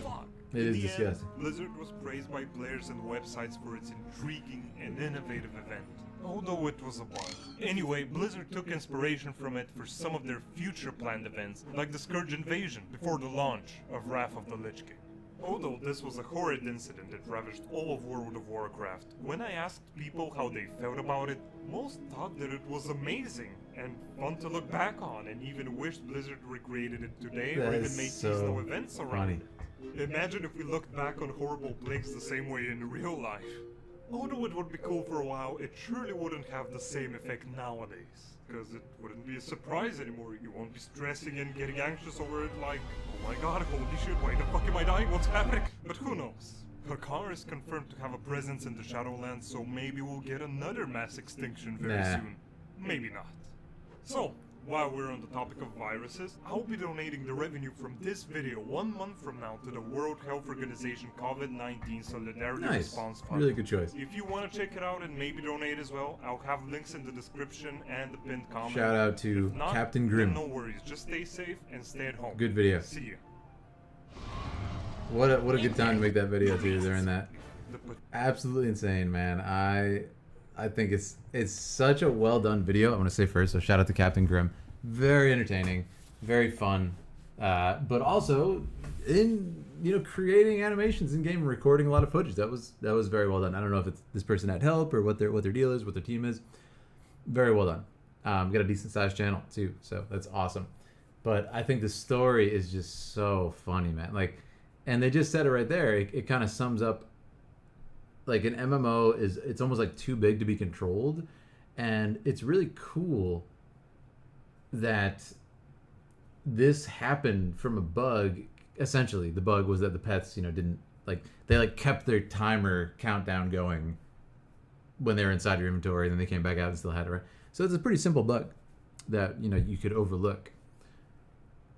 fuck. It is disgusting. Blizzard was praised by players and websites for its intriguing and innovative event, although it was a bug. Anyway, Blizzard took inspiration from it for some of their future planned events, like the Scourge Invasion before the launch of Wrath of the Lich King. Although this was a horrid incident that ravaged all of World of Warcraft, when I asked people how they felt about it, most thought that it was amazing and fun to look back on, and even wished Blizzard recreated it today or even made seasonal events around it. Imagine if we looked back on horrible plagues the same way in real life. Although it would be cool for a while, it surely wouldn't have the same effect nowadays. Because it wouldn't be a surprise anymore. You won't be stressing and getting anxious over it like, oh my god, holy shit, why the fuck am I dying? What's happening? But who knows? Hakar is confirmed to have a presence in the Shadowlands, so maybe we'll get another mass extinction very soon. Maybe not. So, while we're on the topic of viruses, I'll be donating the revenue from this video 1 month from now to the World Health Organization COVID-19 Solidarity Response Fund. Really good choice. If you want to check it out and maybe donate as well, I'll have links in the description and the pinned comment. Shout out to If not, Captain Grimm. then no worries, just stay safe and stay at home. Good video. See you. What a good time to make that video too during that. Absolutely insane, man. I think it's such a well done video. I want to say first, so shout out to Captain Grimm. Very entertaining, very fun, but also in creating animations in game and recording a lot of footage. That was very well done. I don't know if it's this person had help or what their deal is, what their team is. Very well done. Got a decent sized channel too, so that's awesome. But I think the story is just so funny, man. Like, and they just said it right there. It kind of sums up. Like an MMO it's almost like too big to be controlled, and it's really cool that this happened from a bug. Essentially, the bug was that the pets, didn't they kept their timer countdown going when they were inside your inventory, and then they came back out and still had it right. So it's a pretty simple bug that you could overlook.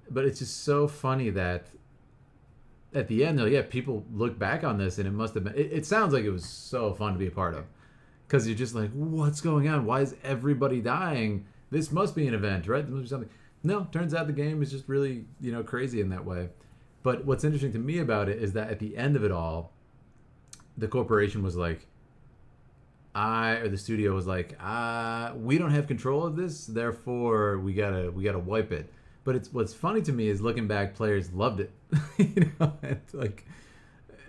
But it's just so funny that at the end, though, yeah, people look back on this and it must have been. It sounds like it was so fun to be a part of, because you're just like, what's going on? Why is everybody dying? This must be an event, right? There must be something. No, turns out the game is just really, crazy in that way. But what's interesting to me about it is that at the end of it all, the corporation was like, or the studio was like, we don't have control of this, therefore we gotta wipe it. But what's funny to me is looking back, players loved it.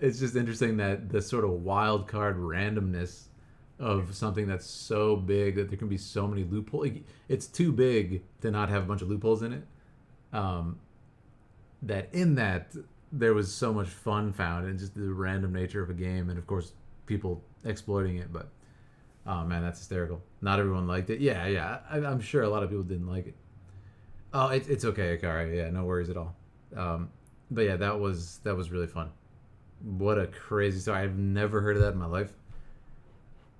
It's just interesting that the sort of wild card randomness of something that's so big that there can be so many loopholes. It's too big to not have a bunch of loopholes in it. That there was so much fun found in just the random nature of a game, and of course people exploiting it. But oh man, that's hysterical. Not everyone liked it. Yeah. I'm sure a lot of people didn't like it. Oh, it's okay, Akari. Yeah, no worries at all. But yeah, that was really fun. What a crazy story. I've never heard of that in my life.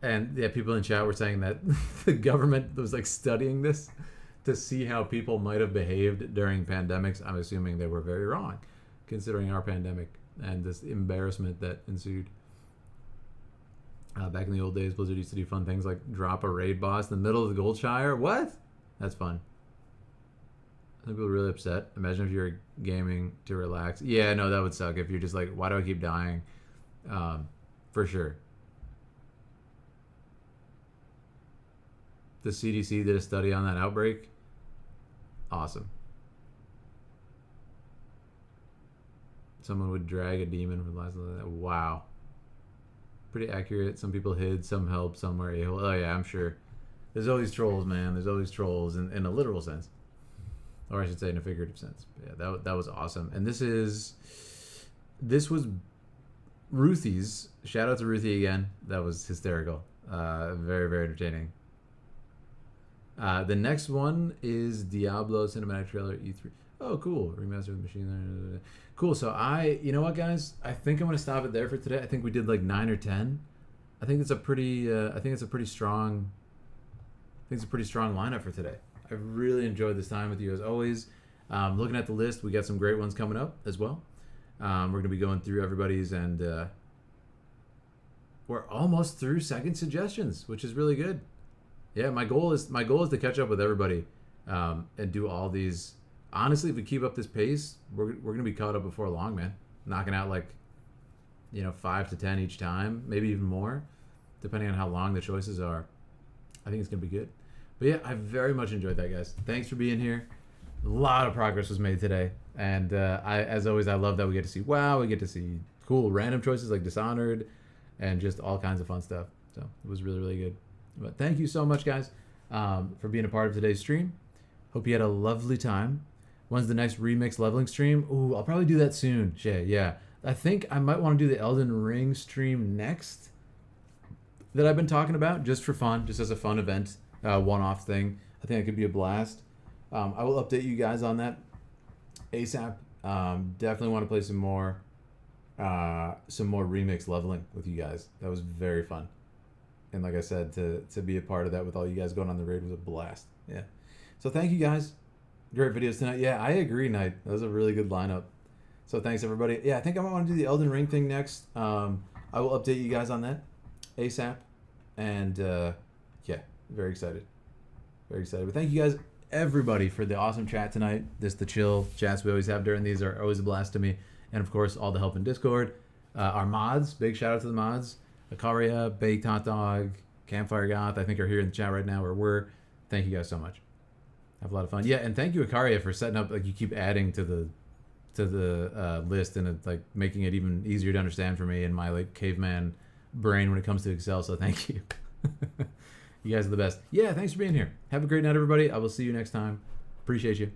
And yeah, people in chat were saying that the government was studying this to see how people might have behaved during pandemics. I'm assuming they were very wrong, considering our pandemic and this embarrassment that ensued. Back in the old days, Blizzard used to do fun things like drop a raid boss in the middle of the Goldshire. What? That's fun. Some people are really upset. Imagine if you're gaming to relax. Yeah, no, that would suck if you're just like, why do I keep dying? For sure. The CDC did a study on that outbreak. Awesome. Someone would drag a demon for the last of that. Wow. Pretty accurate. Some people hid, some helped, some were a-hole. Oh yeah, I'm sure. There's always trolls, man. There's always trolls in a literal sense. Or I should say in a figurative sense. But yeah, that was awesome. And this was Ruthie's. Shout out to Ruthie again. That was hysterical. Very, very entertaining. The next one is Diablo Cinematic Trailer E3. Oh, cool. Remastered with machine learning. Cool. So you know what, guys? I think I'm gonna stop it there for today. I think we did like 9 or 10. I think it's a pretty strong lineup for today. I really enjoyed this time with you as always. Looking at the list, we got some great ones coming up as well. We're gonna be going through everybody's, and we're almost through second suggestions, which is really good. Yeah, my goal is to catch up with everybody and do all these. Honestly, if we keep up this pace, we're gonna be caught up before long, man. Knocking out like 5 to 10 each time, maybe even more, depending on how long the choices are. I think it's gonna be good. But yeah, I very much enjoyed that, guys. Thanks for being here. A lot of progress was made today, and as always, I love that we get to see WoW, we get to see cool random choices like Dishonored, and just all kinds of fun stuff. So it was really, really good. But thank you so much, guys, for being a part of today's stream. Hope you had a lovely time. When's the next remix leveling stream? Ooh, I'll probably do that soon, Shay. Yeah, I think I might want to do the Elden Ring stream next that I've been talking about, just for fun, just as a fun event, one-off thing. I think it could be a blast. I will update you guys on that ASAP. Definitely want to play some more remix leveling with you guys. That was very fun. And like I said, to be a part of that with all you guys going on the raid was a blast. Yeah. So thank you guys. Great videos tonight. Yeah, I agree, Knight. That was a really good lineup. So thanks, everybody. Yeah, I think I want to do the Elden Ring thing next. I will update you guys on that ASAP. And yeah, very excited. Very excited. But thank you guys, everybody, for the awesome chat tonight. The chill chats we always have during these are always a blast to me. And of course, all the help in Discord. Our mods, big shout out to the mods. Akaria, Baked Hot Dog, Campfire Goth, I think are here in the chat right now, or were. Thank you guys so much. Have a lot of fun. Yeah, and thank you, Akaria, for setting up, like, you keep adding to the list, and it's like making it even easier to understand for me and my like caveman brain when it comes to Excel. So thank you. You guys are the best. Yeah, thanks for being here. Have a great night, everybody. I will see you next time. Appreciate you.